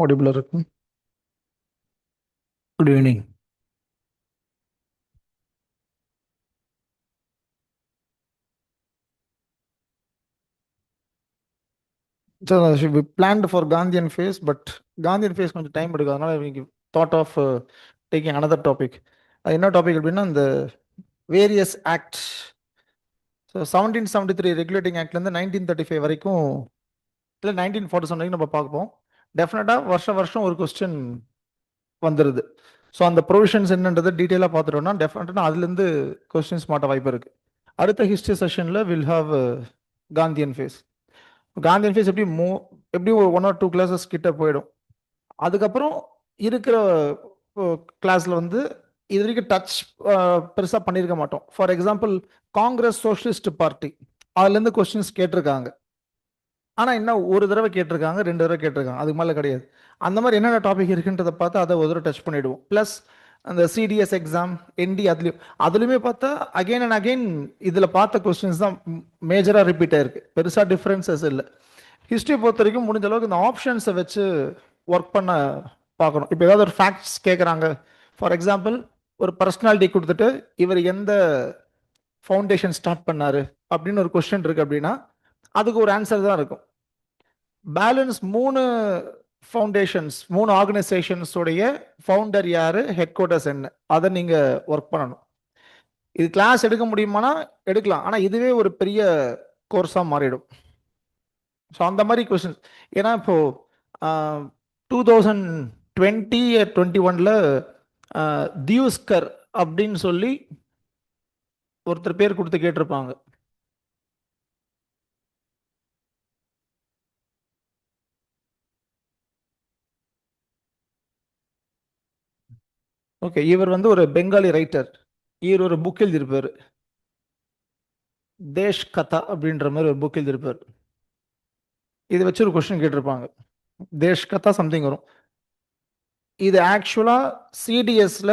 ஆடிபிளாக இருக்கும். Good evening. So we planned for Gandhian phase, but Gandhian phase கொஞ்சம் time எடுக்கும். அதனால இன்னைக்கு thought of taking another topic. அது என்ன டாபிக் அப்படின்னா, இந்த வேரியஸ் ஆக்ட். ஸோ 1773 ரெகுலேட்டிங் ஆக்ட்லேருந்து 1935 வரைக்கும், இல்லை 1947 வரைக்கும் நம்ம பார்ப்போம். டெஃபினட்டாக வருஷம் வருஷம் ஒரு கொஸ்டின் வந்துடுது. ஸோ அந்த ப்ரொவிஷன்ஸ் என்னன்றது டீட்டெயிலாக பார்த்துட்டோம்னா டெஃபினட்டாக அதுலேருந்து கொஸ்டின்ஸ் மாட்ட வாய்ப்பு இருக்குது. அடுத்த ஹிஸ்ட்ரி செஷனில் will have Gandhian phase. Gandhian phase எப்படி ஒரு 1 or 2 கிளாஸஸ் கிட்ட போயிடும். அதுக்கப்புறம் இருக்கிற கிளாஸில் வந்து இது வரைக்கும் டச் பெருசாக பண்ணியிருக்க மாட்டோம். For example, Congress socialist party, அதுலேருந்து கொஸ்டின்ஸ் கேட்டிருக்காங்க. ஆனால் என்ன, ஒரு தடவை கேட்டிருக்காங்க, 2 தடவை கேட்டிருக்காங்க, அதுக்கு மேலே கிடையாது. அந்த மாதிரி என்னென்ன டாபிக் இருக்குன்றதை பார்த்து அதை ஒரு தடவை டச் பண்ணிவிடுவோம். ப்ளஸ் அந்த சிடிஎஸ் எக்ஸாம், என்டி, அதுலேயுமே பார்த்தா அகெயின் அண்ட் அகெயின் இதில் பார்த்த கொஸ்டின்ஸ் தான் மேஜராக ரிப்பீட் ஆயிருக்கு. பெருசாக டிஃப்ரென்சஸ் இல்லை. ஹிஸ்ட்ரி பொறுத்த வரைக்கும் முடிஞ்ச அளவுக்கு இந்த ஆப்ஷன்ஸை வச்சு ஒர்க் பண்ண பார்க்கணும். இப்போ ஏதாவது ஒரு ஃபேக்ட்ஸ் கேட்குறாங்க, ஃபார் எக்ஸாம்பிள் ஒரு பர்சனாலிட்டி கொடுத்துட்டு இவர் எந்த ஃபவுண்டேஷன் ஸ்டார்ட் பண்ணாரு அப்படின்னு ஒரு கொஸ்டின் இருக்கு அப்படின்னா அதுக்கு ஒரு ஆன்சர் தான் இருக்கும். பேலன்ஸ் 3 ஃபவுண்டேஷன்ஸ், 3 ஆர்கனைசேஷன்ஸோடைய ஃபவுண்டர் யாரு, ஹெட் குவார்ட்டர்ஸ் என்ன, அதை நீங்கள் ஒர்க் பண்ணணும். இது கிளாஸ் எடுக்க முடியுமானா எடுக்கலாம், ஆனால் இதுவே ஒரு பெரிய கோர்ஸாக மாறிடும். ஸோ அந்த மாதிரி கொஸ்டின்ஸ். ஏன்னா இப்போ 2020-21 தியூஸ்கர் அப்படின்னு சொல்லி ஒருத்தர் பேர் கொடுத்து கேட்டிருப்பாங்க. ஓகே, இவர் வந்து ஒரு பெங்காலி ரைட்டர். இவர் ஒரு புக் எழுதியிருப்பார், தேஷ் கதா அப்படின்ற மாதிரி ஒரு புக் எழுதியிருப்பார். இதை வச்சு ஒரு கொஸ்டின் கேட்டிருப்பாங்க, தேஷ் கதா சம்திங் வரும். இது ஆக்சுவலாக சிடிஎஸ்ல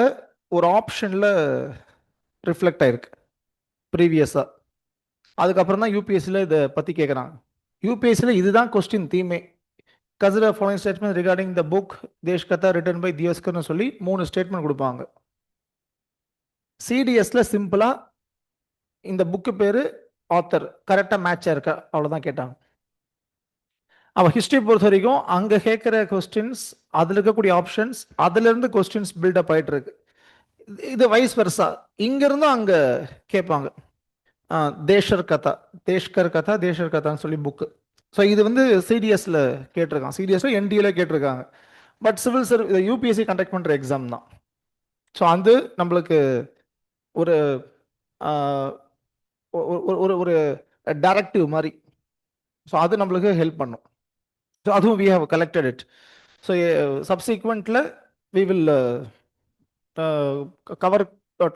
ஒரு ஆப்ஷனில் ரிஃப்ளெக்ட் ஆயிருக்கு ப்ரீவியஸாக. அதுக்கப்புறம் தான் யூபிஎஸ்சியில் இதை பற்றி கேட்குறாங்க. யூபிஎஸ்சியில் இதுதான் question theme. Consider following statement regarding the book Desh Katha written by தியோஸ்கர்னு சொல்லி 3 ஸ்டேட்மெண்ட் கொடுப்பாங்க. சிடிஎஸ்ல சிம்பிளா இந்த புக்கு பேரு, ஆத்தர் கரெக்டாக மேட்சாக இருக்கா, அவ்வளோதான் கேட்டாங்க. அவள் ஹிஸ்ட்ரி பொறுத்த வரைக்கும் அங்கே கேட்குற கொஸ்டின்ஸ், அதில் இருக்கக்கூடிய ஆப்ஷன்ஸ், அதுலேருந்து கொஸ்டின்ஸ் பில்டப் ஆகிட்டு இருக்கு. இது வைஸ் வெர்சா, இங்கேருந்தும் அங்கே கேட்பாங்க. தேஷர் கதா, தேஷ்கர் கதா, தேஷர் கதான்னு சொல்லி புக்கு. ஸோ இது வந்து சிடிஎஸ்ல கேட்டிருக்காங்க, சிடிஎஸ்ல என்டிஏல கேட்டிருக்காங்க. But civil service UPSC conduct பண்ணுற எக்ஸாம் தான். ஸோ அது நம்மளுக்கு ஒரு ஒரு ஒரு டைரக்டிவ் மாதிரி. ஸோ அது நம்மளுக்கு ஹெல்ப் பண்ணும். ஸோ அதுவும் we have collected it. So சப்சீக்வெண்ட்டில் we will cover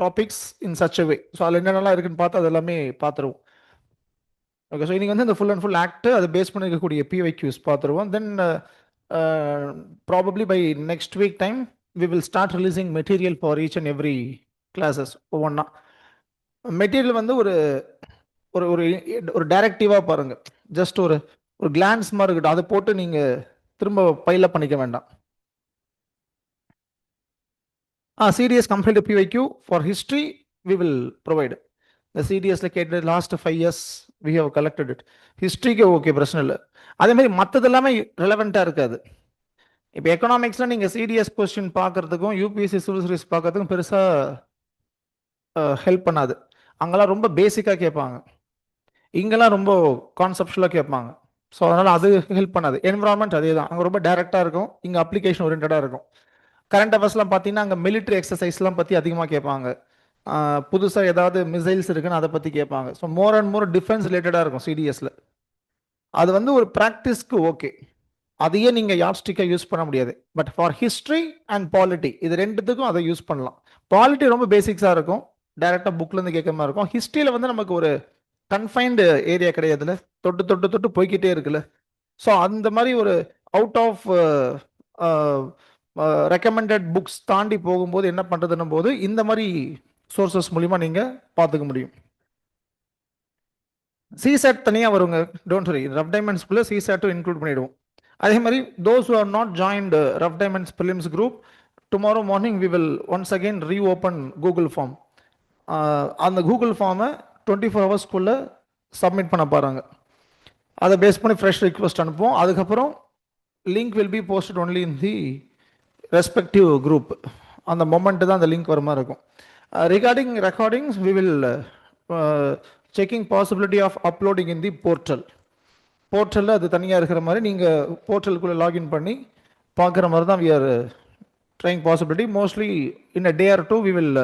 topics in such a way. So அதில் என்னென்னலாம் இருக்குன்னு பார்த்து அது எல்லாமே பார்த்துருவோம். ஓகே, ஸோ இன்றைக்கி வந்து இந்த ஃபுல் அண்ட் ஃபுல் ஆக்ட் அதை பேஸ் பண்ணிருக்கக்கூடிய பிவைக்யூஸ் பார்த்துருவோம். Then probably by next week time we will start releasing material for each and every classes. ஒவ்வொன்றா மெட்டீரியல் வந்து ஒரு ஒரு ஒரு ஒரு டைரக்டிவாக பாருங்கள். ஜஸ்ட் ஒரு ஒரு கிளான்ஸ் மாதிரி இருக்கட்டும், அதை போட்டு நீங்கள் திரும்ப பைலப் பண்ணிக்க வேண்டாம். CDS compared to PYQ for history we will provide. The CDS கேட்டு last 5 years we have collected it. ஹிஸ்ட்ரிக்கு ஓகே, பிரச்சனை இல்லை. அதே மாதிரி மற்றது எல்லாமே ரெலவெண்ட்டாக இருக்காது. இப்போ எக்கனாமிக்ஸில் நீங்கள் சிடிஎஸ் கொஸ்டின் பார்க்கறதுக்கும் யூபிஎஸ்சி சிவில் சர்வீஸ் பார்க்கறதுக்கும் பெருசாக ஹெல்ப் பண்ணாது. அங்கெல்லாம் ரொம்ப பேசிக்காக கேட்பாங்க, இங்கெல்லாம் ரொம்ப கான்செப்ஷுவலாக கேட்பாங்க. ஸோ அதனால் அது ஹெல்ப் பண்ணாது. என்விரான்மெண்ட் அதே தான், அங்கே ரொம்ப டைரெக்டாக இருக்கும், இங்கே அப்ளிகேஷன் ஓரியன்டாக இருக்கும். கரண்ட் அஃபேர்ஸ்லாம் பார்த்தீங்கன்னா அங்கே மிலிட்ரி எக்ஸசைஸ்லாம் பற்றி அதிகமாக கேட்பாங்க. புதுசாக ஏதாவது மிசைல்ஸ் இருக்குன்னு அதை பற்றி கேட்பாங்க. So more and more defence ரிலேட்டடாக இருக்கும் சிடிஎஸில். அது வந்து ஒரு ப்ராக்டிஸ்க்கு ஓகே, அதையே நீங்கள் யாப்ஸ்டிக்காக யூஸ் பண்ண முடியாது. But for history and polity இது ரெண்டுத்துக்கும் அதை யூஸ் பண்ணலாம். பாலிட்டி ரொம்ப பேசிக்ஸாக இருக்கும், டைரெக்டாக புக்லேருந்து கேட்குற மாதிரி இருக்கும். ஹிஸ்ட்ரியில் வந்து நமக்கு ஒரு கன்ஃபைன்டு ஏரியா கிடையாதுல்ல, தொட்டு தொட்டு தொட்டு போய்கிட்டே இருக்குல்ல. ஸோ அந்த மாதிரி ஒரு அவுட் ஆஃப் ரெக்கமெண்டட் புக்ஸ் தாண்டி போகும்போது என்ன பண்ணுறதுன்னும் போது இந்த மாதிரி சோர்சஸ் மூலிமா நீங்கள் பார்த்துக்க முடியும். சிசேட் தனியாக வருங்க, டோன்ட் வரி. ரஃப் டைமண்ட்ஸ்குள்ளே சிசேட்டும் இன்க்ளூட் பண்ணிவிடுவோம். அதே மாதிரி those who have not joined Rough Diamonds prelims group, tomorrow morning we will once again reopen Google form. அந்த கூகுள் ஃபார்மை 24 ஹவர்ஸ்க்குள்ளே சப்மிட் பண்ண போகிறாங்க. அதை பேஸ் பண்ணி ஃப்ரெஷ் ரிக்வெஸ்ட் அனுப்புவோம். அதுக்கப்புறம் link will be posted only in the respective group. அந்த moment தான் அந்த லிங்க் வர மாதிரி இருக்கும். Recording recordings we will checking possibility of uploading in the portal. போர்ட்டலில் அது தனியாக இருக்கிற மாதிரி நீங்கள் போர்ட்டலுக்குள்ளே லாகின் பண்ணி பார்க்குற மாதிரி தான் we are trying possibility. Mostly in a day or two we will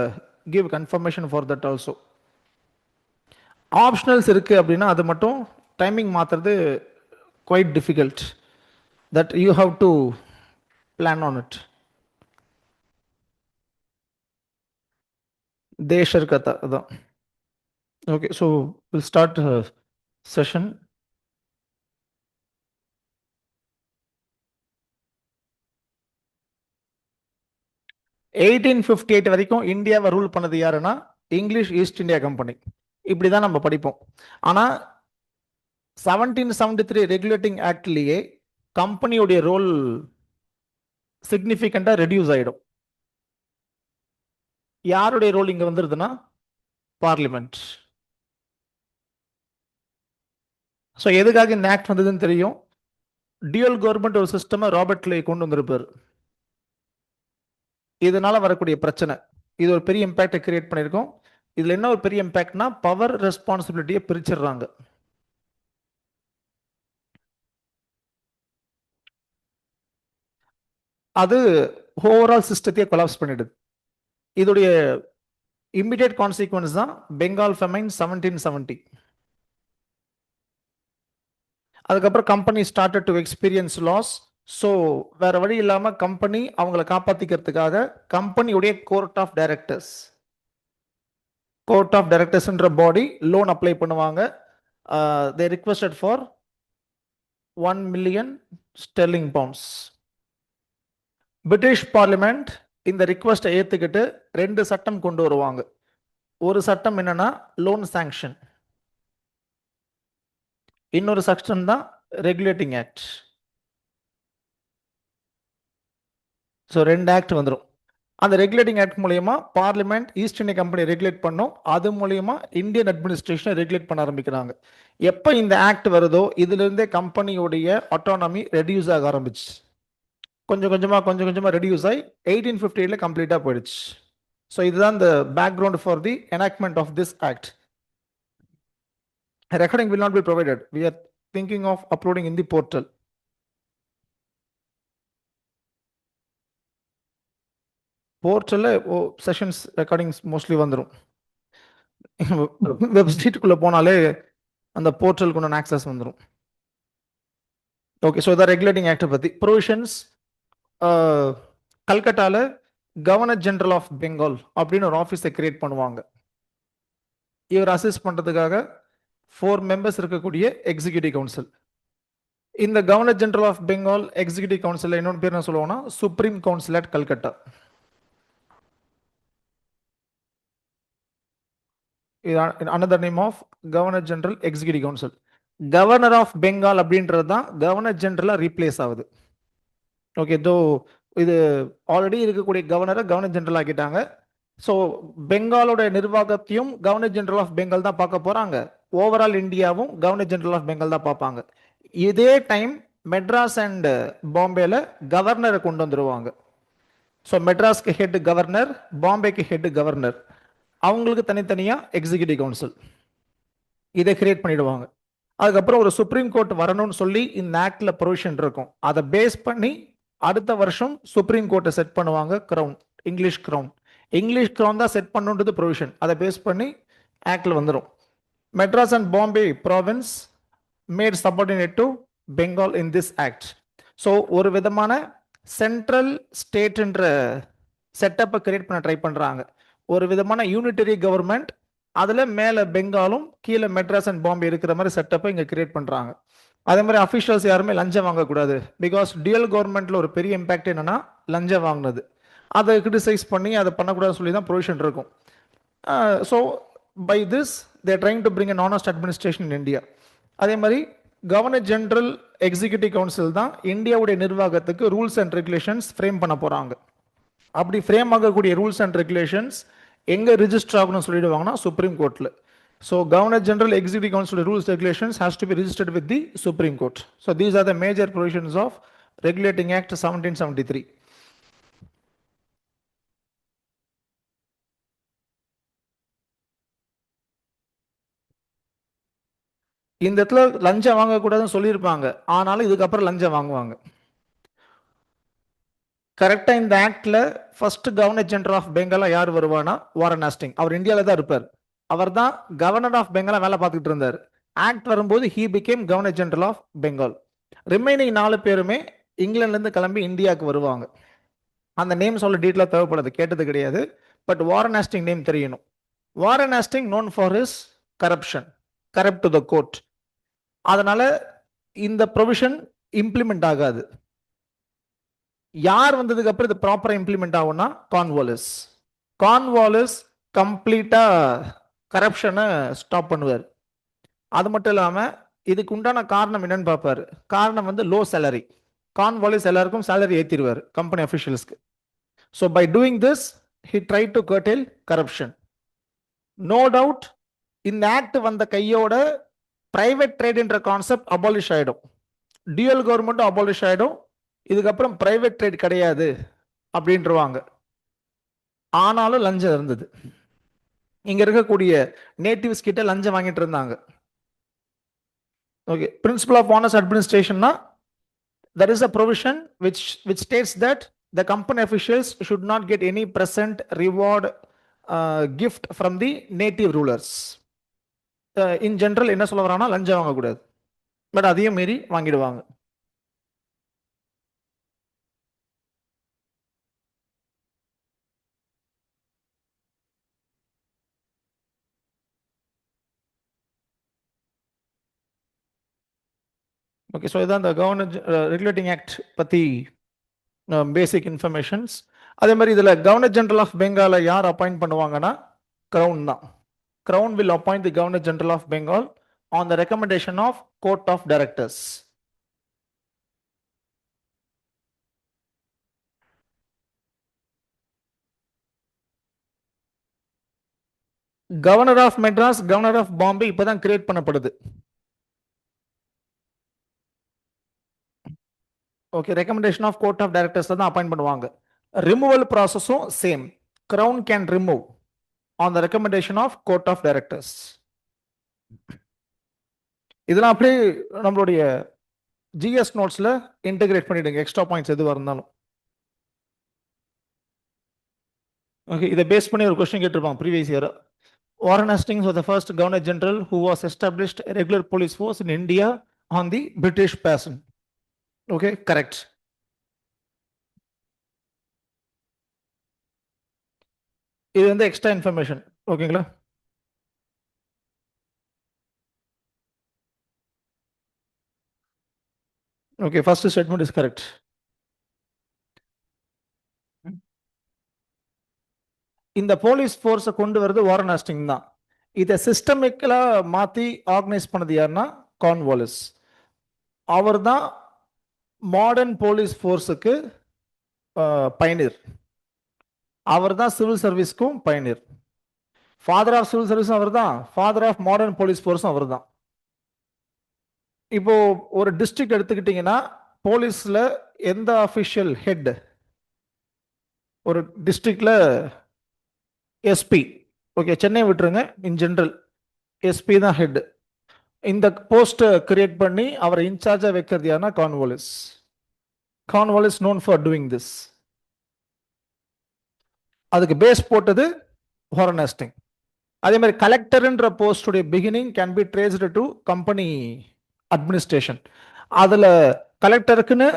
give confirmation for that also. Optionals இருக்குது அப்படின்னா அது மட்டும் டைமிங் மாற்றுறது quite difficult. That you have to plan on it. Desher கதா அதான். Okay, so will start session. (1858) வரைக்கும் இந்தியாவை rule பண்ணது யாருன்னா இங்கிலீஷ் ஈஸ்ட் இந்தியா கம்பெனி. இப்படி தான் நம்ம படிப்போம். ஆனால் 1773 ரெகுலேட்டிங் ஆக்ட்லேயே கம்பெனியுடைய ரோல் சிக்னிஃபிகண்டாக ரெடியூஸ் ஆகிடும். யாருடைய ரோல் இங்கே வந்துருதுன்னா பார்லிமெண்ட். ஸோ எதுக்காக இந்த ஆக்ட் வந்ததுன்னு தெரியும். டியூயல் கவர்மெண்ட் ஒரு சிஸ்டமை ராபர்ட் கிளே கொண்டு வந்திருப்பார். இதனால வரக்கூடிய பிரச்சனை இது ஒரு பெரிய இம்பாக்டை கிரியேட் பண்ணியிருக்கோம். இதில் என்ன ஒரு பெரிய இம்பாக்ட்னா பவர் ரெஸ்பான்சிபிலிட்டியை பிரிச்சிடுறாங்க. அது ஓவரால் சிஸ்டத்தையே கொலாப்ஸ் பண்ணிடுது. இதோடைய இம்மிடியேட் கான்சிக்வன்ஸ் தான் பெங்கால் ஃபெமைன் 1770. அதுக்கப்புறம் company started to experience loss. So வேற வழி இல்லாமல் கம்பெனி அவங்கள காப்பாற்றிக்கிறதுக்காக கம்பெனியுடைய கோர்ட் ஆஃப் டைரக்டர்ஸ்ன்ற பாடி லோன் அப்ளை பண்ணுவாங்க. They requested for 1 million sterling pounds. British parliament இந்த ரிக்வெஸ்ட்டை ஏற்றுக்கிட்டு 2 சட்டம் கொண்டு வருவாங்க. ஒரு சட்டம் என்னன்னா லோன் சாங்ஷன், இன்னொரு செக்ஷன் தான் ரெகுலேட்டிங் ஆக்ட். ஸோ 2 ஆக்ட் வந்துடும். அந்த ரெகுலேட்டிங் ஆக்ட் மூலயமா parliament East India company regulate பண்ணும். அது மூலயமா இந்தியன் அட்மினிஸ்ட்ரேஷனை ரெகுலேட் பண்ண ஆரம்பிக்கிறாங்க. எப்போ இந்த ஆக்ட் வருதோ இதுலேருந்தே கம்பெனியோடைய ஆட்டோனமி ரெடியூஸ் ஆக ஆரம்பிச்சு கொஞ்சம் கொஞ்சமாக ரெடியூஸ் ஆகி 1858 கம்ப்ளீட்டாக போயிடுச்சு. ஸோ இதுதான் இந்த background for the enactment of this act. Recording will not be provided. We are thinking of uploading in the portal. போர்ட்டலில் செஷன்ஸ் ரெக்கார்டிங்ஸ் மோஸ்ட்லி வந்துடும். வெப்சைட்டுக்குள்ளே போனாலே அந்த போர்ட்டலுக்கு உண்டான ஆக்சஸ் வந்துடும். ஓகே, ஸோ இதான் ரெகுலேட்டிங் ஆக்டை பற்றி ப்ரொவிஷன்ஸ். கல்கட்டாவில் கவர்னர் ஜெனரல் ஆஃப் பெங்கால் அப்படின்னு ஒரு ஆஃபீஸை கிரியேட் பண்ணுவாங்க. இவர் அசிஸ்ட் பண்ணுறதுக்காக 4 members இருக்கக்கூடிய எக்ஸிக்யூட்டிவ் கவுன்சில். இந்த governor general of Bengal executive council இன்னொன்று பேர் என்ன சொல்லுவோம்னா supreme council at Calcutta. another name of Governor General Executive Council. Governor of Bengal அப்படின்றது தான் கவர்னர் ஜெனரலாக ரீப்ளேஸ் ஆகுது. ஓகே, தோ இது ஆல்ரெடி இருக்கக்கூடிய கவர்னரை கவர்னர் ஜெனரல் ஆக்கிட்டாங்க. ஸோ பெங்காலோட நிர்வாகத்தையும் கவர்னர் ஜெனரல் ஆஃப் பெங்கால் தான் பார்க்க போகிறாங்க. ஓவரால் இந்தியாவும் கவர்னர் ஜெனரல் ஆஃப் பெங்கால் தான் பார்ப்பாங்க. இதே டைம் மெட்ராஸ் அண்ட் பாம்பேல கவர்னரை கொண்டு வந்துடுவாங்க. ஸோ மெட்ராஸ்க்கு ஹெட் கவர்னர், பாம்பேக்கு ஹெட் கவர்னர், அவங்களுக்கு தனித்தனியாக எக்ஸிக்யூட்டிவ் கவுன்சில் இதை கிரியேட் பண்ணிடுவாங்க. அதுக்கப்புறம் ஒரு சுப்ரீம் கோர்ட் வரணும்னு சொல்லி இந்த ஆக்ட்ல ப்ரொவிஷன் இருக்கும். அதை பேஸ் பண்ணி அடுத்த வருஷம் சுப்ரீம் கோர்ட்டை செட் பண்ணுவாங்க. கிரவுன், இங்கிலீஷ் கிரவுன் தான் செட் பண்ணுன்றது ப்ரொவிஷன். அதை பேஸ் பண்ணி ஆக்ட்ல வந்துடும். Madras and Bombay province made subordinate to Bengal in this act. So ஒரு விதமான சென்ட்ரல் ஸ்டேட்ன்ற செட்டப்பை கிரியேட் பண்ண ட்ரை பண்ணுறாங்க. ஒரு விதமான யூனிட்டரி கவர்மெண்ட், அதில் மேலே பெங்காலும் கீழே மெட்ராஸ் அண்ட் பாம்பே இருக்கிற மாதிரி செட்டப்பை இங்கே கிரியேட் பண்ணுறாங்க. அதே மாதிரி அஃபிஷியல்ஸ் யாருமே லஞ்சம் வாங்கக்கூடாது. பிகாஸ் டியூயல் கவர்மெண்ட்டில் ஒரு பெரிய இம்பாக்ட் என்னன்னா லஞ்சம் வாங்கினது. அதை கிரிட்டிசைஸ் பண்ணி அதை பண்ணக்கூடாதுன்னு சொல்லி தான் ப்ரொவிஷன் இருக்கும். So by this they're trying to bring an honest administration in India. அதே மாதிரி கவர்னர் ஜெனரல் எக்ஸிகியூட்டிவ் கவுன்சில் தான் இந்தியாவுடைய நிர்வாகத்துக்கு ரூல்ஸ் அண்ட் ரெகுலேஷன்ஸ் ஃப்ரேம் பண்ண போறாங்க. அப்படி ஃப்ரேம் ஆகக்கூடிய ரூல்ஸ் அண்ட் ரெகுலேஷன்ஸ் எங்க ரிஜிஸ்டர் ஆகணும்னு சொல்லிடுவாங்கன்னா சுப்ரீம் கோர்ட்ல. So governor general executive council rules regulations has to be registered with the supreme court. So these are the major provisions of regulating act 1773. இந்த இடத்துல லஞ்சம் வாங்கக்கூடாதுன்னு சொல்லியிருப்பாங்க, ஆனாலும் இதுக்கப்புறம் லஞ்சம் வாங்குவாங்க. கரெக்டா இந்த ஆக்ட்ல ஃபர்ஸ்ட் கவர்னர் ஜெனரல் ஆஃப் பெங்காலா யார் வருவானா? Warren Hastings. அவர் இந்தியாவில தான் இருப்பார். அவர் தான் கவர்னர் ஆஃப் பெங்காலா வேலை பார்த்துட்டு இருந்தார். ஆக்ட் வரும்போது he became governor general of Bengal. Remaining 4 பேருமே இங்கிலாந்துல இருந்து கிளம்பி இந்தியாவுக்கு வருவாங்க. அந்த நேம் சொல்ல டீட்டெயிலாக தேவைப்படுது, கேட்டது கிடையாது. பட் வாரன் ஹாஸ்டிங் நேம் தெரியணும். Warren Hastings known for his corruption, corrupt to the court. அதனால இந்த ப்ரொவிஷன் இம்ப்ளிமெண்ட் ஆகாது. யார் வந்ததுக்கு அப்புறம் இது ப்ராப்பரா இம்ப்ளிமெண்ட் ஆகும்னா கார்ன்வாலிஸ். கார்ன்வாலிஸ் கம்ப்ளீட்டா கரப்ஷனை ஸ்டாப் பண்ணுவார். அது மட்டும் இல்லாம இதுக்கு உண்டான காரணம் என்னன்னு பார்ப்பாரு. காரணம் வந்து லோ சேலரி. கார்ன்வாலிஸ் எல்லாருக்கும் சேலரி ஏத்திடுவார் கம்பெனி அஃபிஷியல்ஸ்க்கு. So by doing this he try to curtail corruption. No doubt இந்த ஆக்ட் வந்த கையோட பிரைவேட் ட்ரேட்ன்ற கான்செப்ட் அபாலிஷ் ஆயிடும். டியூயல் கவர்மெண்ட்டும் அபாலிஷ் ஆயிடும். இதுக்கப்புறம் பிரைவேட் ட்ரேட் கிடையாது அப்படின்றவாங்க. ஆனாலும் லஞ்சம் இருந்தது. இங்க இருக்கக்கூடிய நேட்டிவ்ஸ் கிட்ட லஞ்சம் வாங்கிட்டு இருந்தாங்க. ஓகே, பிரின்சிபல் ஆஃப் ஆனஸ்ட் அட்மினிஸ்ட்ரேஷன்னா there is a provision which states that the company officials should not get any present, reward, gift from the native rulers. In general என்ன சொல்ல வரானா லஞ்சம் வாங்க கூடாது. பட் அதையும் மீறி வாங்கிடுவாங்க. ஓகே, ஸோ இதான் இந்த கவர்னர் ரெகுலேட்டிங் ஆக்ட் பற்றி பேசிக் இன்ஃபர்மேஷன்ஸ். அதே மாதிரி இதில் கவர்னர் ஜெனரல் ஆஃப் பெங்காலை யார் அப்பாயிண்ட் பண்ணுவாங்கன்னா கிரவுன் தான். Crown will appoint the Governor General of Bengal on the recommendation of Court of Directors. Governor of Madras, Governor of Bombay இப்பதான் கிரியேட் பண்ணப்படுது. Okay, recommendation of court of directors தான் appoint பண்ணுவாங்க. Removal ப்ராசஸும் same. Crown can remove on the recommendation of court of directors. இதெல்லாம் அப்படியே நம்மளுடைய GS நோட்ஸ்ல integrate பண்ணிடுங்க, எக்ஸ்ட்ரா பாயிண்ட்ஸ் எதுவாக இருந்தாலும். ஓகே, இதை பேஸ் பண்ணி ஒரு கொஸ்டின் கேட்டிருப்பாங்க previous year. Warren Hastings was the first Governor General who was established a regular police force in India on the British pattern. Okay, correct. இது வந்து எக்ஸ்ட்ரா இன்ஃபர்மேஷன். ஓகேங்களா? Okay, first statement is correct. இந்த police ஃபோர்ஸை கொண்டு வரது Warren Hastings தான். இதை சிஸ்டமிக்கலா மாத்தி ஆர்கனைஸ் பண்ணது யாருன்னா கார்ன்வாலிஸ். அவர் தான் மாடர்ன் போலீஸ் ஃபோர்ஸுக்கு பயனீர். அவர் தான் சிவில் சர்வீஸ்க்கும் பயனீர். ஃபாதர் ஆஃப் சிவில் சர்வீஸும் அவர் தான், ஃபாதர் ஆஃப் மாடர்ன் போலீஸ் ஃபோர்ஸும் அவர் தான். இப்போ ஒரு டிஸ்ட்ரிக்ட் எடுத்துக்கிட்டீங்கன்னா போலீஸ்ல எந்த அஃபிஷியல் ஹெட்? ஒரு டிஸ்ட்ரிக்ட்ல எஸ்பி. ஓகே, சென்னை விட்டுருங்க, இன் ஜெனரல் எஸ்பி தான் ஹெட். இந்த போஸ்ட் கிரியேட் பண்ணி அவரை இன்சார்ஜா வைக்கிறது யாருன்னா Cornwallis. Cornwallis known for doing this. அதுக்கு பேஸ் போட்டது வாரன் ஹாஸ்டிங். அதே மாதிரி கலெக்டர்ன்ற போஸ்டுடைய beginning can be traced to company administration. அதுல கலெக்டருக்குன்னு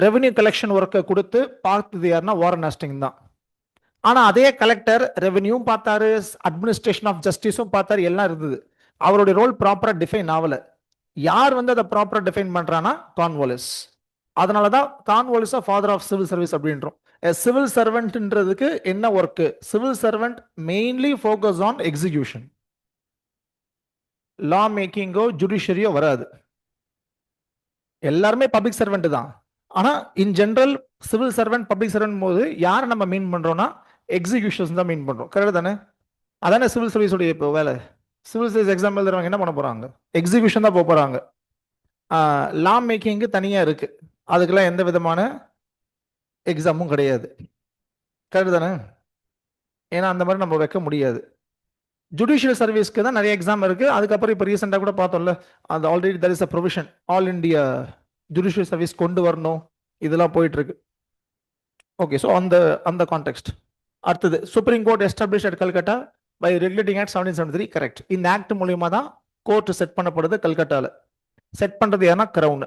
ரெவென்யூ கலெக்ஷன் ஒர்க்கை கொடுத்து பார்த்தது யாருன்னா வாரன் ஹாஸ்டிங் தான். ஆனா அதே கலெக்டர் ரெவென்யூவும் பார்த்தாரு, அட்மினிஸ்ட்ரேஷன் ஆஃப் ஜஸ்டிஸும் பார்த்தாரு, எல்லாம் இருந்தது. அவருடைய ரோல் ப்ராப்பரா டிஃபைன் ஆகல. யார் வந்து அதை ப்ராப்பரா டிஃபைன் பண்றானா கார்ன்வாலிஸ். அதனாலதான் Cornwallis father of civil service அப்படின்றோம். சிவில் சர்வெண்ட்ன்றதுக்கு என்ன work? Civil servant mainly focus on execution. Law மேக்கிங்கோ ஜுடிஷியரியோ வராது. எல்லாருமே பப்ளிக் சர்வெண்ட் தான். ஆனா in general civil servant public servant போது யாரை நம்ம மீன் பண்றோம்னா எக்ஸிகியூஷன்ஸ் தான் மீன் பண்றோம். கரெக்ட் தானே? அதானே சிவில் சர்வீஸ் உடைய இப்போ வேலை. சிவில் சர்வீஸ் எக்ஸாம் எழுதுறவங்க என்ன பண்ண போறாங்க? எக்ஸிகியூஷன் தான் போக போறாங்க. லா மேக்கிங்கு தனியா இருக்கு. அதுக்கெல்லாம் எந்த விதமான எக்ஸாமும் கிடையாது. கரெக்ட் தானே? ஏன்னா அந்த மாதிரி நம்ம வைக்க முடியாது. ஜுடிஷியல் சர்வீஸ்க்கு தான் நிறைய எக்ஸாம் இருக்கு. அதுக்கப்புறம் இப்போ ரீசெண்டாக கூட பார்த்தோம்ல, அந்த already there is a provision all India judicial service கொண்டு வரணும், இதெல்லாம் போயிட்டு இருக்கு. ஓகே, ஸோ அந்த அந்த கான்டெக்ட். அடுத்தது supreme court establish at Calcutta by regulating act 1773. Correct. இந்த ஆக்ட் மூலியமா தான் கோர்ட் செட் பண்ணப்படுது கல்கட்டால. செட் பண்றது யாருன்னா கிரவுன்.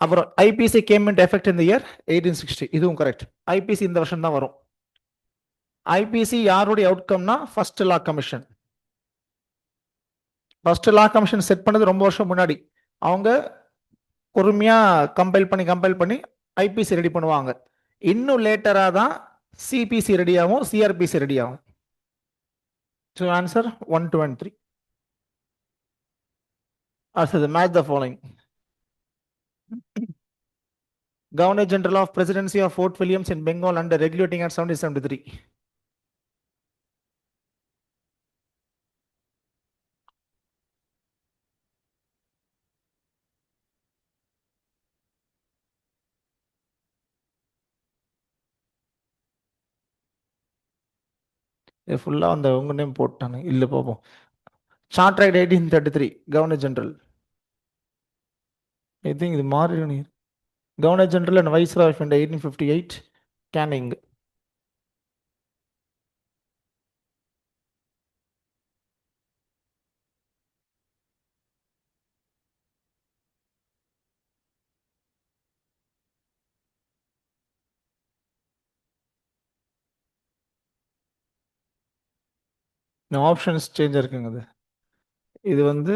அப்புறம் IPC came into effect in the year 1860. இதுவும் கரெக்ட். ஐபிசி இந்த வருஷம் தான் வரும். ஐபிசி யாருடைய அவுட்கம்னா first law commission. First law commission set பண்ணது ரொம்ப வருஷம் முன்னாடி. அவங்க பொறுமையா கம்பைல் பண்ணி ஐபிசி ரெடி பண்ணுவாங்க. இன்னும் லேட்டரா தான் சிபிசி ரெடி ஆகும், சிஆர்பிசி ரெடி ஆகும். So answer 1, 2 and 3. அடுத்தது match the following. Governor general of presidency of Fort Williams in Bengal under regulating act 1773. ஃபுல்லாக அந்த உங்க நேம் போட்டானு இல்லை பார்ப்போம். Charter act 1833 governor general. I think இது மாறி. Governor general and viceroy of India 1858 Canning. Options change இருக்குங்க. இது வந்து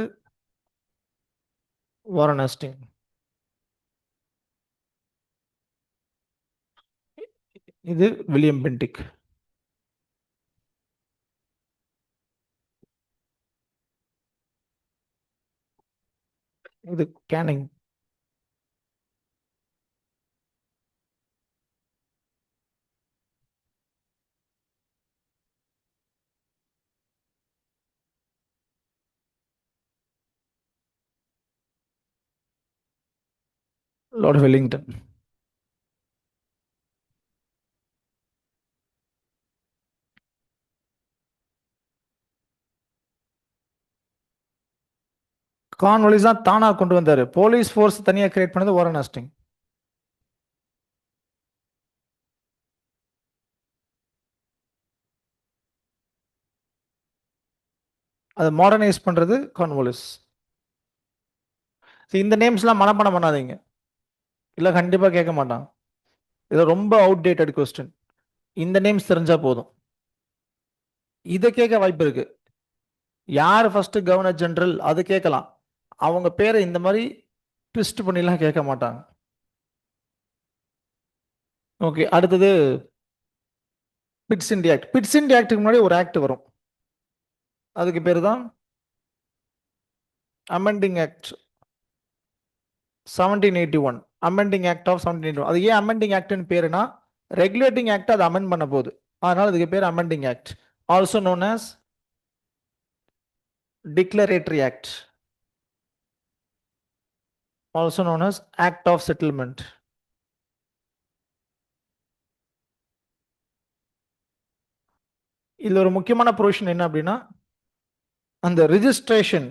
வாரன் ஹேஸ்டிங். இது வில்லியம் பென்டிக். இது கேனிங். Lord Wellington. கான்வாலிஸ் தான் தானா கொண்டு வந்தாரு. போலீஸ் ஃபோர்ஸ் தனியா கிரியேட் பண்ணது வாரன் ஹேஸ்டிங். அதை மாடர்னைஸ் பண்றது கான்வாலிஸ். இந்த நேம்ஸ்லாம் மனப்பாடம் பண்ணாதீங்க, இல்லை கண்டிப்பா கேட்க மாட்டான். இது ரொம்ப அவுடேட்டட் கொஸ்டின். இந்த நேம்ஸ் தெரிஞ்சா போதும். இதை கேட்க வாய்ப்பு இருக்கு. யார் ஃபர்ஸ்ட் கவர்னர் ஜெனரல் அது கேட்கலாம். அவங்க பேரை இந்த மாதிரி ட்விஸ்ட் பண்ணிலாம் கேட்க மாட்டாங்க. ஓகே, அடுத்தது Pitt's India act. Pitt's India ஆக்டுக்கு முன்னாடி ஒரு ஆக்ட் வரும், அதுக்கு பேர் தான் amending act 1781. Amending act of 1781. அது ஏன் அமெண்டிங் ஆக்ட்னு பேருனா ரெகுலேட்டிங் ஆக்ட் அதை அமெண்ட் பண்ண போகுது, அதனால அதுக்கு பேர் amending act. Also known as declaratory act, also known as act of settlement. இதுல ஒரு முக்கியமான ப்ரொவிஷன் என்ன அப்படின்னா, அந்த ரிஜிஸ்ட்ரேஷன்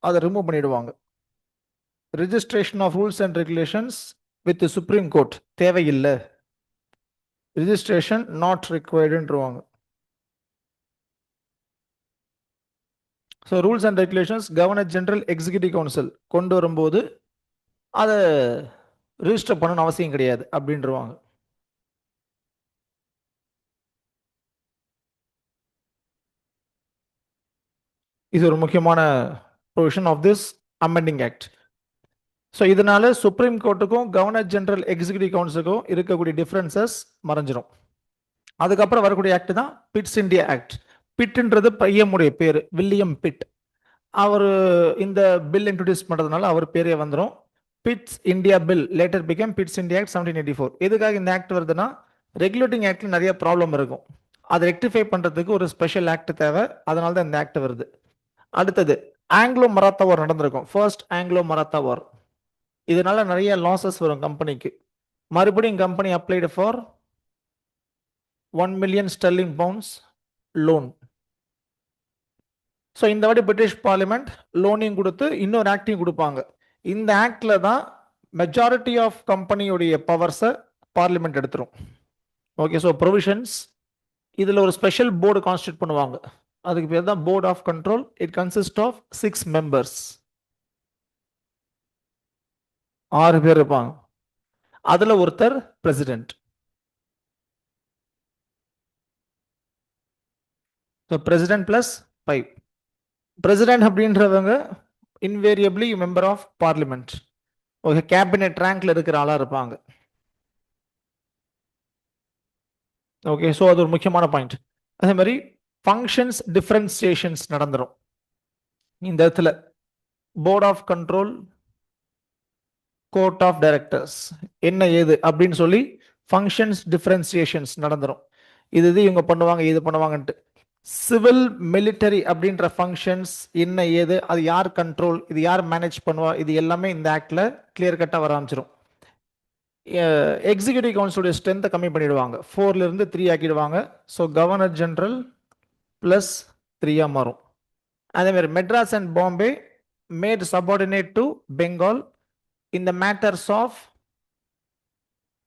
அதை ரிமூவ் பண்ணிடுவாங்க. Registration of rules and regulations with supreme court தேவையில்லை, ரிஜிஸ்ட்ரேஷன் நாட் ரிக்வயர்டுன்றவாங்க. So rules and regulations governor general executive council கொண்டு வரும்போது அதை ரிஜிஸ்டர் பண்ணணும்னு அவசியம் கிடையாது அப்படின்றவாங்க. இது ஒரு முக்கியமான provision of this amending act. So இதனால சுப்ரீம் கோர்ட்டுக்கும் கவர்னர் ஜெனரல் எக்ஸிக்யூட்டிவ் கவுன்சிலுக்கும் இருக்கக்கூடிய டிஃபரன்சஸ் மறைஞ்சிரும். அதுக்கப்புறம் வரக்கூடிய ஆக்ட் தான் பிட்ஸ் இந்தியா ஆக்ட். பிட்ன்றது பையனுடைய பேர், வில்லியம் பிட். அவர் இந்த பில் இன்ட்ரடியூஸ் பண்றதுனால அவர் பேரே வந்துடும். Bits India bill later become bits India act 1784. எதுக்காக இந்த ஆக்ட் வருதுன்னா ரெகுலேட்டிங் ஆக்ட்ல நிறைய ப்ராப்ளம் இருக்கும். அதை ரெக்டிஃபை பண்றதுக்கு ஒரு ஸ்பெஷல் ஆக்ட் தேவை. அதனால தான் இந்த ஆக்ட் வருது. அடுத்தது ஆங்கிலோ மராத்தா வார் நடந்திருக்கும். First Anglo Maratha war. இதனால நிறைய லாசஸ் வரும் கம்பெனிக்கு. மறுபடியும் company applied for 1 million sterling pounds loan. So இந்த வாட்டி பிரிட்டிஷ் பார்லிமெண்ட் லோனையும் கொடுத்து இன்னொரு ஆக்டையும் கொடுப்பாங்க. இந்த ஆக்ட்ல தான் மெஜாரிட்டி ஆஃப் கம்பெனியுடைய பவர்ஸை பார்லிமெண்ட் எடுத்துரும். Okay, so provisions. இதில் ஒரு ஸ்பெஷல் போர்டு கான்ஸ்டியூட் பண்ணுவாங்க. அதுக்கு பேர் தான் board of control. It consist of 6 members. 6 பேர் இருப்பாங்க. அதுல ஒருத்தர் பிரசிடென்ட். President plus 5. பிரசிடென்ட் அப்படின்றவங்க invariably member of parliament. Okay, cabinet ரேங்க்ல இருக்கிற ஆளா இருப்பாங்க. ஓகே, ஸோ அது ஒரு முக்கியமான பாயிண்ட். அதே மாதிரி ஃபங்க்ஷன்ஸ் டிஃபரன்சியேஷன்ஸ் நடந்துடும் இந்த இடத்துல. Board of control, court of directors என்ன ஏது அப்படின்னு சொல்லி ஃபங்க்ஷன்ஸ் டிஃபரன்சியேஷன்ஸ் நடந்துடும். இது இவங்க பண்ணுவாங்க, இது பண்ணுவாங்கன்ட்டு. சிவில் மிலிட்டரி அப்படின்ற ஃபங்க்ஷன்ஸ் என்ன ஏது, அது யார் கண்ட்ரோல், இது யார் மேனேஜ் பண்ணுவா, இது எல்லாமே இந்த ஆக்ட்ல கிளியர் கட்டாக வர ஆரம்பிச்சிடும். எக்ஸிக்யூட்டிவ் கவுன்சிலுடைய ஸ்ட்ரென்த்தை கம்மி பண்ணிடுவாங்க. 4ல இருந்து 3 ஆக்கிடுவாங்க. ஸோ கவர்னர் ஜெனரல் பிளஸ் 3 மாறும். அதே மாதிரி Madras and Bombay made subordinate to Bengal in the matters of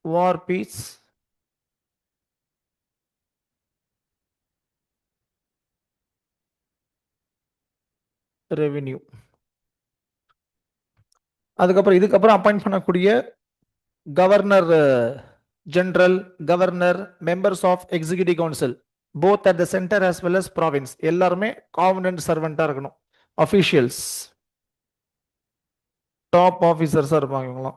war, peace, revenue. அதுக்கப்புறம் இதுக்கப்புறம் அப்பாயிண்ட் பண்ணக்கூடிய governor general, governor, members of executive council both at the centre as well as province எல்லாருமே covenant சர்வெண்டா இருக்கணும். Officials, top ஆஃபீஸர்ஸா இருப்பாங்க.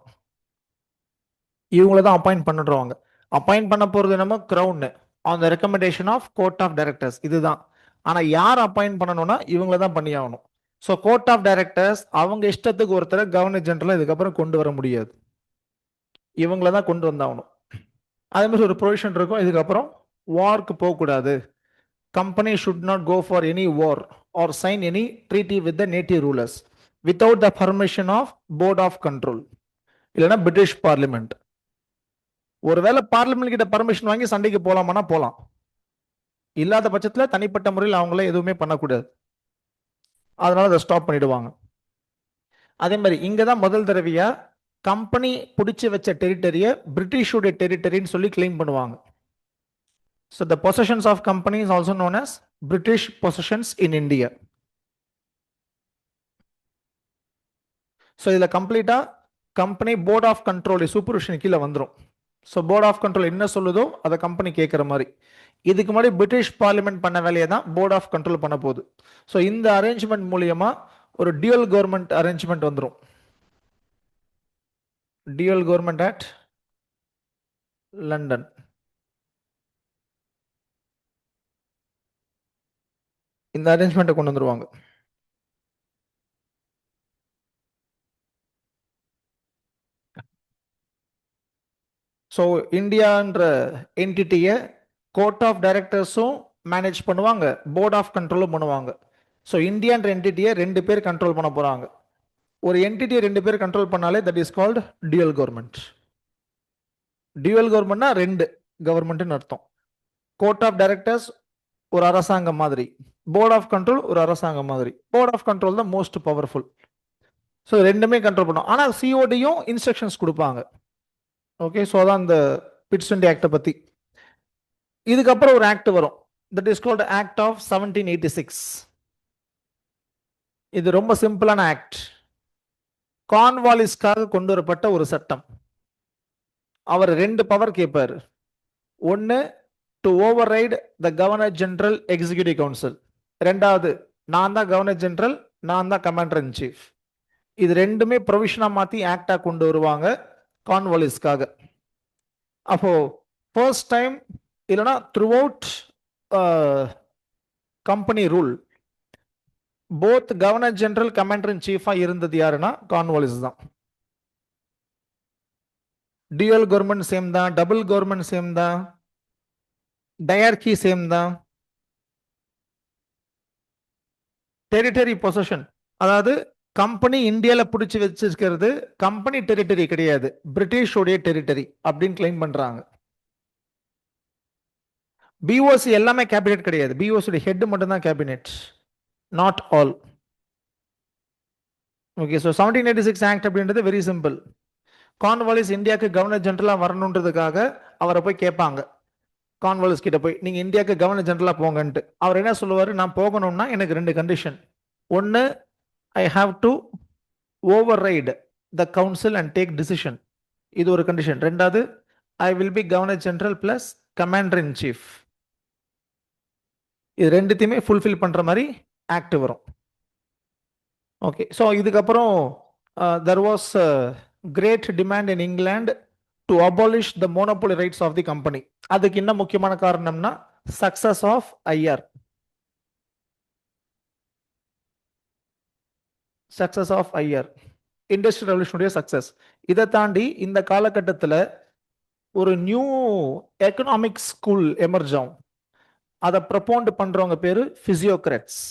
இவங்கள தான் அப்பாயிண்ட் பண்ணிடுவாங்க. Appoint பண்ண போறது என்னமோ crown on the recommendation of court of directors. இதுதான். ஆனா யார் அப்பாயிண்ட் பண்ணணும்னா இவங்கள தான் பண்ணி ஆகணும். ஸோ கோர்ட் ஆஃப் டைரக்டர்ஸ் அவங்க இஷ்டத்துக்கு ஒருத்தரை கவர்னர் ஜெனரல் இதுக்கப்புறம் கொண்டு வர முடியாது. இவங்கள தான் கொண்டு வந்தாகணும். அதே மாதிரி ஒரு ப்ரொவிஷன் இருக்கும். இதுக்கப்புறம் வார்க்கு போகக்கூடாது. Company should not go for any war or sign any treaty with the native rulers without the permission of board of control, இல்லைன்னா பிரிட்டிஷ் பார்லிமெண்ட். ஒருவேளை பார்லிமெண்ட் கிட்ட பர்மிஷன் வாங்கி சண்டைக்கு போலாமானா போலாம். இல்லாத பட்சத்தில் தனிப்பட்ட முறையில் அவங்கள எதுவுமே பண்ணக்கூடாது. அதனால அதை ஸ்டாப் பண்ணிடுவாங்க. அதே மாதிரி இங்க தான் முதல் தடவையா கம்பெனி பிடிச்சி வச்ச டெரிட்டரியை பிரிட்டிஷோட டெரிட்டரின்னு சொல்லி கிளைம் பண்ணுவாங்க. So the possessions of company is also known as British possessions in India. So இதில் கம்ப்ளீட்டா company board of control supervision கீழே வந்துடும். ஸோ போர்ட் ஆஃப் கண்ட்ரோல் என்ன சொல்லுதோ அதை கம்பெனி கேட்குற மாதிரி. இதுக்கு முன்னாடி பிரிட்டிஷ் பார்லிமெண்ட் பண்ண வேலையை தான் போர்ட் ஆஃப் கண்ட்ரோல் பண்ண போகுது. ஸோ இந்த அரேஞ்ச்மெண்ட் மூலியமா ஒரு டியூவல் கவர்மெண்ட் அரேஞ்ச்மெண்ட் வந்துடும். Dual government act London. இந்த அரேஞ்ச்மெண்ட்டை கொண்டு வந்துருவாங்க. ஸோ இந்தியான்ற என்டிட்டியை கோர்ட் ஆஃப் டைரக்டர்ஸும் மேனேஜ் பண்ணுவாங்க, போர்ட் ஆஃப் கண்ட்ரோலும் பண்ணுவாங்க. ஸோ இந்தியான்ற என்டிட்டியை 2 பேர் கண்ட்ரோல் பண்ண போறாங்க. ஒரு என்டிட்டியை 2 பேர் கண்ட்ரோல் பண்ணாலே that is called dual government. Dual கவர்மெண்ட்னா 2 கவர்மெண்ட்னு அர்த்தம். கோர்ட் ஆஃப் டைரக்டர்ஸ் ஒரு அரசாங்கம் மாதிரி, போர்ட் ஆஃப் கண்ட்ரோல் ஒரு அரசாங்கம் மாதிரி. போர்ட் ஆஃப் கண்ட்ரோல் தான் மோஸ்ட் பவர்ஃபுல். ஸோ ரெண்டுமே கண்ட்ரோல் பண்ணும். ஆனால் சிஓடியும் இன்ஸ்ட்ரக்ஷன்ஸ் கொடுப்பாங்க. ஓகே, ஸோ அதான் இந்த பிட்ஸ் இந்தியா ஆக்டை பத்தி. இதுக்கப்புறம் ஒரு ஆக்ட் வரும். That is called act of 1786. இது ரொம்ப சிம்பிளான ஆக்ட். கார்ன்வாலிஸ்க்காக கொண்டு வரப்பட்ட ஒரு சட்டம். அவர் 2 பவர் கேட்பார். ஒன்னு to over right the governor general executive council. 2வது நான் தான் கவர்னர் ஜெனரல், நான் தான் கமாண்டர் இன் சீஃப். இது ரெண்டுமே ப்ரொவிஷனா மாத்தி ஆக்டா கொண்டு வருவாங்க கார்ன்வாலிஸ்க்காக. அப்போ ஃபர்ஸ்ட் டைம் இல்லைன்னா throughout company rule both governor general commander in சீஃபா இருந்தது யாருன்னா கார்ன்வாலிஸ் தான். டியூயல் கவர்மெண்ட் சேம் தான், டபுள் கவர்மெண்ட் சேம் தான், டயர்கி சேம் தான். டெரிட்டரி பொசஷன், அதாவது கம்பெனி இந்தியால பிடிச்சி வச்சிருக்கிறது கம்பெனி டெரிட்டரி கிடையாது, பிரிட்டிஷோடைய டெரிட்டரி அப்படின்னு கிளைம் பண்றாங்க. பிஓசி எல்லாமே கேபினெட் கிடையாது, பிஓசி ஹெட் மட்டும் தான் cabinet, not all. Okay, so 1786 act அப்படின்றது வெரி சிம்பிள். கார்ன்வாலிஸ் இந்தியாவுக்கு கவர்னர் ஜெனரலா வரணுன்றதுக்காக அவரை போய் கேட்பாங்க. கார்ன்வாலிஸ் கிட்ட போய் நீங்க இந்தியாவுக்கு கவர்னர் ஜெனரலா போங்கன்ட்டு. அவர் என்ன சொல்லுவாரு, நான் போகணும்னா எனக்கு ரெண்டு கண்டிஷன். ஒன்னு, I have to override the council and take decision, இது ஒரு கண்டிஷன். ரெண்டாவது, I will be governor general plus commander in chief. இது ரெண்டுத்தையுமே ஃபுல்ஃபில் பண்ற மாதிரி ஆக்ட் வரும். ஓகே, ஸோ இதுக்கப்புறம் there was great demand in England to abolish the monopoly rights of the company. அதுக்கு என்ன முக்கியமான காரணம்னா success of IR, success of IR, industrial ரெவல்யூஷனுடைய சக்சஸ். இதை தாண்டி இந்த காலகட்டத்தில் ஒரு நியூ எக்கனாமிக் ஸ்கூல் எமர்ஜ் ஆகும். அதை ப்ரப்போண்ட் பண்றவங்க பேரு பிசியோக்ராட்ஸ்.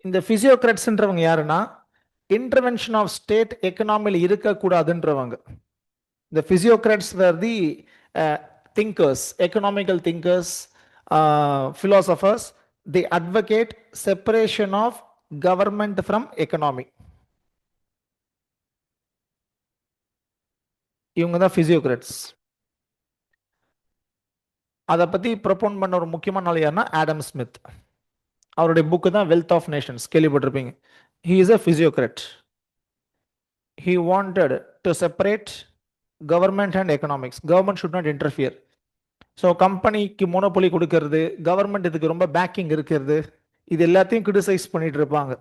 இந்த பிசியோக்ராட்ஸ்ன்றவங்க யாருன்னா இன்டர்வென்ஷன் ஆஃப் ஸ்டேட் எக்கனாமியில் இருக்கக்கூடாதுன்றவங்க. The physiocrats were the thinkers, economical thinkers, philosophers. They advocate separation of government from economy. இவங்க தான் பிசியோக்ராட்ஸ். அதை பத்தி ப்ரொபோன் பண்ண ஒரு முக்கியமான ஆள் யாருன்னா ஆடம் ஸ்மித். அவருடைய புக்கு தான் வெல்த் ஆஃப் நேஷன்ஸ், கேள்விப்பட்டிருப்பீங்க. He is a physiocrat. He wanted to separate government and economics. Government should not interfere. So கம்பெனிக்கு மோனோபொலி கொடுக்கறது, கவர்மெண்ட் இதுக்கு ரொம்ப பேக்கிங் இருக்கிறது, இது எல்லாத்தையும் கிரிட்டிசைஸ் பண்ணிட்டு இருப்பாங்க.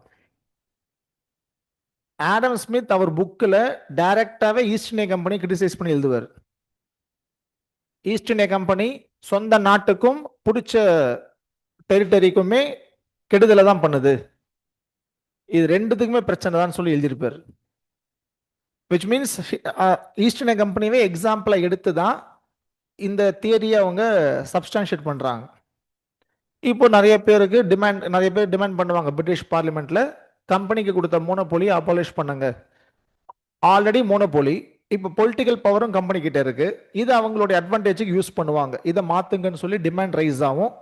ஆடம் ஸ்மித் அவர் புக்கில் டைரக்டாவே ஈஸ்ட் இந்தியா கம்பெனி கிரிட்டிசைஸ் பண்ணி எழுதுவார். ஈஸ்ட் இந்தியா கம்பெனி சொந்த நாட்டுக்கும் பிடிச்ச டெரிட்டரிக்குமே கெடுதலை தான் பண்ணுது, இது ரெண்டுத்துக்குமே பிரச்சனை தான் சொல்லி எழுதியிருப்பார். விச் மீன்ஸ் ஈஸ்ட் இந்தியா கம்பெனியே எக்ஸாம்பிளை எடுத்து தான் இந்த தியரியை அவங்க சப்ஸ்டான்ஷியேட் பண்றாங்க. இப்போ நிறைய பேர் டிமாண்ட் பண்ணுவாங்க பிரிட்டிஷ் பார்லிமெண்ட்ல, கம்பெனிக்கு கொடுத்த மோனோபோலி அபாலிஷ் பண்ணுங்க. ஆல்ரெடி மோனோபோலி, இப்போ பொலிட்டிக்கல் பவரும் கம்பெனி கிட்ட இருக்கு, இது அவங்களுடைய அட்வான்டேஜுக்கு யூஸ் பண்ணுவாங்க, இதை மாத்துங்கன்னு சொல்லி டிமாண்ட் ரைஸ் ஆகும்.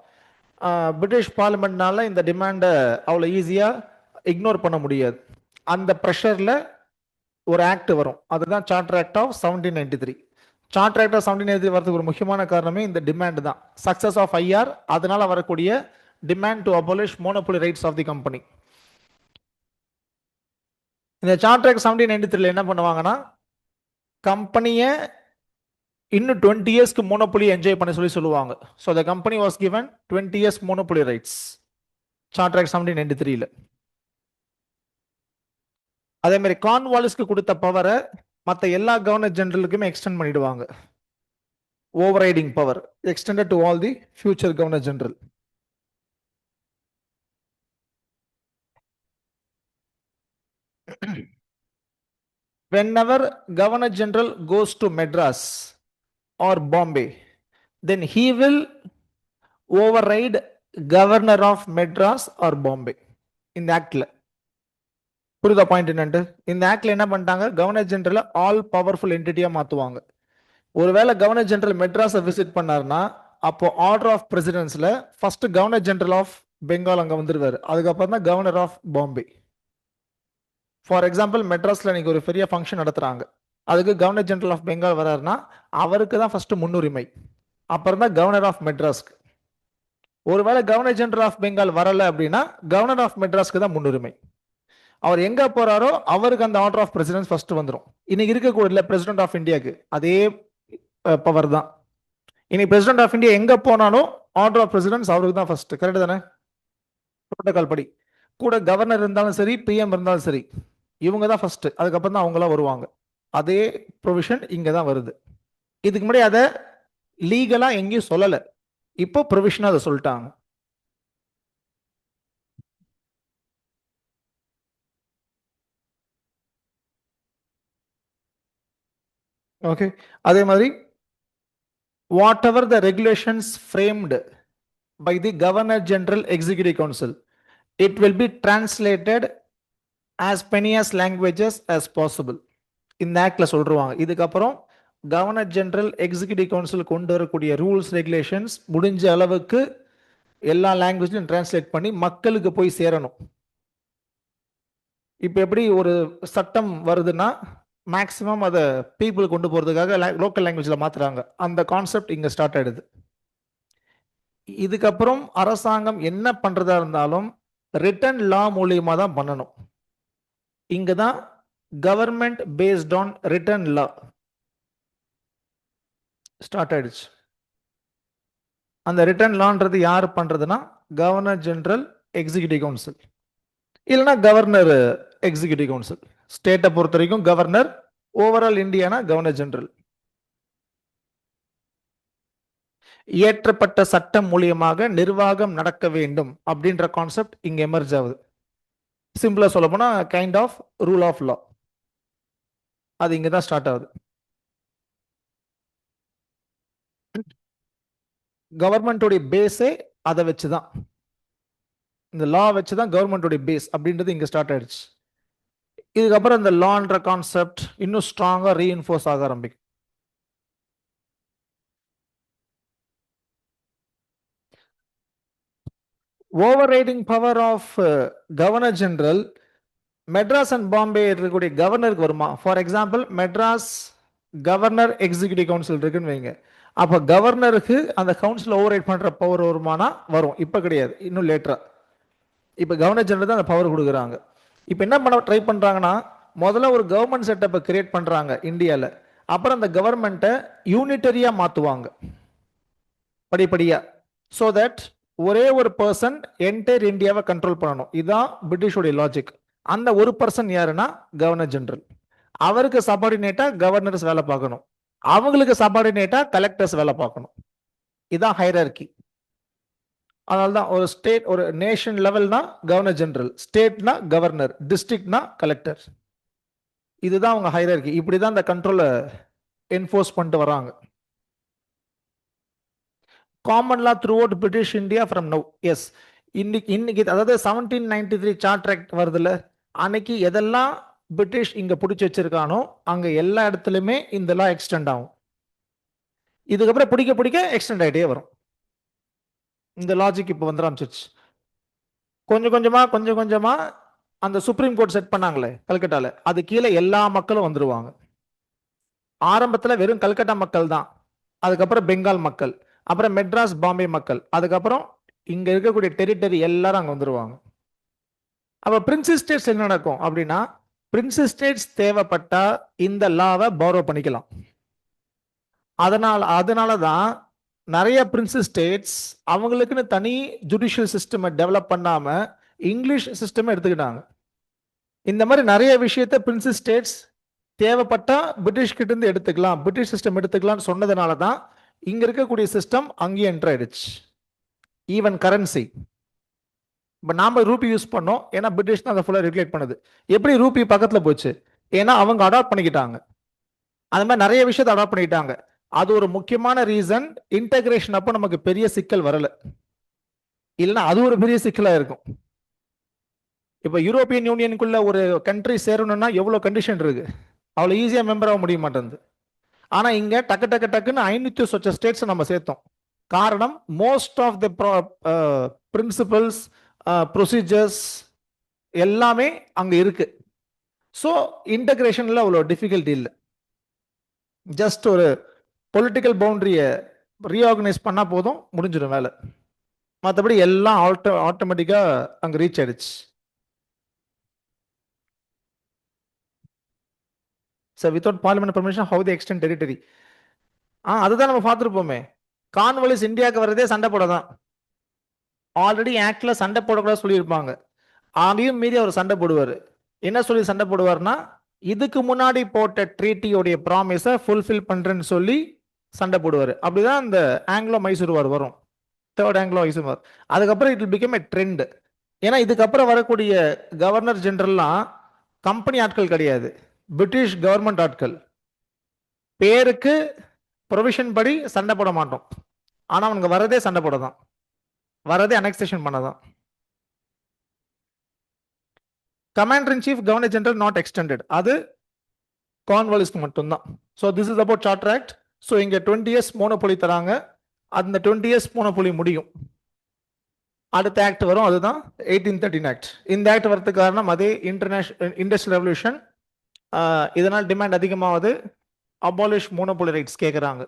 பிரிட்டிஷ் பார்லிமெண்ட்னால இந்த டிமாண்டை அவ்வளோ ஈஸியா இக்னோர் பண்ண முடியாது. அந்த ப்ரெஷர்ல ஒரு ஆக்ட் வரும், அதுதான் charter act of 1793. Charter act of 1793 வரதுக்கு ஒரு முக்கியமான காரணமே இந்த டிமாண்ட் தான், சக்சஸ் ஆஃப் ஐஆர், அதனால வரக்கூடிய demand to abolish monopoly rights of the company. இந்த சார்ட்டர் ஆக்ட் 1793 என்ன பண்ணுவாங்கன்னா, கம்பெனியை இன்னும் 20 இயர்ஸ்க்கு மோனோபோலி என்ஜாய் பண்ண சொல்லி சொல்லுவாங்க. So the company was given 20 years monopoly rights, charter act 1793. அதே மாதிரி கார்ன்வாலிஸ்க்கு கொடுத்த பவரை மற்ற எல்லா கவர்னர் ஜெனரலுக்குமே எக்ஸ்டெண்ட் பண்ணிடுவாங்க. Overriding power extended to all the future governor general. Whenever Governor General goes to Madras or Bombay, then he will override Governor of Madras or Bombay. இந்த ஆக்ட்ல புரியுதா பாயிண்ட் என்னன்ட்டு? இந்த ஆக்ட்ல என்ன பண்ணிட்டாங்க, கவர்னர் ஜெனரல் ஆல் பவர்ஃபுல் என்டிட்டியா மாத்துவாங்க. ஒருவேளை கவர்னர் ஜெனரல் மெட்ராஸை விசிட் பண்ணாருன்னா, அப்போ ஆர்டர் ஆஃப் பிரசிடென்ஸ்ல first governor general of Bengal அங்க வந்துருவாரு, அதுக்கப்புறம் தான் governor of Bombay. For example, மெட்ராஸ்ல இன்னைக்கு ஒரு பெரிய ஃபங்க்ஷன் நடத்துறாங்க, அதுக்கு கவர்னர் ஜெனரல் ஆஃப் பெங்கால் வராருன்னா அவருக்கு தான் ஃபர்ஸ்ட் முன்னுரிமை, அப்புறம் தான் கவர்னர் ஆஃப் மெட்ராஸ்க்கு. ஒருவேளை கவர்னர் ஜெனரல் ஆஃப் பெங்கால் வரல அப்படின்னா கவர்னர் ஆஃப் மெட்ராஸ்க்கு தான் முன்னுரிமை. அவர் எங்க போறாரோ அவருக்கு அந்த ஆர்டர் ஆஃப் பிரசிடென்ஸ் ஃபர்ஸ்ட் வந்துடும். இன்னைக்கு இருக்கக்கூடிய பிரசிடென்ட் ஆஃப் இந்தியாவுக்கு அதே பவர் தான். இன்னைக்கு பிரசிடென்ட் ஆஃப் இந்தியா எங்க போனாலும் ஆர்டர் ஆஃப் பிரசிடென்ஸ் அவருக்கு தான் ஃபர்ஸ்ட். கரெக்ட் தானே? புரோட்டோகால் படி கூட கவர்னர் இருந்தாலும் சரி, பிஎம் இருந்தாலும் சரி, இவங்க தான் ஃபர்ஸ்ட், அதுக்கப்புறம் தான் அவங்களாம் வருவாங்க. அதே ப்ரொவிஷன் இங்க தான் வருது. இதுக்கு முன்னாடி அதை லீகலா எங்கேயும் சொல்லல, இப்போ ப்ரொவிஷனா அதை சொல்லிட்டாங்க. ஓகே. அதே மாதிரி what ever the regulations framed by the Governor General Executive Council. It will be translated as many as languages as possible. இந்த ஆக்ட்ல சொல்றாங்க. இதுக்கப்புறம் கவர்னர் ஜெனரல் எக்ஸிகியூட்டிவ் கவுன்சில் கொண்டு வரக்கூடிய ரூல்ஸ் ரெகுலேஷன்ஸ் முடிஞ்ச அளவுக்கு எல்லா லாங்குவேஜ்லையும் டிரான்ஸ்லேட் பண்ணி மக்களுக்கு போய் சேரணும். இப்போ எப்படி ஒரு சட்டம் வருதுன்னா மேக்சிமம் அதை பீப்புள் கொண்டு போகிறதுக்காக லோக்கல் லாங்குவேஜில் மாற்றுறாங்க. அந்த கான்செப்ட் இங்கே ஸ்டார்ட் ஆயிடுது. இதுக்கப்புறம் அரசாங்கம் என்ன பண்ணுறதா இருந்தாலும் ரிட்டன் லா மூலியமாக தான் பண்ணணும். இங்கே தான் government based on written law start ஆயிடுச்சு. அந்த ரிட்டன் லான்றது யார் பண்ணுறதுன்னா கவர்னர் ஜெனரல் எக்ஸிகியூட்டிவ் கவுன்சில் இல்லைன்னா கவர்னர் எக்ஸிகியூட்டிவ் கவுன்சில். ஸ்டேட்டை பொறுத்த வரைக்கும் கவர்னர், ஓவரால் இந்தியானா கவர்னர் ஜெனரல். இயற்றப்பட்ட சட்டம் மூலியமாக நிர்வாகம் நடக்க வேண்டும் அப்படின்ற கான்செப்ட் இங்க எமர்ஜ் ஆகுது. சிம்பிளா சொல்ல போனா kind of rule of law. அது இங்க தான் ஸ்டார்ட் ஆகுது. கவர்மெண்டோடைய பேஸே அதை வச்சுதான், இந்த லா வச்சுதான் கவர்மெண்டோடைய பேஸ் அப்படின்றது இங்க ஸ்டார்ட் ஆயிடுச்சு. இதுக்கப்புறம் இந்த லான்ற கான்செப்ட் இன்னும் ஸ்ட்ராங்கா ரீஇன்ஃபோர்ஸ் ஆக ஆரம்பிக்கும். Overriding power of governor general Madras and Bombay இருக்கக்கூடிய கவர்னருக்கு வருமா? For example Madras governor executive council இருக்குன்னு வைங்க. அப்போ கவர்னருக்கு அந்த கவுன்சில் ஓவர் ரைட் பண்ற பவர் வருமானா? வரும். இப்போ கிடையாது, இன்னும் லேட்டரா. இப்போ கவர்னர் ஜெனரல் தான் அந்த பவர் கொடுக்குறாங்க. இப்போ என்ன பண்ண ட்ரை பண்றாங்கன்னா, முதல்ல ஒரு கவர்மெண்ட் செட்டப்பை கிரியேட் பண்றாங்க இந்தியாவில். அப்புறம் அந்த கவர்மெண்ட்டை யூனிட்டரியா மாற்றுவாங்க படிப்படியா. ஸோ தட் ஒரே ஒரு பர்சன் என்டையர் இந்தியாவை கண்ட்ரோல் பண்ணணும். இதுதான் பிரிட்டிஷோடைய லாஜிக். அந்த ஒரு பர்சன் யாருன்னா கவர்னர் ஜெனரல். அவருக்கு சபார்டினேட்டா கவர்னர்ஸ் வேலை பார்க்கணும், அவங்களுக்கு சபார்டினேட்டா கலெக்டர்ஸ் வேலை பார்க்கணும். இதுதான் ஹைரார்கி. அதனால தான் ஒரு ஸ்டேட், ஒரு நேஷன் லெவல்னா கவர்னர் ஜெனரல், ஸ்டேட்னா கவர்னர், டிஸ்ட்ரிக்ட்னா கலெக்டர். இதுதான் அவங்க ஹைரார்கி. இப்படிதான் இந்த கண்ட்ரோலை என்ஃபோர்ஸ் பண்ணிட்டு வராங்க. Common law throughout British India from now. Yes, இன்னைக்கு அதாவது 1793 சார்ட்டர் ஆக்ட் வருதுல்ல, அன்னைக்கு எதெல்லாம் பிரிட்டிஷ் இங்க பிடிச்சி வச்சிருக்கானோ அங்க எல்லா இடத்துலயுமே இந்த லா எக்ஸ்டெண்ட் ஆகும். இதுக்கப்புறம் பிடிக்க பிடிக்க எக்ஸ்டெண்ட் ஆகிட்டே வரும். இந்த லாஜிக் இப்போ வந்து ஆரம்பிச்சிருச்சு. கொஞ்சம் கொஞ்சமா அந்த சுப்ரீம் கோர்ட் செட் பண்ணாங்களே கல்கட்டால, அது கீழே எல்லா மக்களும் வந்துருவாங்க. ஆரம்பத்தில் வெறும் கல்கட்டா மக்கள் தான், அதுக்கப்புறம் பெங்கால் மக்கள், அப்புறம் மெட்ராஸ் பாம்பே மக்கள், அதுக்கப்புறம் இங்க இருக்கக்கூடிய டெரிட்டரி எல்லாரும் அங்க வந்துருவாங்க. அப்ப பிரின்சஸ் ஸ்டேட்ஸ் என்ன நடக்கும் அப்படின்னா, பிரின்சஸ் ஸ்டேட்ஸ் தேவைப்பட்டா இந்த லாவை பாரோ பண்ணிக்கலாம். அதனால தான் நிறைய பிரின்சஸ் ஸ்டேட்ஸ் அவங்களுக்குன்னு தனி ஜுடிஷியல் சிஸ்டம் டெவலப் பண்ணாம இங்கிலீஷ் சிஸ்டம் எடுத்துக்கிட்டாங்க. இந்த மாதிரி நிறைய விஷயத்த பிரின்சஸ் ஸ்டேட்ஸ் தேவைப்பட்டா பிரிட்டிஷ் கிட்ட இருந்து எடுத்துக்கலாம், பிரிட்டிஷ் சிஸ்டம் எடுத்துக்கலாம்னு சொன்னதுனால தான் இங்க இருக்கக்கூடிய சிஸ்டம் அங்கேயே என்டர் ஆயிடுச்சு. ஈவன் கரன்சி, இப்போ நாம ரூபி யூஸ் பண்ணோம், ஏன்னா பிரிட்டிஷ் தான் அதை ஃபுல்லாக ரெகுலேட் பண்ணுது. எப்படி ரூபி பக்கத்தில் போச்சு? ஏன்னா அவங்க அடாப்ட் பண்ணிக்கிட்டாங்க. அந்த மாதிரி நிறைய விஷயத்தை அடாப்ட் பண்ணிக்கிட்டாங்க. அது ஒரு முக்கியமான ரீசன். இன்டகிரேஷன் அப்போ நமக்கு பெரிய சிக்கல் வரல, இல்லைன்னா அது ஒரு பெரிய சிக்கலா இருக்கும். இப்போ யூரோப்பியன் யூனியனுக்குள்ள ஒரு கண்ட்ரி சேரணும்னா எவ்வளவு கண்டிஷன் இருக்கு, அவ்வளோ ஈஸியா மெம்பர் ஆக முடிய மாட்டேங்குது. ஆனா இங்க டக்குன்னு 500 சொச்ச ஸ்டேட்ஸ் நம்ம சேர்த்தோம். காரணம், most of the principles, procedures எல்லாமே அங்க இருக்கு. ஸோ இன்டகிரேஷன்ல அவ்வளோ டிஃபிகல்ட்டி இல்லை. ஜஸ்ட் ஒரு பொலிட்டிக்கல் பவுண்டரியை ரீஆர்கனைஸ் பண்ணா போதும், முடிஞ்சிடும் வேலை. மற்றபடி எல்லாம் ஆட்டோமேட்டிக்கா அங்க ரீச் ஆயிடுச்சு. Sir, without parliament permission how the extend territory, அதுதான் நம்ம பார்த்துருப்போமே. கான்வாலிஸ் இந்தியாவுக்கு வர்றதே சண்டை போட தான். ஆல்ரெடி ஆக்ட்ல சண்டை போடக்கூடாது சொல்லியிருப்பாங்க, அதையும் மீறி அவர் சண்டை போடுவார். என்ன சொல்லி சண்டை போடுவார்னா, இதுக்கு முன்னாடி போட்ட ட்ரீட்டியோடைய ப்ராமிஸை ஃபுல்ஃபில் பண்றேன்னு சொல்லி சண்டை போடுவார். அப்படிதான் இந்த ஆங்கிலோ மைசூர் வார் வரும், தேர்ட் ஆங்கிலோ மைசூர் வார். அதுக்கப்புறம் it will become a trend. ஏன்னா இதுக்கப்புறம் வரக்கூடிய கவர்னர் ஜெனரல்லாம் கம்பெனி ஆட்கள் கிடையாது, பிரிட்டிஷ் கவர்மெண்ட் ஆட்கள். பேருக்கு ப்ரொவிஷன் படி சண்டை போட மாட்டோம், ஆனா அவனுக்கு வரதே சண்டை போட தான், வரதே அனெக்சேஷன் பண்ணதான். Commander in chief governor general not extended, அது கார்ன்வாலிஸ்க்கு மட்டும்தான். So this is about charter act. So இங்க 20 இயர்ஸ் மோனோபொலி தராங்க, அந்த 20 இயர்ஸ் மோனோபொலி முடியும், அடுத்த ஆக்ட் வரும், அதுதான் 1813 ஆக்ட். இந்த ஆக்ட் வரதுக்கு காரணம் அதே இன்டர்நேஷனல் இண்டஸ்ட்ரியல் ரெவல்யூஷன், இதனால் டிமாண்ட் அதிகமாவது, அபாலிஷ் மோனோபொலி ரைட்ஸ் கேட்குறாங்க.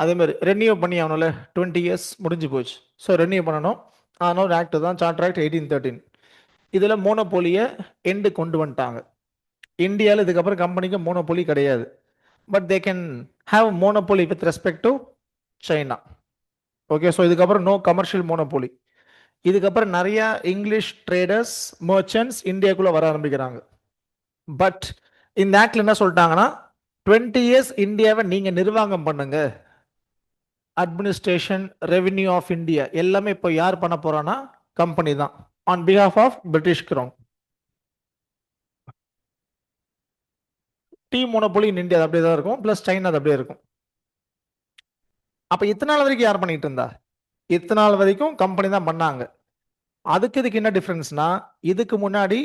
அதே மாதிரி ரெனியூ பண்ணி ஆகணும்ல, 20 இயர்ஸ் முடிஞ்சு போச்சு, ஸோ ரெனியூ பண்ணணும். அதனால ஒரு ஆக்ட் தான் சார்ட்டர் ஆக்ட் 1813. இதில் மோனோபோலியை எண்டு கொண்டு வந்துட்டாங்க. இந்தியாவில் இதுக்கப்புறம் கம்பெனிக்கு மோனோபோலி கிடையாது, but they can have monopoly with respect to China. Okay, so இதுக்கப்புறம் நோ கமர்ஷியல் மோனோபோலி. இதுக்கப்புறம் நிறைய இங்கிலீஷ் ட்ரேடர்ஸ் மர்ச்சன்ட்ஸ் இந்தியாக்குள்ளே வர ஆரம்பிக்கிறாங்க. பட் இந்த ஆக்ட்ல என்ன சொல்லிட்டாங்கன்னா, 20 இயர்ஸ் இந்தியாவை நீங்கள் நிர்வாகம் பண்ணுங்க, அட்மினிஸ்ட்ரேஷன் ரெவென்யூ ஆஃப் இந்தியா எல்லாமே இப்போ யார் பண்ண போறான்னா கம்பெனி தான், on behalf of British crown. Tea monopoly in India அப்படியே தான் இருக்கும், பிளஸ் சைனா அது அப்படியே இருக்கும். அப்ப இத்தனை நாள் வரைக்கும் யார் பண்ணிட்டு இருந்தா? இத்தனை நாள் வரைக்கும் கம்பெனி தான் பண்ணாங்க. அதுக்கு இதுக்கு என்ன டிஃபரன்ஸ்னா, இதுக்கு முன்னாடி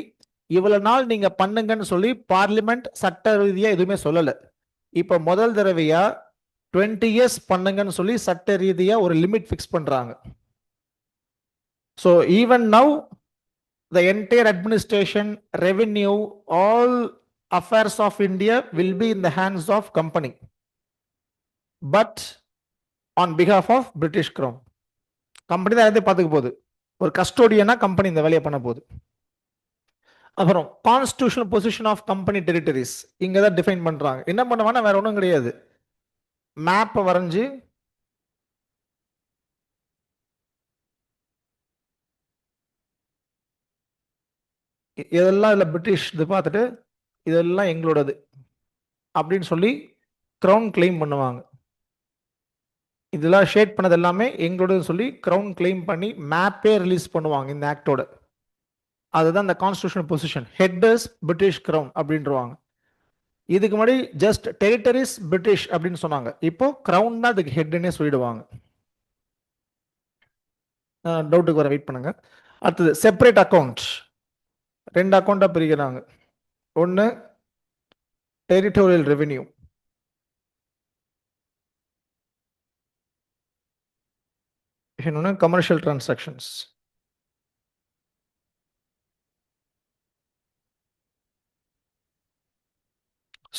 இவ்வளவு நாள் நீங்க பண்ணுங்கன்னு சொல்லி பார்லிமெண்ட் சட்ட ரீதியா எதுவுமே சொல்லல. இப்ப முதல் தடவையா 20 இயர்ஸ் பண்ணுங்கன்னு சொல்லி சட்ட ரீதியா ஒரு லிமிட் ஃபிக்ஸ் பண்றாங்க. So even now the entire administration, revenue, all affairs of India will be in the hands of company, but on behalf of British Crown. Company தான் எதை பார்த்துக்க போகுது, ஒரு கஸ்டோடியனா கம்பெனி இந்த வேலையை பண்ண போகுது. அப்புறம் constitutional position of company territories இங்க தான் டிஃபைன் பண்றாங்க. என்ன பண்ணுவாங்கன்னா வேற ஒன்றும் கிடையாது, மேப்பை வரைஞ்சு இதெல்லாம் இதில் பிரிட்டிஷ் இது பார்த்துட்டு இதெல்லாம் எங்களோடது அப்படின்னு சொல்லி கிரவுன் கிளைம் பண்ணுவாங்க. இதெல்லாம் ஷேட் பண்ணது எல்லாமே எங்களோட சொல்லி கிரவுன் கிளைம் பண்ணி மேப்பே ரிலீஸ் பண்ணுவாங்க இந்த ஆக்டோட. அதுதான் இந்த கான்ஸ்டிடியூஷனல் பொசிஷன், ஹெட்டர்ஸ் பிரிட்டிஷ் கிரவுன் அப்படின்றவாங்க. இதுக்கு முன்னாடி ஜஸ்ட் டெரிட்டரிஸ் பிரிட்டிஷ் அப்படின்னு சொன்னாங்க, இப்போ கிரவுன் தான் அதுக்கு ஹெட்னே சொல்லிடுவாங்க. டவுட்டுக்கு வர வெயிட் பண்ணுங்க. அடுத்தது செப்பரேட் அக்கௌண்ட், ரெண்டு அக்கௌண்டா பிரிக்கிறாங்க. ஒன்று டெரிட்டோரியல் ரெவென்யூ, இன்னொன்று கமர்ஷியல் டிரான்சாக்ஷன்ஸ்.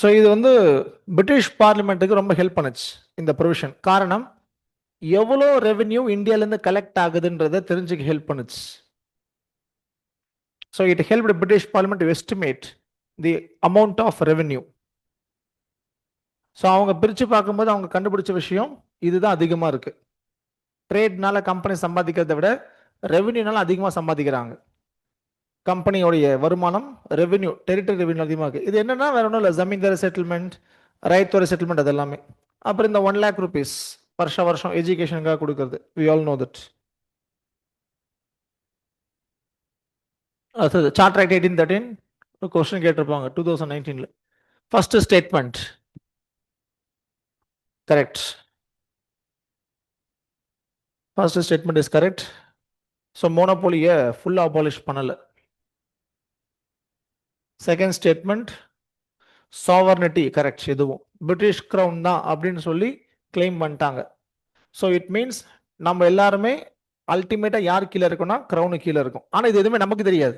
ஸோ இது வந்து பிரிட்டிஷ் பார்லிமெண்ட்டுக்கு ரொம்ப ஹெல்ப் பண்ணுச்சு இந்த ப்ரொவிஷன். காரணம், எவ்வளோ ரெவென்யூ இந்தியாவிலேருந்து கலெக்ட் ஆகுதுன்றதை தெரிஞ்சுக்க ஹெல்ப் பண்ணுச்சு. So it help British parliament to estimate the amount of revenue. So அவங்க பிரித்து பார்க்கும்போது அவங்க கண்டுபிடிச்ச விஷயம் இதுதான் அதிகமாக இருக்கு. ட்ரேட்னால கம்பெனி சம்பாதிக்கிறத விட ரெவென்யூனால அதிகமாக சம்பாதிக்கிறாங்க. கம்பெனியோடைய வருமானம் ரெவென்யூ, டெரிட்டரி ரெவென்யூ அதிகமாக இருக்குது. இது என்னன்னா வேற ஒன்றும் இல்லை, ஜமீன்தார் செட்டில்மெண்ட், ரைத்தோர செட்டில்மெண்ட், அது எல்லாமே. அப்புறம் இந்த 1 lakh rupees வருஷம் எஜுகேஷனுக்காக கொடுக்கறது, வி ஆல் நோ தட். அது சார்ட்டர் ஆக்ட் 1813 கொஸ்டின் கேட்டிருப்பாங்க 2019. First statement correct, first statement is correct. So மோனோபோலியை ஃபுல்லாக அபாலிஷ் பண்ணலை. செகண்ட் ஸ்டேட்மெண்ட் சாவர்னிட்டி கரெக்ட், எதுவும் பிரிட்டிஷ் கிரவுன் தான் அப்படின்னு சொல்லி கிளைம் பண்ணிட்டாங்க. ஸோ இட் மீன்ஸ் நம்ம எல்லாருமே அல்டிமேட்டாக யார் கீழே இருக்கோம்னா கிரவுனு கீழே இருக்கும். ஆனால் இது எதுவுமே நமக்கு தெரியாது,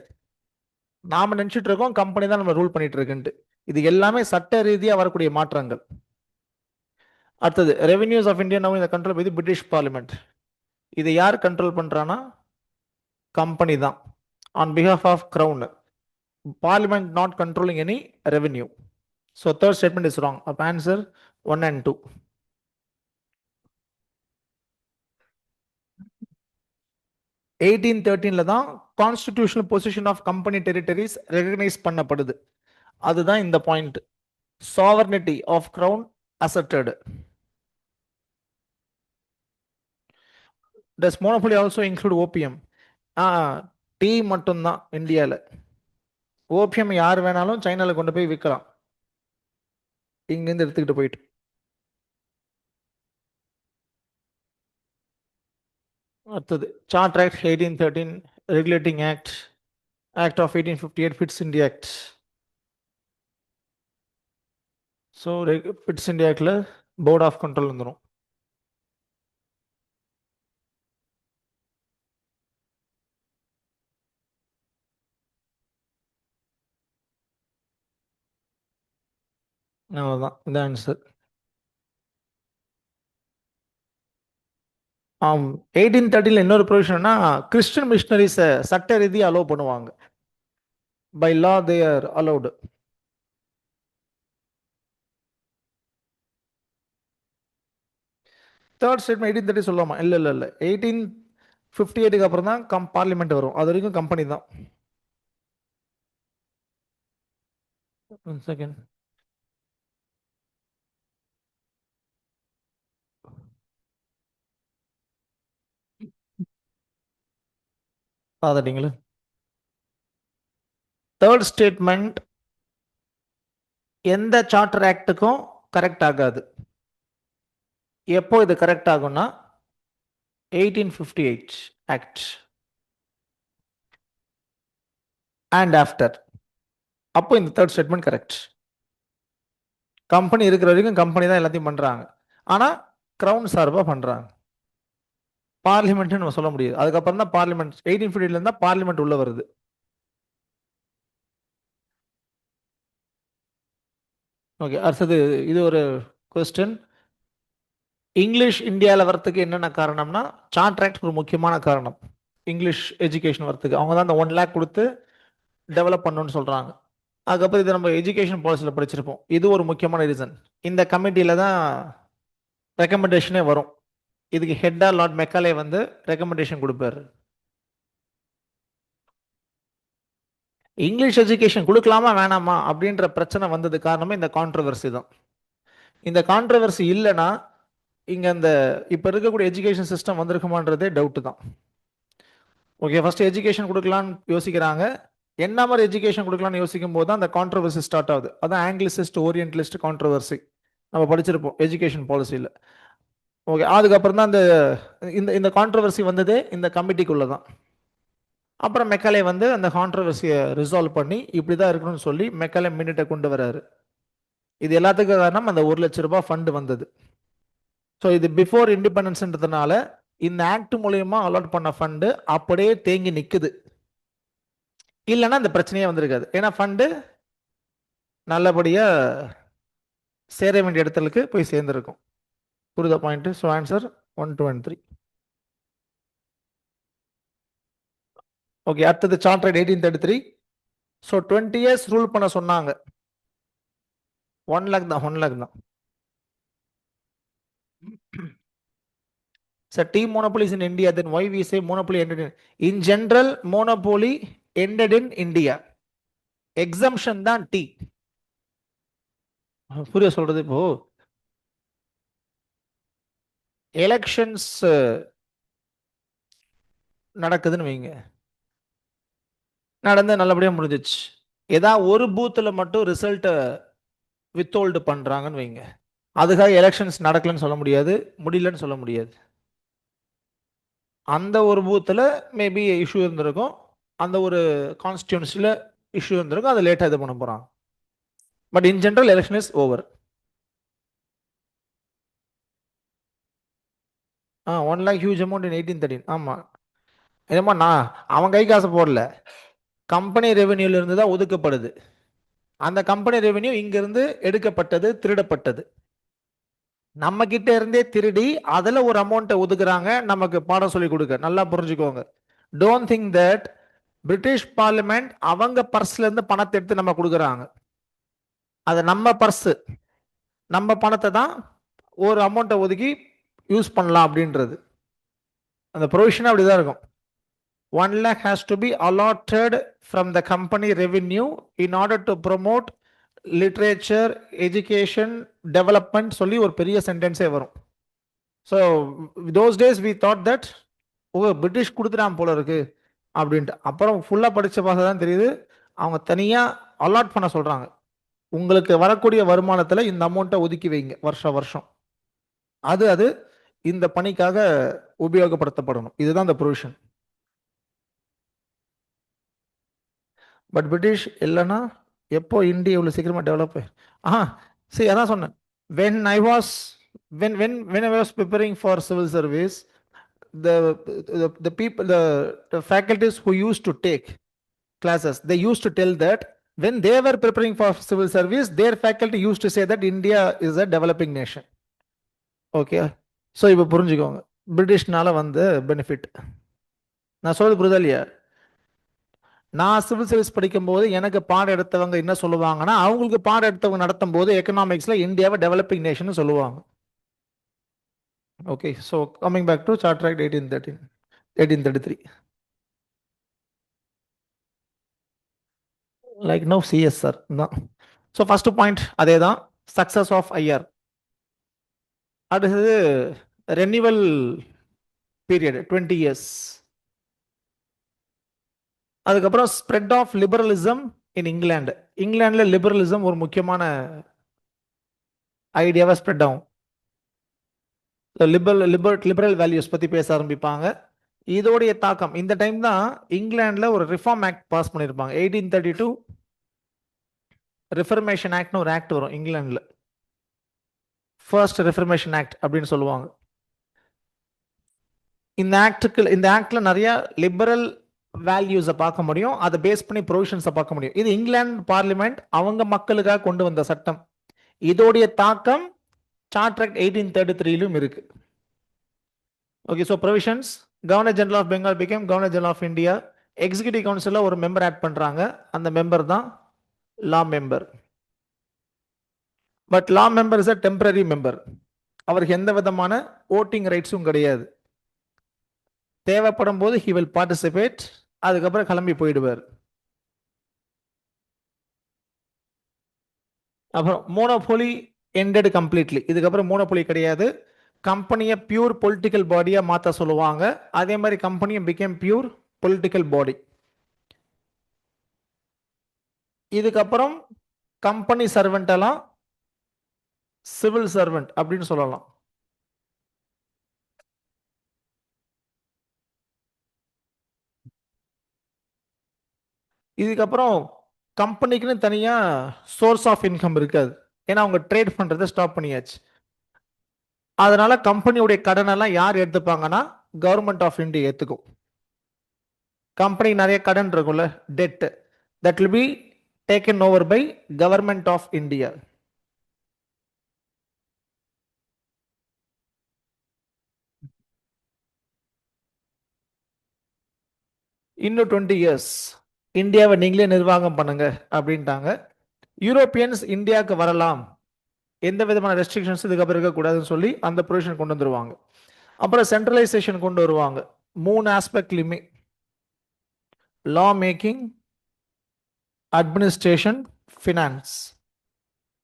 நாம நினைச்சிட்டு இருக்கோம் கம்பெனி தான் நம்ம ரூல் பண்ணிட்டு இருக்குன்ட்டு. இது எல்லாமே சட்ட ரீதியாக வரக்கூடிய மாற்றங்கள். அடுத்தது ரெவென்யூஸ் ஆஃப் இந்தியா நவ் இந்த control by the British parliament. இதை யார் கண்ட்ரோல் பண்றானா? கம்பெனி தான், on behalf of crown. Parliament not controlling any revenue. So third statement is wrong. அப்போ ஆன்சர் 1 and 2. 1813 தான் constitutional position of company territories recognise பண்ணப்படுது. அதுதான் இந்த point, sovereignty of crown asserted. Does monopoly also include opium? Tea மட்டும்தான் இந்தியாவில். Opium யார் வேணாலும் சைனாவில் கொண்டு போய் விற்கலாம், இங்கேருந்து எடுத்துக்கிட்டு போயிட்டு. அடுத்தது chart act 1813, regulating act, act of 1858, Pitt's India act. So Pitt's India ஆக்டில் போர்ட் ஆஃப் கண்ட்ரோல் வந்துடும். அவ்வளோதான் இந்த ஆன்சர். 1813 இன்னொரு ப்ரொவிஷன்னா கிறிஸ்டியன் மிஷினரிஸை சட்ட ரீதியாக அலோவ் பண்ணுவாங்க. By law they are allowed. Third statement 1830 சொல்லாமா? இல்லை இல்லை இல்லை, 1858 அப்புறம் தான் பார்லிமெண்ட் வரும், அது வரைக்கும் கம்பெனி தான். செகண்ட் பார்த்துட்டீங்களா? தேர்ட் ஸ்டேட்மெண்ட் எந்த சார்ட்டர் ஆக்டுக்கும் கரெக்ட் ஆகாது. எப்போ இது கரெக்ட் ஆகும்னா 1858 ஆக்ட் அண்ட் ஆஃப்டர், அப்போ இந்த தேர்ட் ஸ்டேட்மெண்ட் கரெக்ட். கம்பெனி இருக்கிற வரைக்கும் கம்பெனி தான் எல்லாத்தையும் பண்றாங்க, ஆனா கிரவுன் சார்பாக பண்றாங்க. பார்லிமெண்ட் நம்ம சொல்ல முடியாது. அதுக்கப்புறம் தான் பார்லிமெண்ட் 1858 இருந்தா பார்லிமெண்ட் உள்ள வருது. ஓகே, அடுத்தது இது ஒரு கொஸ்டின். இங்கிலீஷ் இந்தியாவில் வரத்துக்கு என்னென்ன காரணம்னா சார்ட்டர் ஆக்ட் ஒரு முக்கியமான காரணம். இங்கிலீஷ் எஜுகேஷன் வரத்துக்கு அவங்க தான் அந்த 1 lakh கொடுத்து டெவலப் பண்ணணும்னு சொல்றாங்க. அதுக்கப்புறம் இது நம்ம எஜுகேஷன் பாலிசியில் படிச்சிருப்போம், இது ஒரு முக்கியமான ரீசன். இந்த கமிட்டியில தான் ரெக்கமெண்டேஷனே வரும். இதுக்கு ஹெட்டா லார்ட் மெக்காலே வந்து ரெக்கமெண்டேஷன் கொடுப்பாரு. இங்கிலீஷ் எஜுகேஷன் கொடுக்கலாமா வேணாமா அப்படின்ற பிரச்சனை வந்தது காரணமே இந்த கான்ட்ரவர்சி தான். இந்த கான்ட்ரவர்சி இல்லைன்னா இங்க அந்த இப்ப இருக்கக்கூடிய எஜுகேஷன் சிஸ்டம் வந்திருக்குமான்றதே டவுட் தான். ஓகே, ஃபர்ஸ்ட் எஜுகேஷன் கொடுக்கலான்னு யோசிக்கிறாங்க. என்ன மாதிரி எஜுகேஷன் கொடுக்கலாம்னு யோசிக்கும் போது தான் அந்த கான்ட்ரவர்சி ஸ்டார்ட் ஆகுது. அதான் ஆங்கிலிசிஸ்ட் ஓரியன்டலிஸ்ட் கான்ட்ரவர்சி நம்ம படிச்சிருப்போம் எஜுகேஷன் பாலிசியில். ஓகே, அதுக்கப்புறம் தான் இந்த இந்த கான்ட்ரவர்சி வந்ததே இந்த கமிட்டிக்குள்ள தான். அப்புறம் மெக்காலே வந்து அந்த கான்ட்ரவர்சியை ரிசால்வ் பண்ணி இப்படி தான் இருக்கணும்னு சொல்லி மெக்காலே மினிட்டை கொண்டு வராரு. இது எல்லாத்துக்கும் காரணம் அந்த 1 லட்ச ரூபாய் ஃபண்ட் வந்தது. ஸோ இது பிஃபோர் இண்டிபெண்டன்ஸ்ன்றதுனால இந்த ஆக்ட் மூலயமா அலாட் பண்ண ஃபண்டு அப்படியே தேங்கி நிற்குது. இல்லைன்னா இந்த பிரச்சனையே வந்திருக்காது. ஏன்னா ஃபண்டு நல்லபடியா சேர வேண்டிய இடத்துக்கு போய் சேர்ந்துருக்கும். புரியுதா point? So answer 1, 2 and 3. Okay, அடுத்தது சார்ட்டர் 1833. ஸோ 20 years ரூல் பண்ண சொன்னாங்க. 1 lakh தான், 1 lakh தான். So tea monopoly is in India, then why we say monopoly ended in general, monopoly ended in India. Exemption தான் tea. புரிய சொல்றது, இப்போ elections நடக்குதுன்னு வைங்க, நடந்து நல்லபடியா முடிஞ்சிச்சு. ஏதாவது ஒரு பூத்துல மட்டும் ரிசல்ட்டை வித்ஹோல்டு பண்றாங்கன்னு வைங்க, அதுக்காக எலெக்ஷன்ஸ் நடக்கலன்னு சொல்ல முடியாது, முடியலன்னு சொல்ல முடியாது. அந்த ஒரு பூத்தில் மேபி இஷ்யூ இருந்திருக்கும், அந்த ஒரு கான்ஸ்டியூன்சியில் இஷ்யூ இருந்திருக்கும், அதை லேட்டாக இது பண்ண போகிறாங்க. But in general election is over. 1 lakh huge amount in 1813. ஆமாம், என்னமோ நான் அவன் கை காசு போடல, கம்பெனி ரெவென்யூல இருந்து தான் ஒதுக்கப்படுது. அந்த கம்பெனி ரெவென்யூ இங்கிருந்து எடுக்கப்பட்டது, திருடப்பட்டது. நம்ம கிட்ட இருந்தே திருடி அதுல ஒரு அமௌண்ட்டை ஒதுக்குறாங்க நமக்கு பாடம் சொல்லி கொடுக்க. நல்லா புரிஞ்சுக்கோங்க. Don't think that British parliament அவங்க பர்ஸ்ல இருந்து பணத்தை எடுத்து நம்ம கொடுக்குறாங்க. அது நம்ம பர்ஸ், நம்ம பணத்தை தான் ஒரு அமௌண்ட்டை ஒதுக்கி யூஸ் பண்ணலாம் அப்படின்றது. அந்த ப்ரொவிஷன் அப்படிதான் இருக்கும். 1 lakh has to be allotted from the company revenue in order to promote literature, education, development சொல்லி ஒரு பெரிய சென்டென்ஸே வரும். So those days we thought that oh British கொடுத்துட்டான் போல இருக்கு, அப்படின்ட்டு. அப்புறம் ஃபுல்லாக படித்த பார்த்தா தான் தெரியுது, அவங்க தனியாக அலாட் பண்ண சொல்கிறாங்க. உங்களுக்கு வரக்கூடிய வருமானத்தில் இந்த அமௌண்ட்டை ஒதுக்கி வைங்க வருஷம் வருஷம். அது அது இந்த பணிக்காக உபயோகப்படுத்தப்படணும். இதுதான் இந்த ப்ரொவிஷன். பட் பிரிட்டிஷ் இல்லைன்னா எப்போ இந்தியா இவ்வளோ சீக்கிரமாக டெவலப் சரி அதான் சொன்னேன். When I was when I was preparing for civil service, the the people, the faculties who used to take classes, they used to tell that when they were preparing for civil service, their faculty used to say that India is a developing nation. Okay, so இப்போ புரிஞ்சுக்கோங்க பிரிட்டிஷ்னால வந்து benefit. நான் சொல்றது புரியுதா இல்லையா? நான் civil service படிக்கும்போது எனக்கு பாடம் எடுத்தவங்க என்ன சொல்லுவாங்கன்னா, அவங்களுக்கு பாடம் எடுத்தவங்க நடத்தும் போது எக்கனாமிக்ஸ்ல இந்தியாவை டெவலப்பிங் நேஷன் சொல்லுவாங்க. Okay, so coming back to charter act 1833. Like no CSR தான். ஸோ ஃபர்ஸ்ட் பாயிண்ட் அதே தான், சக்சஸ் ஆஃப் ஐஆர். அடுத்தது ரெனிவல் பீரியட் 20 இயர்ஸ். அதுக்கப்புறம் spread of liberalism in England. இங்கிலாந்துல லிபரலிசம் ஒரு முக்கியமான ஐடியாவை ஸ்ப்ரெட் ஆகும். லிபரல் வேல்யூஸ் பற்றி பேச ஆரம்பிப்பாங்க. இதோடைய தாக்கம் இந்த டைம் தான் இங்கிலாந்துல ஒரு ரிஃபார்ம் ஆக்ட் பாஸ் பண்ணியிருப்பாங்க. 1832 ரிஃபர்மேஷன் ஆக்ட்னு ஒரு ஆக்ட் வரும் இங்கிலாந்துல. ஃபர்ஸ்ட் ரிஃபர்மேஷன் ஆக்ட் அப்படின்னு சொல்லுவாங்க. இந்த ஆக்ட்ல நிறைய லிபரல் வேல்யூஸை பார்க்க முடியும். அதை பேஸ் பண்ணி ப்ரொவிஷன்ஸை பார்க்க முடியும். இது இங்கிலாந்து பார்லிமெண்ட் அவங்க மக்களுக்காக கொண்டு வந்த சட்டம். இதோடைய தாக்கம் சார்ட்டர் ஆக்ட் 1833லும் இருக்கு. Okay, so provisions. Governor general of Bengal became governor general of India. Executive கவுன்சிலில் ஒரு மெம்பர் ஆட் பண்றாங்க. அந்த மெம்பர் தான் law member. But law member is a temporary member. அவருக்கு எந்த விதமான ஓட்டிங் ரைட்ஸும் கிடையாது. தேவைப்படும் போது ஹி வில் பார்ட்டிசிபேட், அதுக்கப்புறம் கிளம்பி போயிடுவார். அப்புறம் மோனோபோலி எண்டட் கம்ப்ளீட்லி. இதுக்கப்புறம் மோனோபோலி கிடையாது. கம்பெனியை பியூர் பொலிட்டிக்கல் பாடியா மாற்ற சொல்லுவாங்க. அதே மாதிரி கம்பெனியை பிகேம் பியூர் பொலிட்டிக்கல் பாடி. இதுக்கப்புறம் கம்பெனி சர்வெண்ட் எல்லாம் சிவில் சர்வெண்ட் அப்படின்னு சொல்லலாம். இதுக்கப்புறம் கம்பெனிக்குன்னு தனியா சோர்ஸ் ஆஃப் இன்கம் இருக்காது. ஏன்னா அவங்க ட்ரேட் பண்றதை ஸ்டாப் பண்ணியாச்சு. அதனால கம்பெனியுடைய கடனெல்லாம் யார் எடுத்துப்பாங்கன்னா கவர்மெண்ட் ஆஃப் இந்தியா ஏத்துக்கும். கம்பெனி நிறைய கடன் இருக்கும்ல, debt, that will be taken over by government of India. இன்னும் 20 இயர்ஸ் இந்தியாவை நீங்களே நிர்வாகம் பண்ணுங்க அப்படின்ட்டாங்க. யூரோப்பியன்ஸ் இந்தியாவுக்கு வரலாம், எந்த விதமான ரெஸ்ட்ரிக்ஷன்ஸ் இதுக்கப்புறம் இருக்கக்கூடாதுன்னு சொல்லி அந்த ப்ரொவிஷன் கொண்டு வந்துருவாங்க. அப்புறம் சென்ட்ரலைசேஷன் கொண்டு வருவாங்க 3 ஆஸ்பெக்ட்லையுமே. லா மேக்கிங், அட்மினிஸ்ட்ரேஷன், ஃபினான்ஸ்,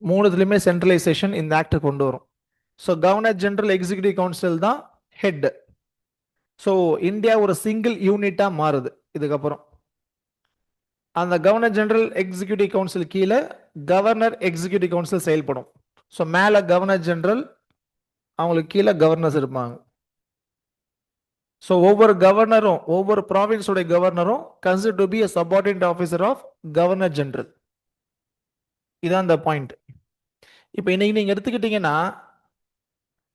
3த்துலையுமே சென்ட்ரலைசேஷன் இந்த ஆக்ட் கொண்டு வரும். So governor general executive council தான் ஹெட். ஸோ இந்தியா ஒரு சிங்கிள் யூனிட்டா மாறுது இதுக்கப்புறம். அந்த கவர்னர் ஜெனரல் எக்ஸிகியூட்டிவ் கவுன்சில் கீழே கவர்னர் எக்ஸிகியூட்டிவ் கவுன்சில் செயல்படும். ஸோ மேலே கவர்னர் ஜெனரல், அவங்களுக்கு கீழே கவர்னர்ஸ் இருப்பாங்க. ஸோ ஒவ்வொரு கவர்னரும், ஒவ்வொரு ப்ராவின்ஸோட கவர்னரும் consider to be a subordinate officer of governor general. இதான் இந்த பாயிண்ட். இப்போ இன்னைக்கு நீங்க எடுத்துக்கிட்டீங்கன்னா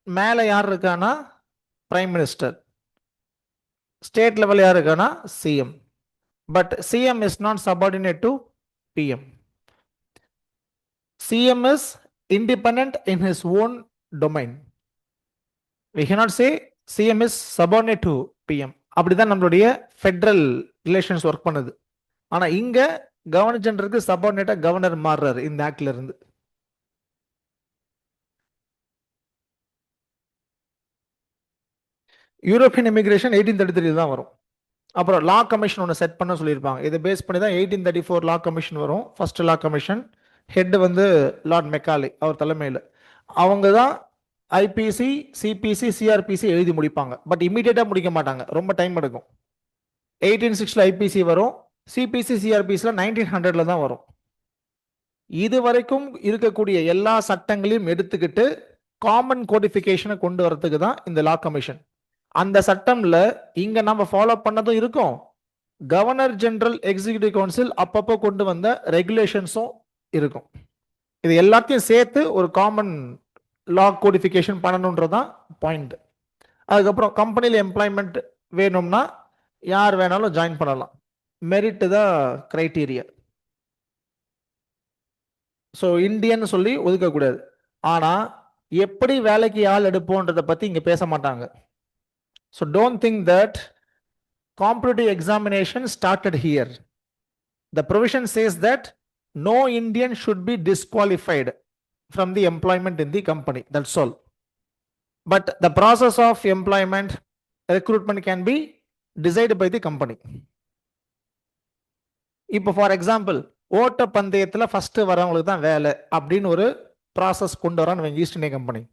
மேலே யார் இருக்கானா பிரைம் மினிஸ்டர், ஸ்டேட் லெவல் யார் இருக்கானா CM. But CM is not subordinate to PM. CM is independent in his own domain. We cannot say CM is subordinate to PM. அப்படிதான் நம்மளுடைய ஃபெடரல் ரிலேஷன்ஸ் ஒர்க் பண்ணுது. ஆனா இங்க கவர்னர் ஜெனரலுக்கு சபார்டினேட்டா கவர்னர் மாறுறாரு இந்த ஆக்ட்ல இருந்து. யூரோப்பியன் இமிகிரேஷன் 1833 தான் வரும். அப்புறம் லா கமிஷன் ஒன்று செட் பண்ண சொல்லியிருப்பாங்க. இதை பேஸ் பண்ணி தான் 1834 லா கமிஷன் வரும். ஃபர்ஸ்ட் லா கமிஷன் ஹெட் வந்து லார்ட் மெக்காலே, அவர் தலைமையில். அவங்க தான் ஐபிசி, சிபிசி, சிஆர்பிசி எழுதி முடிப்பாங்க. பட் இமீடியட்டா முடிக்க மாட்டாங்க, ரொம்ப டைம் எடுக்கும். 1860 ஐபிசி வரும், சிபிசி சிஆர்பிசியில் 1900 தான் வரும். இது வரைக்கும் இருக்கக்கூடிய எல்லா சட்டங்களையும் எடுத்துக்கிட்டு காமன் கோடிஃபிகேஷனை கொண்டு வரதுக்கு தான் இந்த லா கமிஷன். அந்த சட்டம்ல இங்க நம்ம ஃபாலோ பண்ணதும் இருக்கும், கவர்னர் ஜெனரல் எக்ஸிகியூட்டிவ் கவுன்சில் அப்பப்போ கொண்டு வந்த ரெகுலேஷன்ஸும் இருக்கும். இது எல்லாத்தையும் சேர்த்து ஒரு காமன் லா கோடிஃபிகேஷன் பண்ணணுன்றதான் பாயிண்ட். அதுக்கப்புறம் கம்பெனியில் எம்ப்ளாய்மெண்ட் வேணும்னா யார் வேணாலும் ஜாயின் பண்ணலாம், மெரிட் தான் கிரைட்டீரியா. ஸோ இந்தியன் சொல்லி ஒதுக்கக்கூடாது. ஆனால் எப்படி வேலைக்கு ஆள் எடுப்போன்றதை பற்றி இங்கே பேச மாட்டாங்க. So don't think that competitive examination started here. The provision says that no Indian should be disqualified from the employment in the company. That's all. But the process of employment, recruitment can be decided by the company. இப்போ for example ஓட்ட பந்தயத்தில் first வரவங்களுக்கு தான் வேலை அப்படின்னு ஒரு process கொண்டு வரான்னு ஈஸ்ட் இந்தியா கம்பெனி.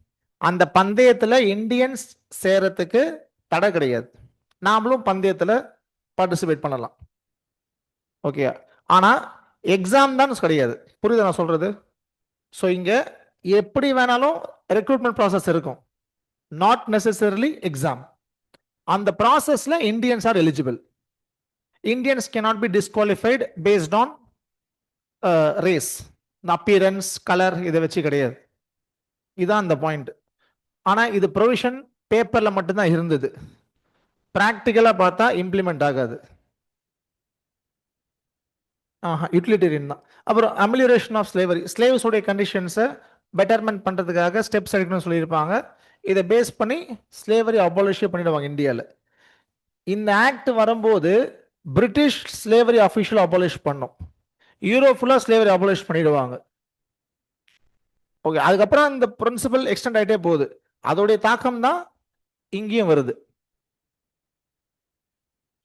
அந்த பந்தயத்தில் இந்தியன்ஸ் சேரத்துக்கு தடை கிடையாது, நாமளும் பந்தயத்தில் பார்ட்டிசிபேட் பண்ணலாம். ஓகே, ஆனால் எக்ஸாம் தான் கிடையாது. புரியுது நான் சொல்றது? ஸோ இங்கே எப்படி வேணாலும் ரெக்ரூட்மெண்ட் ப்ராசஸ் இருக்கும், நாட் நெசசரிலி எக்ஸாம். அந்த ப்ராசஸ்ல Indians are eligible. Indians cannot be disqualified based on race, appearance, colour, இதை வச்சு கிடையாது. இதுதான் அந்த பாயிண்ட். ஆனால் இது ப்ரொவிஷன் பேப்பரில் மட்டும்தான் இருந்தது, ப்ராக்டிக்கலாக பார்த்தா இம்ப்ளிமெண்ட் ஆகாது. யூட்டிலிட்டேரியன் தான். அப்புறம் அமெலியரேஷன் ஆஃப் ஸ்லேவரி, ஸ்லேவ்ஸோடைய கண்டிஷன்ஸை பெட்டர்மெண்ட் பண்ணுறதுக்காக ஸ்டெப்ஸ் எடுக்கணும்னு சொல்லியிருப்பாங்க. இதை பேஸ் பண்ணி ஸ்லேவரி அபாலிஷ் பண்ணிடுவாங்க இந்தியாவில். இந்த ஆக்ட் வரும்போது பிரிட்டிஷ் ஸ்லேவரி அஃபிஷியல் அபாலிஷ் பண்ணும், யூரோப் ஃபுல்லாக ஸ்லேவரி அபாலிஷ் பண்ணிடுவாங்க. ஓகே, அதுக்கப்புறம் இந்த பிரின்சிபல் எக்ஸ்டெண்ட் ஆகிட்டே போகுது, அதோடைய தாக்கம் தான் இங்கேயும் வருது.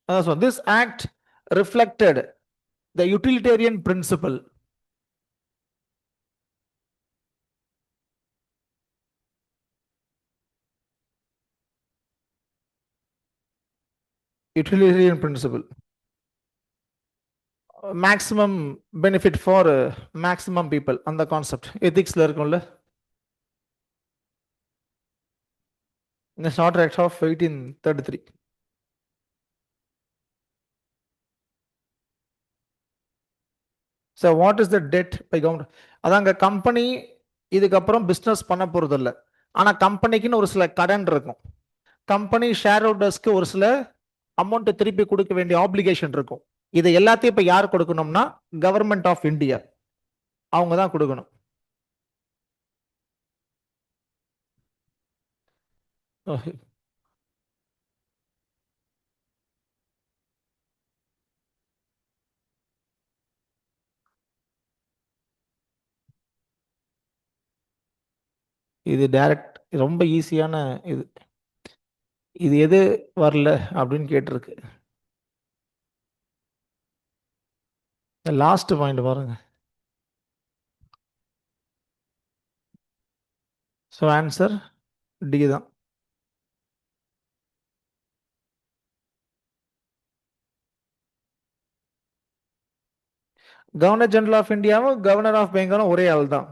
So this act reflected the utilitarian principle. Utilitarian principle. Maximum benefit for maximum people. அந்த கான்செப்ட் எத்திக்ஸ்ல இருக்கும்ல. இந்த charter act of 1833. So what is the debt by government? அதாங்க கம்பெனி இதுக்கப்புறம் பிஸ்னஸ் பண்ண போகிறது இல்லை, ஆனால் கம்பெனிக்குன்னு ஒரு சில கடன் இருக்கும். கம்பெனி ஷேர் ஹோல்டர்ஸ்க்கு ஒரு சில அமௌண்ட்டை திருப்பி கொடுக்க வேண்டிய ஆப்ளிகேஷன் இருக்கும். இதை எல்லாத்தையும் இப்போ யார் கொடுக்கணும்னா கவர்மெண்ட் ஆஃப் இந்தியா, அவங்க தான் கொடுக்கணும். இது டைரக்ட், ரொம்ப ஈஸியான இது. இது எது வரல அப்படின்னு கேட்டிருக்கு. லாஸ்ட் பாயிண்ட் பாருங்க. ஸோ ஆன்சர் டி தான். கவர்னர் ஜெனரல் ஆஃப் இந்தியாவும் கவர்னர் ஆஃப் பெங்காலும் ஒரே ஆள் தான்.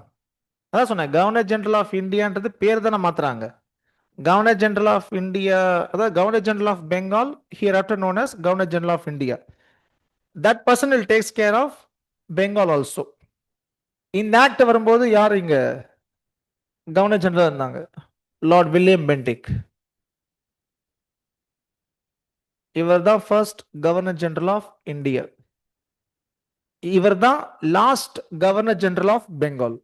அதான் சொன்னேன், கவர்னர் ஜெனரல் ஆஃப் இந்தியான்றது பேர் தானே மாத்துறாங்க. கவர்னர் ஜெனரல் ஆஃப் இந்தியா, அதாவது governor general of Bengal, hereafter known as governor general of India. That person will takes care of Bengal also. இந்த ஆக்ட் வரும்போது யார் இங்க கவர்னர் ஜெனரல் இருந்தாங்க? Lord William Bentinck. இவர் தான் first governor general of India. இவர் தான் last governor general of Bengal.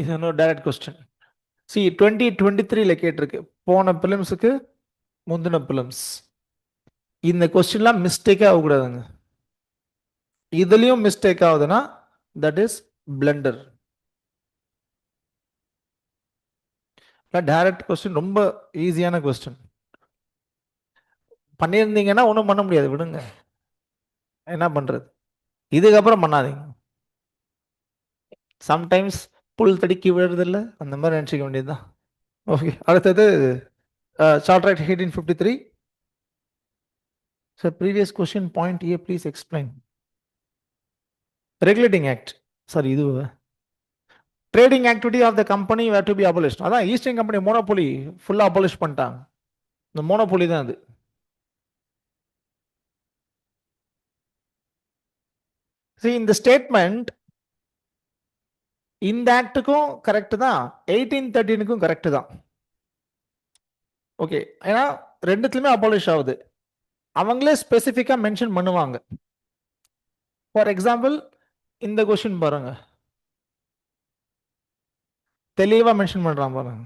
இது இன்னொரு டைரக்ட் கொஸ்டின். சி 2023 கேட்டிருக்கு, போன பிலிம்ஸுக்கு முந்தின பிலிம்ஸ். இந்த கொஸ்டின்லாம் மிஸ்டேக்கே ஆகக்கூடாதுங்க. இதுலயும் மிஸ்டேக் ஆகுதுன்னா that is blunder. Direct question, ரொம்ப ஈஸியான கொஸ்டின். பண்ணியிருந்தீங்கன்னா ஒன்றும் பண்ண முடியாது, விடுங்க, என்ன பண்றது. இதுக்கப்புறம் பண்ணாதீங்க. சம்டைம்ஸ் புல் தடுக்கி விழுறதில்ல, அந்த மாதிரி நினச்சிக்க வேண்டியதுதான். ஓகே, அடுத்தது short write 1853. Sir previous question point A please explain. Regulating act. Sir இது trading activity of the company were to be abolished. அதான் ஈஸ்ட் இந்தியன் கம்பெனி மோனோபோலி ஃபுல்லாக அபாலிஷ் பண்ணிட்டாங்க. இந்த மோனோபோலி தான் அது. இந்த ஸ்டேட்மெண்ட் இந்த ஆக்டுக்கும் கரெக்ட் தான், 1813க்கும் கரெக்ட் தான். ஓகே, ஏன்னா ரெண்டுத்துலயுமே அபாலிஷ் ஆகுது. அவங்களே ஸ்பெசிஃபிக்கா மென்ஷன் பண்ணுவாங்க. ஃபார் எக்ஸாம்பிள் இந்த கொஸ்டின் பாருங்க, தெளிவா மென்ஷன் பண்றான் பாருங்க.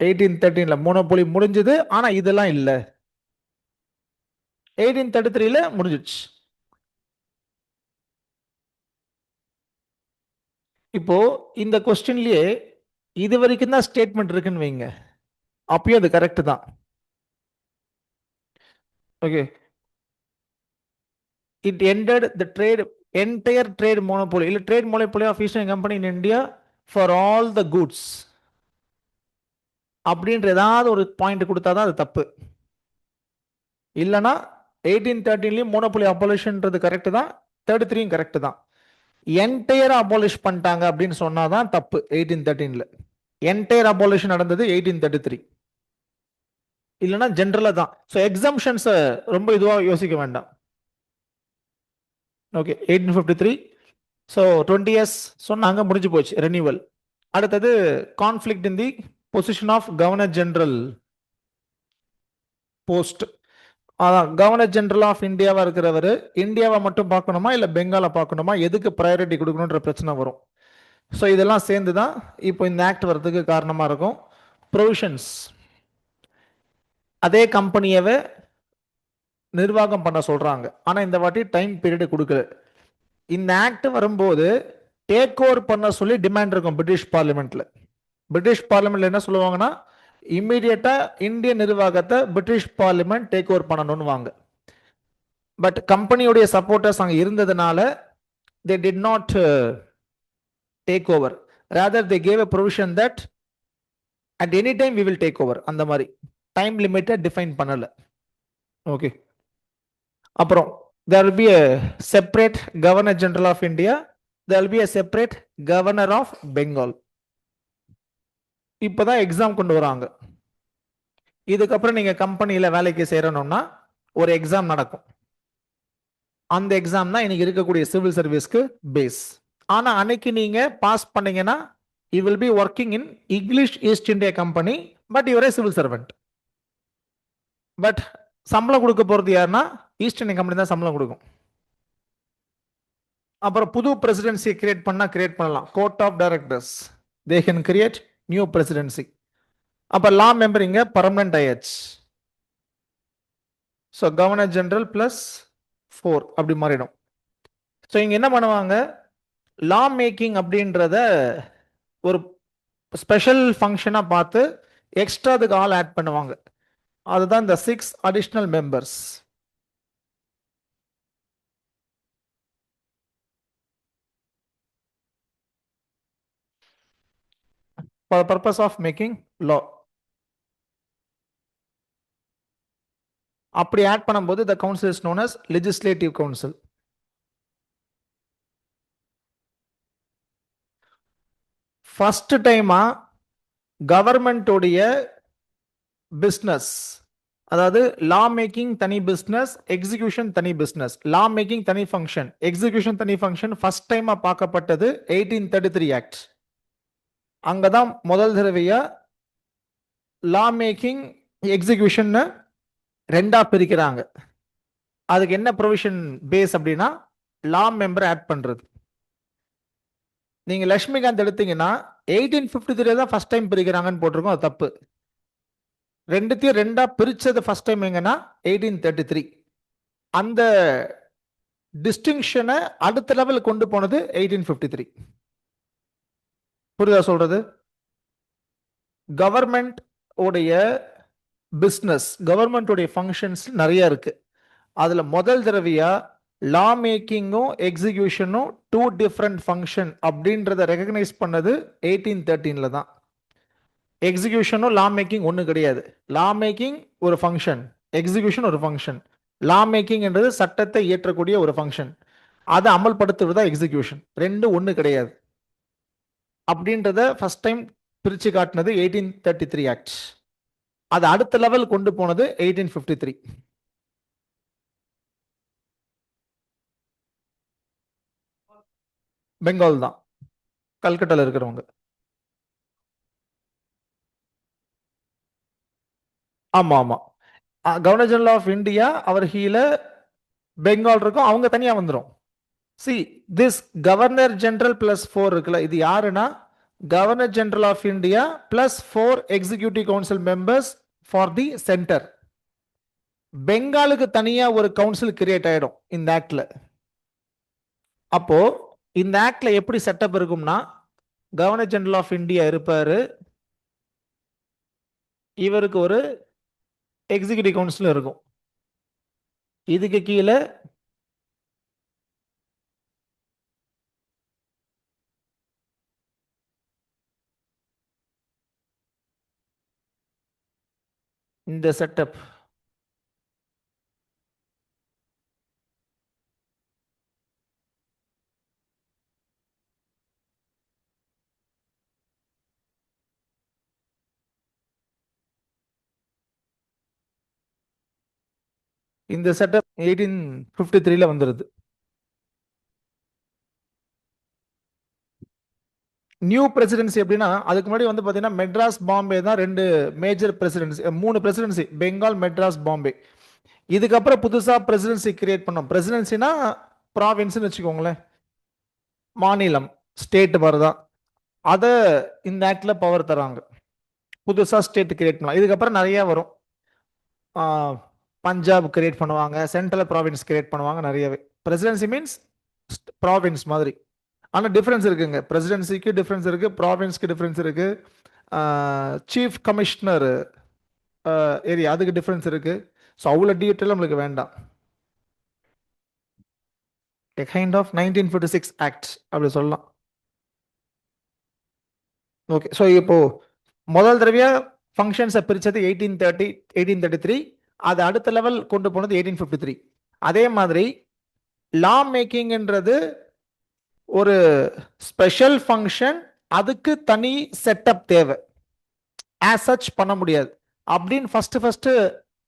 1813ல மோனோபோலி முடிஞ்சது, ஆனா இதெல்லாம் இல்ல. 1833ல முடிஞ்சிச்சு. இப்போ இந்த கொஸ்டின்லயே இது வரைக்கும் தான் ஸ்டேட்மெண்ட் இருக்குன்னு வைங்க, அப்பயும் அது கரெக்ட் தான். Okay, it ended the entire trade monopoly இல்ல trade monopoly of East Indian Company in India for all the goods அப்படின்ற ஏதாவது ஒரு பாயிண்ட் கொடுத்தாதான் அது தப்பு. இல்லைன்னா 1813லயும் மோனோபோலி அபாலிஷன்றது கரெக்ட் தான், 33யும் கரெக்ட் தான். என்டையர் அபாலிஷ் பண்ணிட்டாங்க அப்படின்னு சொன்னாதான் தப்பு. 1813ல என்டையர் அபாலிஷன் நடந்தது 1833, இல்லைன்னா ஜென்ரலா தான். ஸோ எக்ஸம்ஷன்ஸ் ரொம்ப இதுவாக யோசிக்க வேண்டாம். ஓகே, 1853. ஸோ 20 years சொன்னாங்க, முடிஞ்சு போச்சு, ரெனியூவல். அடுத்தது conflict in the position of governor general post. அதான் கவர்னர் ஜெனரல் ஆஃப் இந்தியாவா இருக்கிறவர் இந்தியாவை மட்டும் பார்க்கணுமா இல்லை பெங்காலை பார்க்கணுமா, எதுக்கு ப்ரையாரிட்டி கொடுக்கணுன்ற பிரச்சனை வரும். ஸோ இதெல்லாம் சேர்ந்து தான் இப்போ இந்த ஆக்ட் வர்றதுக்கு காரணமாக இருக்கும். ப்ரொவிஷன்ஸ் அதே கம்பெனியவே நிர்வாகம் பண்ண சொல்றாங்க, ஆனால் இந்த வாட்டி டைம் பீரியட் கொடுக்கல. இந்த ஆக்ட் வரும்போது டேக் ஓவர் பண்ண சொல்லி டிமாண்ட் இருக்கும் பிரிட்டிஷ் பார்லிமெண்ட்ல. பிரிட்டிஷ் பார்லிமெண்ட்ல என்ன சொல்லுவாங்கன்னா, இம்மிடியட்டா இந்திய நிர்வாகத்தை பிரிட்டிஷ் பார்லிமெண்ட் டேக் ஓவர் பண்ணணும்னு வாங்க. பட் கம்பெனியுடைய சப்போர்ட்டர்ஸ் அங்கே இருந்ததுனால they did not take over, rather they gave a provision that at any time we will take over. அந்த மாதிரி டைம் லிமிட்டை டிஃபைன் பண்ணல. ஓகே, அப்புறம் there will be a separate governor general of India, there will be a separate governor of Bengal. இப்போதான் exam கொண்டு வராங்க. இதுக்கப்புறம் நீங்க கம்பெனியில வேலைக்கு சேரணும்னா ஒரு எக்ஸாம் நடக்கும். அந்த எக்ஸாம் தான் இன்னைக்கு இருக்கக்கூடிய சிவில் சர்வீஸ்க்கு பேஸ். ஆனா அன்னைக்கு நீங்க பாஸ் பண்ணீங்கன்னா you will be working in English East India company, but your a civil servant. But சம்பளம் கொடுக்க போறது யாருன்னா ஈஸ்ட் இந்தியன் கம்பெனி தான் சம்பளம் கொடுக்கும். அப்புறம் புது பிரசிடென்சி கிரியேட் பண்ணலாம். Court of directors they can create new presidency. அப்ப லா மெம்பர் இங்க பர்மனன்ட் ஆயாச்சு. ஸோ கவர்னர் ஜெனரல் பிளஸ் 4 அப்படி மாறிடும். ஸோ இங்க என்ன பண்ணுவாங்க, லா மேக்கிங் அப்படின்றத ஒரு ஸ்பெஷல் ஃபங்க்ஷனா பார்த்து எக்ஸ்ட்ரா அதுக்கு ஆள் ஆட் பண்ணுவாங்க. அதுதான் இந்த 6 additional members. For the purpose of making law. அப்படி ஆட் பண்ணும்போது the council is known as legislative council. First டைமா கவர்மெண்ட் உடைய பிசினஸ், அதாவது லா மேக்கிங் தனி பிசினஸ், எக்ஸிகியூஷன் தனி பிசினஸ். லா மேக்கிங் தனி ஃபங்க்ஷன், எக்ஸிகியூஷன் தனி ஃபங்க்ஷன் ஃபர்ஸ்ட் டைமா பார்க்கப்பட்டது 1833 ஆக்ட். அங்கதான் முதல் தடவையா லா மேக்கிங் எக்ஸிகியூஷன் ரெண்டா பிரிக்கிறாங்க. அதுக்கு என்ன ப்ரொவிஷன் பேஸ் அப்படின்னா லா மெம்பர் ஆட் பண்றது. நீங்க லட்சுமிகாந்த் எடுத்தீங்கன்னா 1853 தான் ஃபர்ஸ்ட் டைம் பிரிக்கிறாங்கன்னு போட்டிருக்கோம், அது தப்பு. ரெண்டுத்தையும் ரெண்டா பிரிச்சது ஃபர்ஸ்ட் டைம் எங்கன்னா 1833. அந்த டிஸ்டிங்ஷனை அடுத்த லெவல் கொண்டு போனது 1853. புரியுதா சொல்றது? கவர்மெண்ட் உடைய பிசினஸ், கவர்மெண்ட் உடைய ஃபங்க்ஷன்ஸ் நிறைய இருக்கு. அதுல முதல் தடவையா லா மேக்கிங்கும் எக்ஸிகியூஷனும் டூ டிஃப்ரெண்ட் ஃபங்க்ஷன் அப்படின்றத ரெகக்னைஸ் பண்ணது 1813 தான். எக்ஸிகியூஷனும் லா மேக்கிங் ஒன்று கிடையாது. லா மேக்கிங் ஒரு ஃபங்க்ஷன், எக்ஸிகியூஷன் ஒரு ஃபங்க்ஷன். லா மேக்கிங் என்றது சட்டத்தை இயற்றக்கூடிய ஒரு ஃபங்க்ஷன், அதை அமல்படுத்துவதா எக்ஸிகியூஷன். ரெண்டு ஒன்று கிடையாது அப்படின்றத ஃபர்ஸ்ட் டைம் பிரிச்சு காட்டினது 1833 ஆக்ட். அது அடுத்த லெவல் கொண்டு போனது 1853. பெங்கால் தான், கல்கட்டால இருக்கிறவங்க. ஆமா ஆமா, கவர்னர் ஜெனரல் ஆஃப் இந்தியா அவர் கீழ பெங்கால் இருக்கும், அவங்க தனியா வந்துடும். See this governor general plus 4 இருக்குல்ல, இது யாருன்னா governor general of India plus 4 executive council members for the centre. பெங்காலுக்கு தனியா ஒரு கவுன்சில் கிரியேட் ஆயிடும் இந்த ஆக்ட்ல. அப்போ இந்த ஆக்ட்ல எப்படி செட்டப் இருக்கும்னா, கவர்னர் ஜெனரல் ஆஃப் இந்தியா இருப்பாரு, இவருக்கு ஒரு எக்ஸிகியூட்டிவ் கவுன்சில் இருக்கும், இதுக்கு கீழே இந்த செட்டப். இந்த செட்டப் 1853 வந்துருது. நியூ பிரசிடென்சி எப்படின்னா, அதுக்கு முன்னாடி வந்து பாத்தீங்கன்னா மெட்ராஸ் பாம்பே தான் ரெண்டு மேஜர் பிரசிடென்சி, மூணு பிரசிடென்சி, பெங்கால் மெட்ராஸ் பாம்பே. இதுக்கப்புறம் புதுசா பிரசிடென்சி கிரியேட் பண்ணோம். பிரசிடென்சினா ப்ராவின்ஸ்னு வச்சுக்கோங்களேன், மாநிலம், ஸ்டேட் மாதிரிதான். அதை இந்த ஆக்ட்ல பவர் தராங்க, புதுசா ஸ்டேட் கிரியேட் பண்ணலாம். இதுக்கப்புறம் நிறைய வரும், பஞ்சாப் கிரியேட் பண்ணுவாங்க, சென்ட்ரல் ப்ராவின்ஸ் கிரியேட் பண்ணுவாங்க நிறையவே. பிரசிடென்சி மீன்ஸ் ப்ராவின்ஸ் மாதிரி. ஆனால் டிஃப்ரென்ஸ் இருக்குங்க, பிரசிடென்சிக்கு டிஃப்ரென்ஸ் இருக்கு, ப்ராவின்ஸ்க்கு டிஃப்ரென்ஸ் இருக்கு, சீஃப் கமிஷனர் ஏரியா அதுக்கு டிஃப்ரென்ஸ் இருக்கு. ஸோ அவ்வளோ டீட்டெயில் நம்மளுக்கு வேண்டாம். a kind of 1956 ஆக்ட் அப்படி சொல்லலாம். ஓகே, ஸோ இப்போ முதல் தடவையா ஃபங்க்ஷன்ஸை பிரிச்சது 1833, அது அடுத்த லெவல் கொண்டு போனது 1853. அதே மாதிரி லா மேக்கிங்ன்றது ஒரு ஸ்பெஷல் ஃபங்க்ஷன், அதுக்கு தனி செட்டப் தேவை, ஆஸ் சச் பண்ண முடியாது அப்படின்னு ஃபர்ஸ்ட்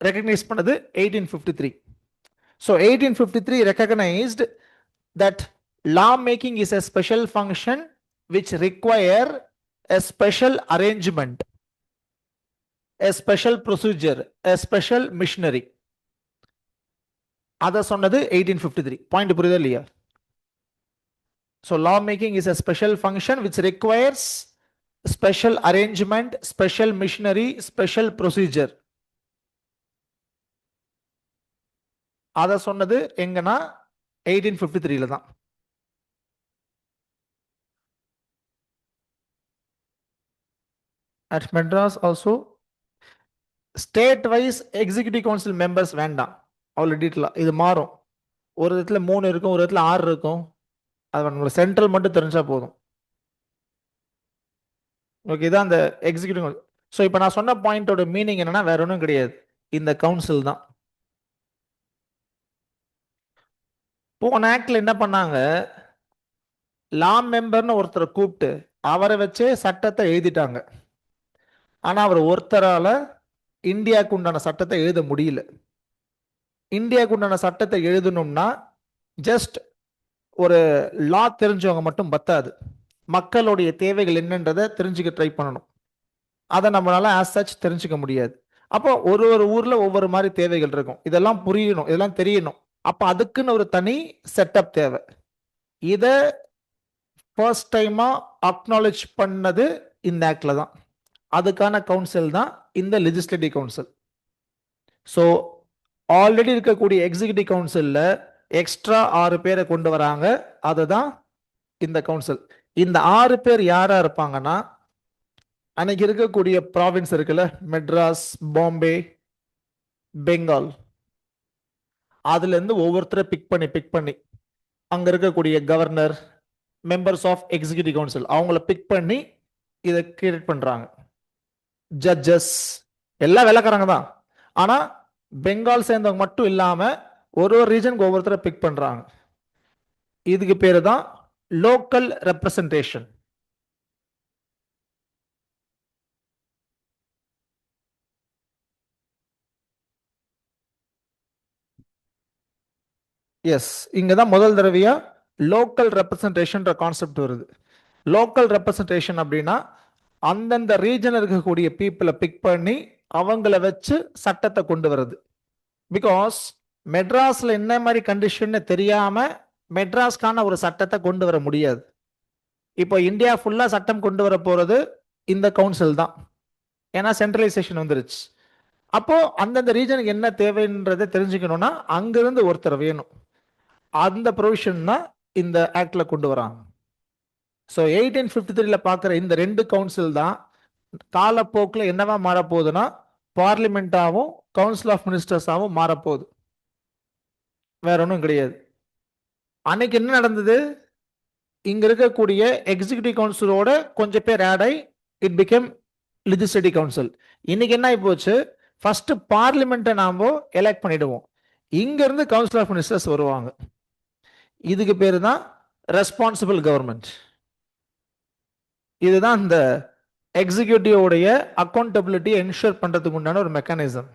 ரெகக்னைஸ் பண்ணது 1853. So 1853 recognized that law making is a special function which require a special arrangement, a special procedure, a special machinery. அதை சொன்னது 1853. பாயிண்ட் புரியுதா இல்லையா? So law making is a special function which requires special arrangement, special machinery, special procedure. அதை சொன்னது எங்கன்னா 1853 தான். At Madras also state wise executive council members வேண்டாம், அவ்வளோ டீட்டெயிலாக இது மாறும். ஒரு இடத்துல 3 இருக்கும், ஒரு இடத்துல 6 இருக்கும், அது நம்மளுக்கு சென்ட்ரல் மட்டும் தெரிஞ்சா போதும். ஓகே, இதான் அந்த எக்ஸிகியூட்டிவ். ஸோ இப்போ நான் சொன்ன பாயிண்டோட மீனிங் என்னன்னா வேற ஒன்றும் கிடையாது, இந்த கவுன்சில் தான். போன ஆக்ட்ல என்ன பண்ணாங்க, லா மெம்பர்னு ஒருத்தரை கூப்பிட்டு அவரை வச்சே சட்டத்தை எழுதிட்டாங்க. ஆனா அவர் ஒருத்தரால இந்தியாவுக்கு உண்டான சட்டத்தை எழுத முடியல. இந்தியாவுக்கு உண்டான சட்டத்தை எழுதணும்னா ஜஸ்ட் ஒரு லா தெரிஞ்சவங்க மட்டும் பத்தாது, மக்களுடைய தேவைகள் என்னன்றதை தெரிஞ்சுக்க ட்ரை பண்ணணும். அதை நம்மளால ஆஸ் சச் தெரிஞ்சுக்க முடியாது. அப்போ ஒரு ஒரு ஊர்ல ஒவ்வொரு மாதிரி தேவைகள் இருக்கும், இதெல்லாம் புரியணும், இதெல்லாம் தெரியணும். அப்ப அதுக்குன்னு ஒரு தனி செட்டப் தேவை. இத ஃபர்ஸ்ட் டைமா அக்னாலேஜ் பண்ணது இந்த ஆக்ட்ல தான். அதுக்கான கவுன்சில் தான் இந்த லெஜிஸ்லேட்டிவ் கவுன்சில். ஸோ ஆல்ரெடி இருக்கக்கூடிய எக்ஸிகியூட்டிவ் கவுன்சில்ல எக்ஸ்ட்ரா 6 பேரை கொண்டு வராங்க, அதுதான் இந்த கவுன்சில். இந்த 6 பேர் யாரா இருப்பாங்கன்னா, அன்னைக்கு இருக்கக்கூடிய ப்ராவின்ஸ் இருக்குல்ல, மெட்ராஸ், பாம்பே, பெங்கால், அதுல இருந்து ஒவ்வொருத்தரை பிக் பண்ணி அங்க இருக்கக்கூடிய governor, members of executive council அவங்கள பிக் பண்ணி இதை கிரியேட் பண்றாங்க. ஜட்ஜஸ் எல்லாம் வெள்ளக்காரங்க தான். ஆனா பெங்கால் சேர்ந்தவங்க மட்டும் இல்லாம ஒரு ரீஜனுக்கு ஒவ்வொருத்தரை பிக் பண்றாங்க. இதுக்கு பேரு தான் லோக்கல் ரெப்ரசன்டேஷன். எஸ், இங்க தான் முதல் தடவையா லோக்கல் ரெப்ரசன்டேஷன் கான்செப்ட் வருது. லோக்கல் ரெப்ரசன்டேஷன் அப்படின்னா அந்தந்த ரீஜன் இருக்கக்கூடிய பீப்புளை பிக் பண்ணி அவங்கள வச்சு சட்டத்தை கொண்டு வருது. பிகாஸ் மெட்ராஸ்ல என்ன மாதிரி கண்டிஷன் தெரியாம மெட்ராஸ்க்கான ஒரு சட்டத்தை கொண்டு வர முடியாது. இப்போ இந்தியா ஃபுல்லா சட்டம் கொண்டு வர போறது இந்த கவுன்சில் தான். ஏன்னா சென்ட்ரலைசேஷன் வந்துருச்சு. அப்போ அந்தந்த ரீஜனுக்கு என்ன தேவைன்றதை தெரிஞ்சுக்கணும்னா அங்கிருந்து ஒருத்தர் வேணும். அந்த ப்ரொவிஷன் தான் இந்த ஆக்ட்ல கொண்டு வராங்க. ஸோ 1853 பார்க்குற இந்த ரெண்டு கவுன்சில் தான் காலப்போக்கில் என்னவா மாறப்போகுதுன்னா பார்லிமெண்டாவும் கவுன்சில் ஆஃப் மினிஸ்டர்ஸாவும் மாறப்போகுது. வேற ஒன்றும் கிடையாது. அன்னைக்கு என்ன நடந்தது? இங்க இருக்கக்கூடிய எக்ஸிகியூட்டிவ் கவுன்சிலோட கொஞ்சம் பேர் ஆட் ஆகி இட் பிகேம் லெஜிஸ்லேட்டிவ் கவுன்சில். இன்னைக்கு என்ன ஆகி போச்சு? ஃபர்ஸ்ட் பார்லிமெண்ட்டை நாம எலெக்ட் பண்ணிடுவோம். இங்க இருந்து கவுன்சில் ஆஃப் மினிஸ்டர்ஸ் வருவாங்க. இதுக்கு பேரு தான் ரெஸ்பான்சிபிள் கவர்மெண்ட். இதுதான் இந்த எக்ஸிகியூட்டிவோடைய அக்கௌண்டபிலிட்டியை என்ஷூர் பண்றதுக்கு உண்டான ஒரு மெக்கானிசம்.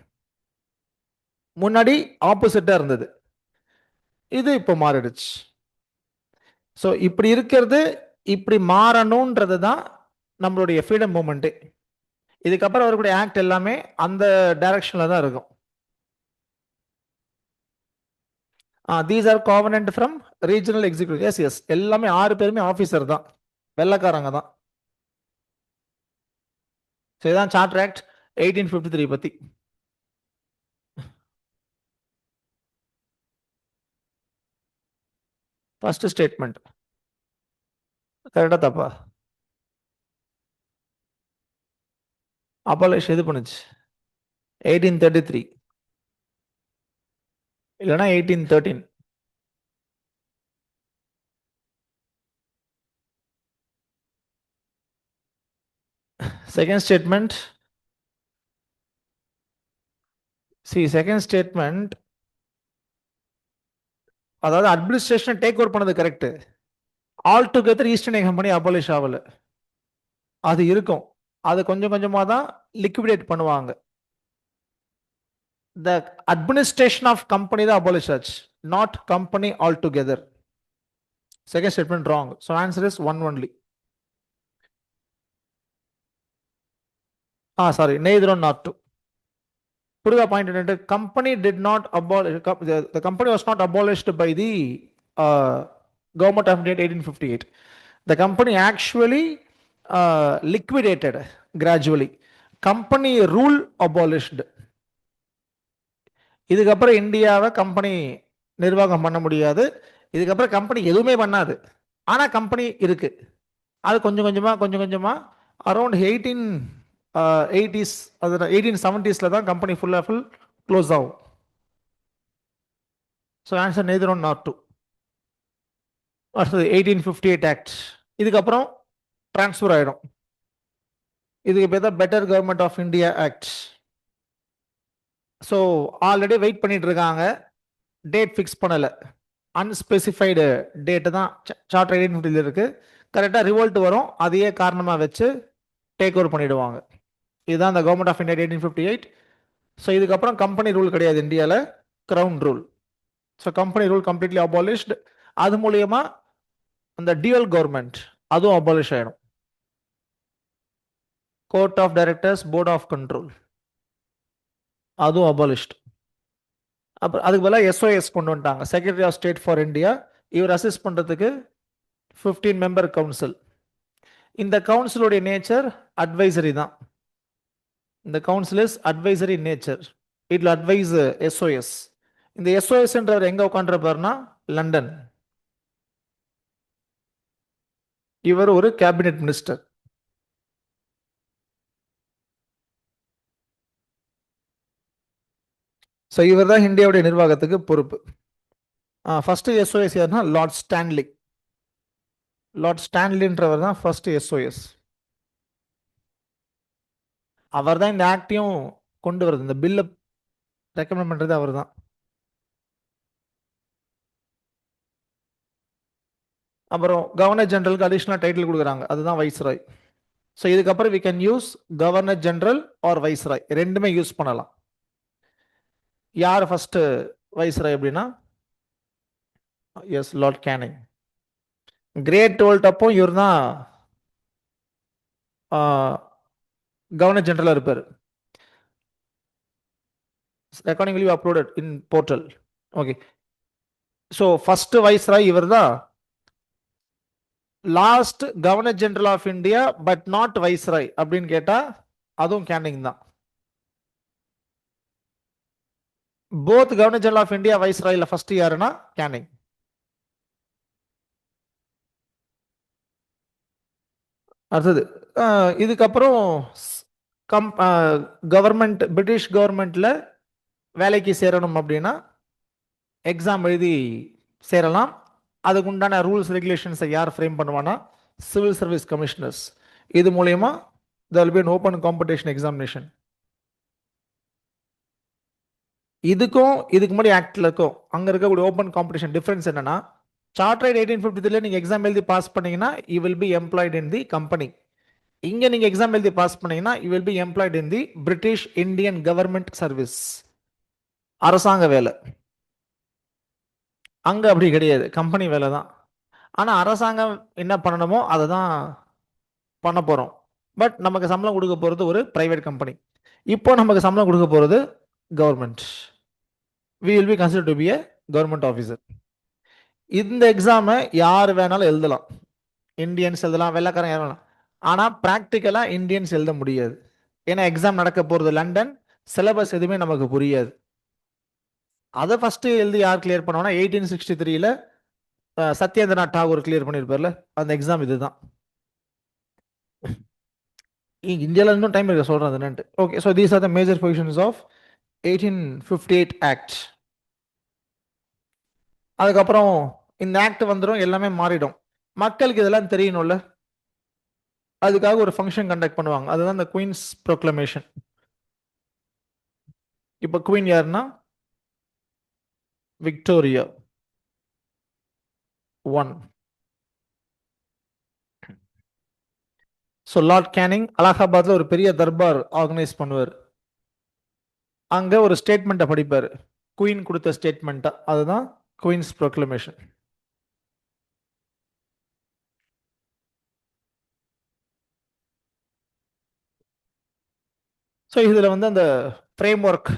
முன்னாடி ஆப்போசிட்டா இருந்தது, இது இப்போ மாறிடுச்சு. ஸோ இப்படி இருக்கிறது, இப்படி மாறணும்ன்றது தான் நம்மளுடைய ஃப்ரீடம் மூமெண்ட்டு. இதுக்கப்புறம் வரக்கூடிய ஆக்ட் எல்லாமே அந்த டைரக்ஷன்ல தான் இருக்கும். These are covenant from regional executive. Yes yes, எல்லாமே 6 பேருமே ஆஃபீஸர் தான், வெள்ளக்காரங்க தான். ஸோ இதான் சார்ட்டர் ஆக்ட் 1853 பத்தி. ஃபர்ஸ்ட் ஸ்டேட்மெண்ட் கரெக்டா தப்பா? அபாலிஷ் எது பண்ணுச்சு? 1833 இல்லைன்னா 1813. செகண்ட் ஸ்டேட்மெண்ட், செகண்ட் ஸ்டேட்மெண்ட் அதாவது அட்மினிஸ்ட்ரேஷன் டேக் ஓவர் பண்ணது correct. All together east India company abolish ஆகல. அது இருக்கும், அது கொஞ்சம் கொஞ்சமா தான் லிக்விடேட் பண்ணுவாங்க. The administration of company தான் abolish ஆச்சு, not company altogether. Second statement wrong. So answer is 1 only. Sorry, neither one nor two. புரியுதா பாயிண்ட் என்னட்டு? company did not abolish, the company was not abolished by the government of India 1858. The company actually liquidated gradually. Company rule abolished. இதுக்கப்புறம் இந்தியாவை company நிர்வாகம் பண்ண முடியாது. இதுக்கப்புறம் company எதுவுமே பண்ணாது. ஆனா கம்பெனி இருக்கு. அது கொஞ்சம் கொஞ்சமா அரௌண்ட் 1880s, 1870s தான் கம்பெனி ஃபுல் க்ளோஸ் ஆகும். So answer neither one not two. அடுத்தது 1858 ஆக்ட். இதுக்கப்புறம் டிரான்ஸ்ஃபர் ஆயிடும். இதுக்கு பேர் தான் better government of India act. So already wait பண்ணிட்டு இருக்காங்க, டேட் ஃபிக்ஸ் பண்ணல, அன்ஸ்பெசிஃபைடு டேட்டு தான் சார்ட்டர் 1850 இருக்கு. கரெக்டாக ரிவோல்ட் வரும், அதையே காரணமாக வச்சு டேக் ஓவர் பண்ணிடுவாங்க. இதுதான் இந்த கவர்மெண்ட் ஆஃப் இந்தியா 1858. ஸோ இதுக்கப்புறம் கம்பெனி ரூல் கிடையாது இந்தியாவில், crown rule. So company rule completely abolished. அது மூலியமா அந்த டியூவல் கவர்மெண்ட் அதுவும் அபாலிஷ் ஆயிடும். Court of directors, board of control அதுவும் அபாலிஷ்டு. அப்புறம் அதுக்கு பதிலாக எஸ்ஓஎஸ் கொண்டு வந்துட்டாங்க, secretary of state for India. இவர் அசிஸ்ட் பண்ணுறதுக்கு 15 மெம்பர் கவுன்சில். இந்த கவுன்சிலுடைய நேச்சர் அட்வைசரி தான். இந்த கவுன்சில் இஸ் அட்வைசரி நேச்சர். இட்ல அட்வைஸ் எஸ்ஓஎஸ். இந்த எஸ்ஓஎஸ்ன்றவர் எங்க உட்காந்துருப்பாருன்னா லண்டன். இவர் ஒரு கேபினெட் மினிஸ்டர். ஸோ இவர் தான் இந்தியாவுடைய நிர்வாகத்துக்கு பொறுப்பு. ஃபர்ஸ்ட் எஸ்ஓஎஸ் யாருன்னா லார்ட் ஸ்டான்லி. லார்ட் ஸ்டான்லின்றவர் தான் ஃபர்ஸ்ட் எஸ்ஓஎஸ். அவர் தான் இந்த ஆக்டையும் கொண்டு வருது, இந்த பில்லை ரெக்கமெண்ட் பண்றது அவர் தான். அப்புறம் கவர்னர் ஜெனரலுக்கு அடிஷனல் டைட்டில் கொடுக்குறாங்க, அதுதான் வைஸ்ராய். ஸோ இதுக்கப்புறம் we can use governor general or viceroy, ரெண்டுமே யூஸ் பண்ணலாம். யார் ஃபர்ஸ்ட் வைஸ்ராய் அப்படின்னா, yes, Lord Canning. Great world அப்போ இவர் தான் கவர்னர் ஜெனரலாக இருப்பார். Recording will be uploaded in portal. Okay. So first viceroy இவர் தான். Last governor general of India but not viceroy அப்படின்னு கேட்டா அதுவும் கேனிங் தான். Both governor general of India வைஸ்ராய்ல ஃபர்ஸ்ட் யாருன்னா கேனிங். அடுத்தது இதுக்கப்புறம் கவர்மெண்ட், பிரிட்டிஷ் கவர்மெண்ட்ல வேலைக்கு சேரணும் அப்படின்னா எக்ஸாம் எழுதி சேரலாம். அதுக்கு உண்டான ரூல்ஸ் ரெகுலேஷன்ஸை யார் ஃப்ரேம் பண்ணுவானா, சிவில் சர்வீஸ் கமிஷனர்ஸ். இது மூலயமா there will be an open competition examination. இதுக்கு முன்னாடி ஆக்ட்ல இருக்கும் அங்க இருக்கக்கூடிய ஓப்பன் காம்படிஷன் டிஃபரன்ஸ் என்னன்னா, சார்ட்டர்ட் 1853 நீங்க எக்ஸாம் எழுதி பாஸ் பண்ணீங்கன்னா you will B employed in the company. இங்க நீங்க எக்ஸாம் எழுதி பாஸ் பண்ணீங்கன்னா you will B employed in the British Indian government service, அரசாங்க வேலை. அங்க அப்படி கிடையாது, கம்பெனி வேலை தான். ஆனா அரசாங்கம் என்ன பண்ணணுமோ அதை தான் பண்ண போறோம். பட் நமக்கு சம்பளம் கொடுக்க போறது ஒரு பிரைவேட் கம்பெனி. இப்போ நமக்கு சம்பளம் கொடுக்க போறது government. we will be considered to be a government officer. இந்த எக்ஸாமை யார் வேணாலும் எழுதலாம், இந்தியன்ஸ் எழுதலாம், வெள்ளக்காரன் எழுதலாம். ஆனா பிராக்டிக்கலா இந்தியன்ஸ் எழுத முடியாது. ஏன்னா எக்ஸாம் நடக்க போறது லண்டன், சிலபஸ் எதுவுமே நமக்கு புரியாது. அதை ஃபர்ஸ்ட் எழுதி யார் கிளியர் பண்ணுவோம்னா 1863ல சத்யேந்திரநாத் டாகூர் கிளியர் பண்ணியிருப்பார்ல, அந்த எக்ஸாம் இதுதான். இந்தியாவில் இன்னும் டைம் இருக்க சொல்றேன் என்னன்ட்டு. Okay, so these are the major positions of 1858 act. அதுக்கப்புறம் இந்த ஆக்ட் வந்துடும், எல்லாமே மாறிடும். மக்களுக்கு இதெல்லாம் தெரியணும்ல, அதுக்காக ஒரு ஃபங்க்ஷன் கண்டக்ட் பண்ணுவாங்க, அதுதான் இந்த குயின்ஸ் ப்ரொக்ளமேஷன். இப்போ குயின் யாருன்னா விக்டோரியா 1. ஸோ லார்ட் கேனிங் அலகாபாத்ல ஒரு பெரிய தர்பார் ஆர்கனைஸ் பண்ணுவார். அங்க ஒரு ஸ்டேட்மெண்ட்டை படிப்பார், குயின் கொடுத்த ஸ்டேட்மெண்ட்டா, அதுதான் குயின்ஸ் ப்ரொக்ளமேஷன். ஸோ இதில் வந்து அந்த ஃப்ரேம் ஒர்க்,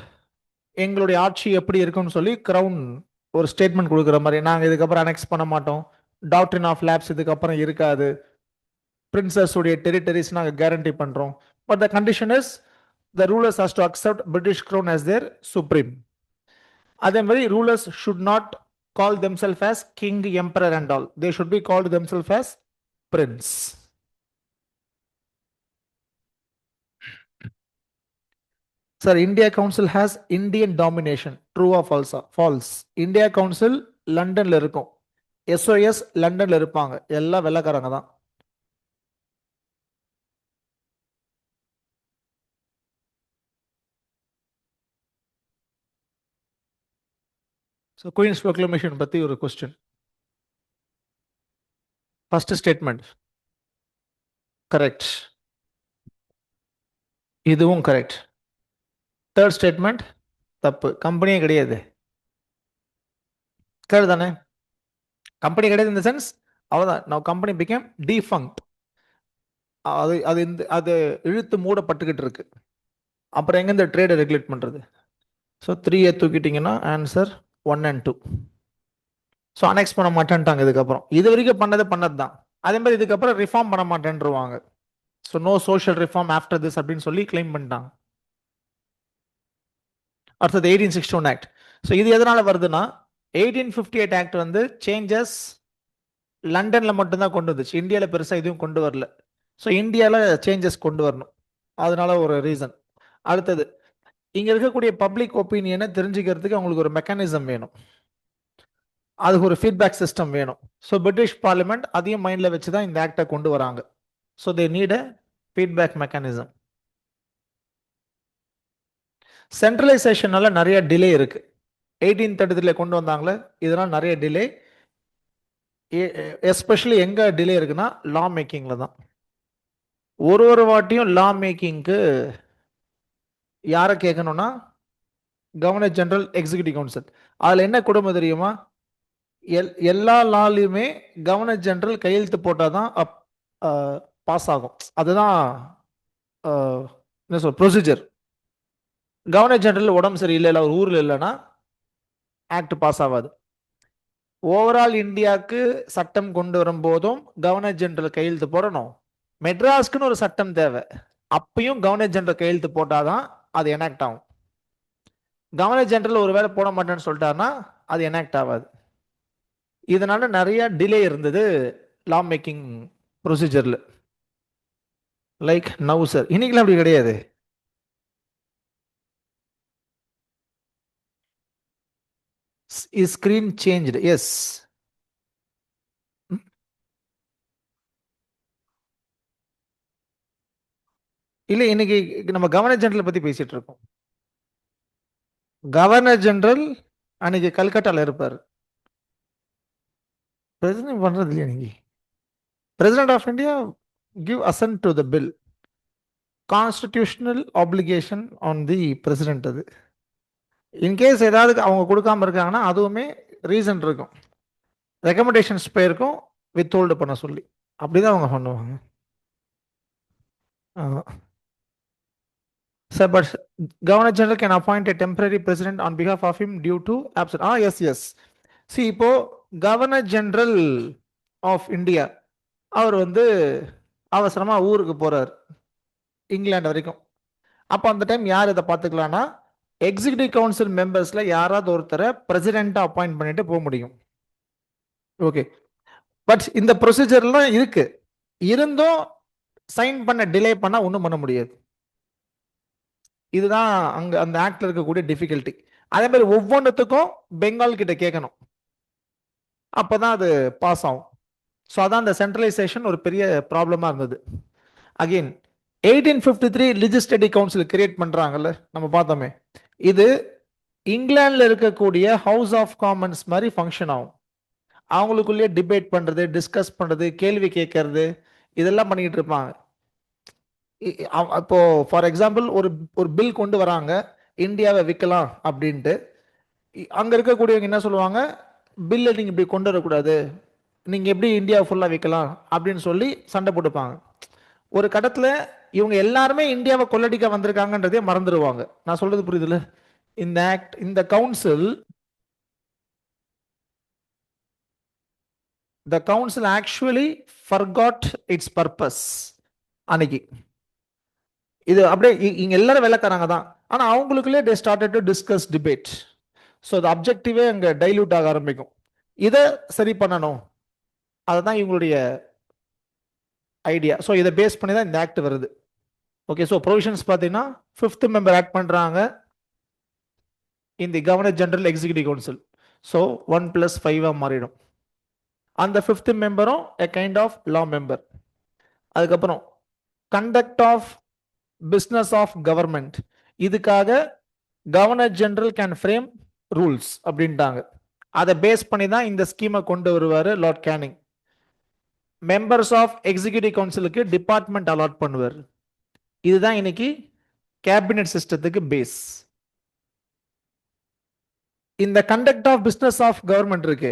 எங்களுடைய ஆட்சி எப்படி இருக்கும்னு சொல்லி கிரவுன் ஒரு ஸ்டேட்மெண்ட் கொடுக்குற மாதிரி, நாங்கள் இதுக்கப்புறம் அனெக்ஸ் பண்ண மாட்டோம், டாக்டரின் ஆஃப் லேப்ஸ் இதுக்கப்புறம் இருக்காது, பிரின்சஸ் உடைய டெரிட்டரிஸ் நாங்கள் கேரண்டி பண்ணுறோம், but the condition is the rulers has to accept British crown as their supreme. அதே மாதிரி rulers should not call themselves as king, emperor and all, they should be called themselves as prince. Sir, India council has Indian domination, true or false? False. India council லண்டன்ல இருக்கும், SOS லண்டன்ல இருப்பாங்க, எல்லாம் வெள்ளக்காரங்க தான். So queens proclamation பத்தி ஒரு question. First statement correct, இதுவும் correct. Third statement தப்பு, கம்பெனியே கிடையாது. கரெக்ட் தானே? கம்பெனி கிடையாது இந்த சென்ஸ் அவ்வளோதான், நவ் கம்பெனி பிகேம் டிஃபங்க்ட். அது அது இந்த அது இழுத்து மூடப்பட்டுக்கிட்டு இருக்கு. அப்புறம் எங்க இந்த ட்ரேடை ரெகுலேட் பண்றது? ஸோ 3 தூக்கிட்டீங்கன்னா ஆன்சர் 1 and 2. ஸோ அனெக்ஸ் பண்ண மாட்டேன்ட்டாங்க இதுக்கப்புறம். இது வரைக்கும் பண்ணது தான். அதே மாதிரி இதுக்கப்புறம் ரிஃபார்ம் பண்ண மாட்டேன்ருவாங்க. So no social reform after this அப்படின்னு சொல்லி கிளைம் பண்ணிட்டாங்க. அடுத்தது 1861 ஆக்ட். ஸோ இது எதனால வருதுன்னா, 1858 ஆக்ட் வந்து சேஞ்சஸ் லண்டன்ல மட்டும்தான் கொண்டு வந்துச்சு, இந்தியாவில் பெருசா எதுவும் கொண்டு வரல. ஸோ இந்தியாவில் சேஞ்சஸ் கொண்டு வரணும், அதனால ஒரு ரீசன். அடுத்தது இங்க இருக்கக்கூடிய பப்ளிக் ஒப்பீனியனை தெரிஞ்சுக்கிறதுக்கு அவங்களுக்கு ஒரு மெக்கானிசம் வேணும், அதுக்கு ஒரு ஃபீட்பேக் சிஸ்டம் வேணும். ஸோ பிரிட்டிஷ் பார்லிமெண்ட் அதையும் மைண்டில் வச்சு தான் இந்த ஆக்டை கொண்டு வராங்க. So they need a feedback mechanism. சென்ட்ரலைசேஷனால நிறைய டிலே இருக்கு. 1833 கொண்டு வந்தாங்களே, இதெல்லாம் நிறைய டிலே. எஸ்பெஷலி எங்க டிலே இருக்குன்னா லா மேக்கிங்ல தான். ஒரு வாட்டியும் லா மேக்கிங்க்கு யாரை கேட்கணும்னா கவர்னர் ஜெனரல் எக்ஸிகியூட்டிவ் கவுன்சில். அதில் என்ன கொடுமை தெரியுமா, எல்லா லாலையுமே கவர்னர் ஜெனரல் கையெழுத்து போட்டால் தான் பாஸ் ஆகும். அதுதான் என்ன சொல் ப்ரொசீஜர். கவர்னர் ஜெனரல் உடம்பு சரியில்லை, இல்லை ஒரு ஊரில் இல்லைன்னா ஆக்ட் பாஸ் ஆகாது. ஓவரால் இந்தியாவுக்கு சட்டம் கொண்டு வரும்போதும் கவர்னர் ஜெனரல் கையெழுத்து போடணும். மெட்ராஸ்க்குன்னு ஒரு சட்டம் தேவை, அப்பயும் கவர்னர் ஜெனரல் கையெழுத்து போட்டாதான் அது எனாக்ட் ஆகும். கவர்னர் ஜெனரல் ஒருவேளை போட மாட்டேன்னு சொல்லிட்டாருன்னா அது எனாக்ட் ஆகாது. இதனால நிறைய டிலே இருந்தது லா மேக்கிங் ப்ரொசீஜர்ல. லைக் நவ் சார், இன்னைக்கு அப்படி கிடையாது. Screen change, yes. இல்ல, இன்னைக்கு நம்ம கவர்னர் ஜெனரல் பத்தி பேசிட்டு இருக்கோம். கவர்னர் ஜெனரல் அன்னைக்கு கல்கட்டால இருப்பார். பிரசிடென்ட் பண்றது இல்லையா இன்னைக்கு? President of India give assent to the bill. Constitutional application on the president. அது இன்கேஸ் ஏதாவது அவங்க கொடுக்காம இருக்காங்கன்னா அதுவுமே ரீசன் இருக்கும், ரெக்கமெண்டேஷன்ஸ் போயிருக்கும் வித் ஹோல்டு பண்ண சொல்லி, அப்படிதான் அவங்க பண்ணுவாங்க. Sir, but governor general can appoint a temporary president on behalf of him due to absent. Yes. See, இப்போ கவர்னர் ஜெனரல் ஆஃப் இந்தியா அவர் வந்து அவசரமா ஊருக்கு போறார், இங்கிலாந்து வரைக்கும். அப்போ அந்த டைம் யார் இதை பார்த்துக்கலாம்னா எக்ஸிகியூட்டிவ் கவுன்சில் மெம்பர்ஸ்ல யாராவது ஒருத்தரை பிரசிடென்ட்டா அப்பாயிண்ட் பண்ணிட்டு போக முடியும். ஓகே, பட் இந்த ப்ரொசீஜர்லாம் இருக்கு, இருந்தும் சைன் பண்ண டிலே பண்ணா ஒன்றும் பண்ண முடியாது. இதுதான் அங்க அந்த ஆக்ட்ல இருக்கக்கூடிய டிஃபிகல்ட்டி. அதே மாதிரி ஒவ்வொன்றுத்துக்கும் பெங்கால் கிட்ட கேட்கணும், அப்பதான் அது பாஸ் ஆகும். ஸோ அதான் அந்த சென்ட்ரலைசேஷன் ஒரு பெரிய ப்ராப்ளமா இருந்தது. அகெயின் 1853 லெஜிஸ்லேட்டிவ் கவுன்சில் கிரியேட் பண்றாங்கல்ல, நம்ம பார்த்தோமே, இது இங்கிலாந்துல இருக்கக்கூடிய ஹவுஸ் ஆஃப் காமன்ஸ் மாதிரி ஃபங்க்ஷன் ஆகும். அவங்களுக்குள்ளேயே டிபேட் பண்றது, டிஸ்கஸ் பண்றது, கேள்வி கேட்கறது, இதெல்லாம் பண்ணிக்கிட்டு இருப்பாங்க. இப்போ ஃபார் எக்ஸாம்பிள் ஒரு ஒரு பில் கொண்டு வராங்க, இந்தியாவை விற்கலாம் அப்படின்ட்டு. அங்க இருக்கக்கூடியவங்க என்ன சொல்லுவாங்க, பில்லை நீங்க இப்படி கொண்டு வரக்கூடாது, நீங்க எப்படி இந்தியா ஃபுல்லா விற்கலாம் அப்படின்னு சொல்லி சண்டை போட்டுப்பாங்க. ஒரு கட்டத்துல இவங்க எல்லாருமே இந்தியாவை கொள்ளடிக்க வந்திருக்காங்கன்றதே மறந்துடுவாங்க. நான் சொல்றது புரியுதுல்ல? இந்த ஆக்ட், இந்த council, the council actually forgot its purpose அன்னைக்கு. இது அப்படியே இங்க எல்லாரும் வெள்ளக்காரங்க தான், ஆனா அவங்களுக்குள்ளே they started to discuss debate. So the அப்ஜெக்டிவே அங்க டைல்யூட் ஆக ஆரம்பிக்கும். இதை சரி பண்ணணும், அதுதான் இவங்களுடைய ஐடியா. ஸோ இதை பேஸ் பண்ணி தான் இந்த ஆக்ட் வருது. ஓகே, ஸோ ப்ரொவிஷன்ஸ் பார்த்தீங்கன்னா 5th மெம்பர் ஆக்ட் பண்றாங்க இந்த governor general executive council. So 1+5 மாறிடும். அந்த 5th மெம்பரும் a kind of law member. அதுக்கப்புறம் conduct of business of government, இதுக்காக governor general can frame rules அப்படின்ட்டாங்க. அதை பேஸ் பண்ணி தான் இந்த ஸ்கீமை கொண்டு வருவார் Lord Canning. Members of executive கவுன்சிலுக்கு டிபார்ட்மெண்ட் அலாட் பண்ணுவார். இதுதான் இன்னைக்கு கேபினெட் சிஸ்டத்துக்கு பேஸ். இந்த conduct of business of government இருக்கு,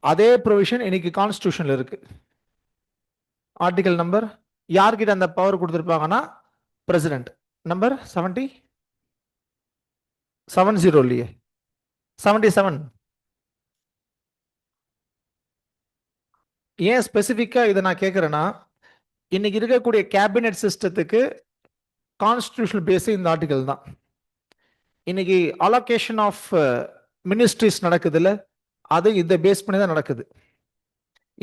அதே ப்ரொவிஷன் இன்னைக்கு கான்ஸ்டிடியூஷன்ல இருக்கு. ஆர்டிகல் நம்பர் யார்கிட்ட அந்த பவர் கொடுத்துருப்பாங்கன்னா பிரசிடென்ட். நம்பர் 70 இல்லையே, 77. ஏன் ஸ்பெசிஃபிக்கா இதை நான் கேட்கிறேன்னா, இன்னைக்கு இருக்கக்கூடிய கேபினெட் சிஸ்டத்துக்கு கான்ஸ்டிடியூஷனல் பேஸ் இந்த ஆர்டிகல் தான். இன்னைக்கு அலோகேஷன் ஆஃப் மினிஸ்ட்ரிஸ் நடக்குதுல்ல, அது இந்த பேஸ் பண்ணி தான் நடக்குது.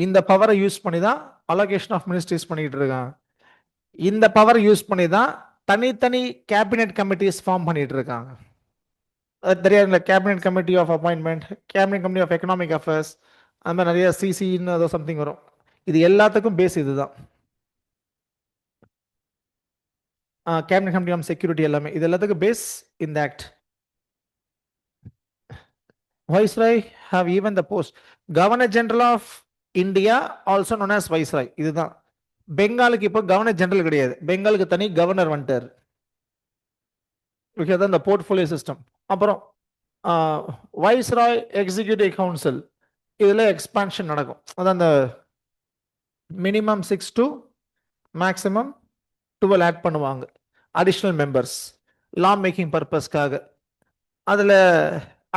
இந்த பவரை யூஸ் பண்ணி தான் அலோகேஷன் ஆஃப் மினிஸ்ட்ரிஸ் பண்ணிட்டு இருக்காங்க. இந்த பவரை யூஸ் பண்ணி தான் தனித்தனி கேபினெட் கமிட்டிஸ் ஃபார்ம் பண்ணிட்டு இருக்காங்க. தெரியாதுங்களா? Cabinet committee of appointment, cabinet committee of economic affairs, அந்த மாதிரி நிறைய சிசின்னு ஏதோ சம்திங் வரும். இது எல்லாத்துக்கும் பேஸ் இதுதான். கேபினெட் கமிட்டி ஆன் செக்யூரிட்டி எல்லாமே இது எல்லாத்துக்கும் பேஸ் இந்த act. Viceroy have even the post governor general of India, also known as viceroy. இதுதான். பெங்காலுக்கு இப்போ கவர்னர் ஜெனரல் கிடையாது, பெங்காலுக்கு தனி கவர்னர் வந்துட்டார். ஓகே, தான் இந்த போர்ட்ஃபோலியோ சிஸ்டம். அப்புறம் வைஸ்ராய் எக்ஸிக்யூட்டிவ் கவுன்சில், இதில் எக்ஸ்பான்ஷன் நடக்கும். அதான் அந்த மினிமம் 6 to மேக்ஸிமம் 12 ஆட் பண்ணுவாங்க அடிஷ்னல் மெம்பர்ஸ் லா மேக்கிங் பர்பஸ்க்காக. அதில்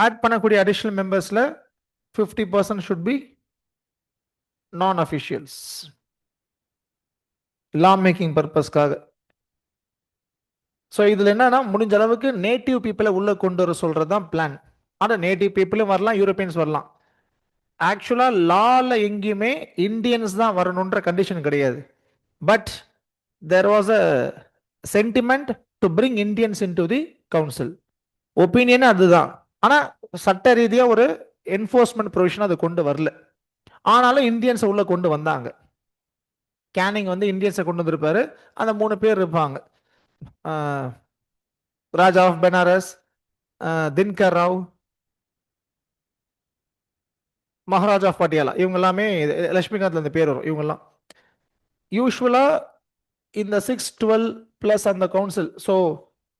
ஆட் பண்ணக்கூடிய அடிஷ்னல் மெம்பர்ஸில் 50% ஷுட் பி நான் அஃபிஷியல்ஸ் லா மேக்கிங் பர்பஸ்க்காக. ஸோ இதில் என்னன்னா, முடிஞ்ச அளவுக்கு நேட்டிவ் பீப்புளை உள்ள கொண்டு வர சொல்றது தான் பிளான். ஆனால் நேட்டிவ் பீப்புளும் வரலாம், யூரோப்பியன்ஸ் வரலாம். ஆக்சுவலாக லால எங்கேயுமே இந்தியன்ஸ் தான் வரணுன்ற கண்டிஷன் கிடையாது. But there was a sentiment to bring Indians into the council. Opinion அதுதான். ஆனால் சட்ட ரீதியாக ஒரு என்ஃபோர்ஸ்மெண்ட் ப்ரொவிஷன் அதை கொண்டு வரல. ஆனாலும் இந்தியன்ஸை உள்ள கொண்டு வந்தாங்க. கேனிங் வந்து இந்தியன்ஸை கொண்டு வந்திருப்பாரு. அந்த 3 பேர் இருப்பாங்க. ராஜா ஆஃப் பெனாரஸ், தின்கர் ராவ், மகாராஜா ஆஃப் பட்டியாலா, இவங்க எல்லாமே லட்சுமிகாந்த்ல இந்த பேர் வரும். இவங்கெல்லாம் யூஸ்வலா இந்த 6-12 பிளஸ் அந்த council. So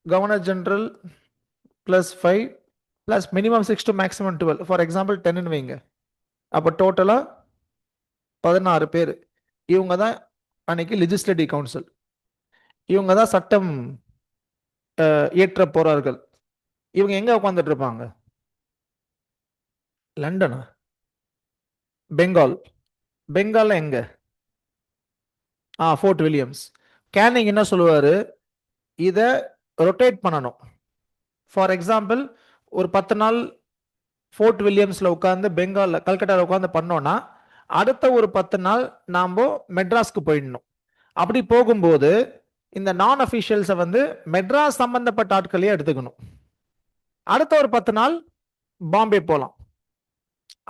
governor general plus 5 plus minimum 6 to maximum 12. For example 10 வைங்க. அப்போ டோட்டலா 16 பேர். இவங்க தான் அன்னைக்கு லெஜிஸ்லேட்டிவ் கவுன்சில். இவங்க தான் சட்டம் இயற்ற போறார்கள். இவங்க எங்க உட்காந்துட்டு இருப்பாங்க? லண்டனா? பெங்கால்? பெங்கால்ல எங்க? Fort Williams. கேனிங் என்ன சொல்லுவாரு, இதை ரொட்டேட் பண்ணணும். ஃபார் எக்ஸாம்பிள் ஒரு 10 நாள் ஃபோர்ட் வில்லியம்ஸ்ல உட்காந்து பெங்கால்ல கல்கட்டாவில் உட்காந்து பண்ணோம்னா அடுத்த ஒரு 10 நாள் நாம் மெட்ராஸ்க்கு போயிடணும். அப்படி போகும்போது இந்த நான் அஃபிஷியல்ஸை வந்து மெட்ராஸ் சம்பந்தப்பட்ட ஆட்களையே எடுத்துக்கணும். அடுத்த ஒரு 10 நாள் பாம்பே போகலாம்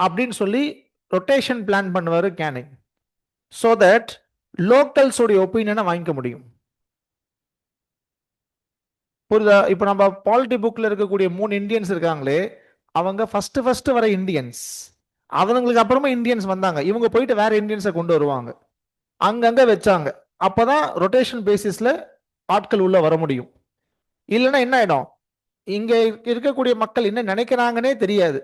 அப்படின்னு சொல்லி ரொட்டேஷன் பிளான் பண்ணுவார் கேனிங். ஸோ தட் லோக்கல்ஸோடைய ஒப்பீனியனை வாங்கிக்க முடியும். புரியுதா? இப்போ நம்ம பாலிட்டி புக்கில் இருக்கக்கூடிய 3 இந்தியன்ஸ் இருக்காங்களே, அவங்க ஃபர்ஸ்ட் வர இந்தியன்ஸ். அவங்களுக்கு அப்புறமா இந்தியன்ஸ் வந்தாங்க. இவங்க போயிட்டு வேற இந்தியன்ஸை கொண்டு வருவாங்க, அங்கங்க வச்சாங்க. அப்பதான் ரொட்டேஷன் பேசிஸ்ல ஆட்கள் உள்ள வர முடியும். இல்லைன்னா என்ன ஆயிடும், இங்க இருக்கக்கூடிய மக்கள் என்ன நினைக்கிறாங்கன்னே தெரியாது.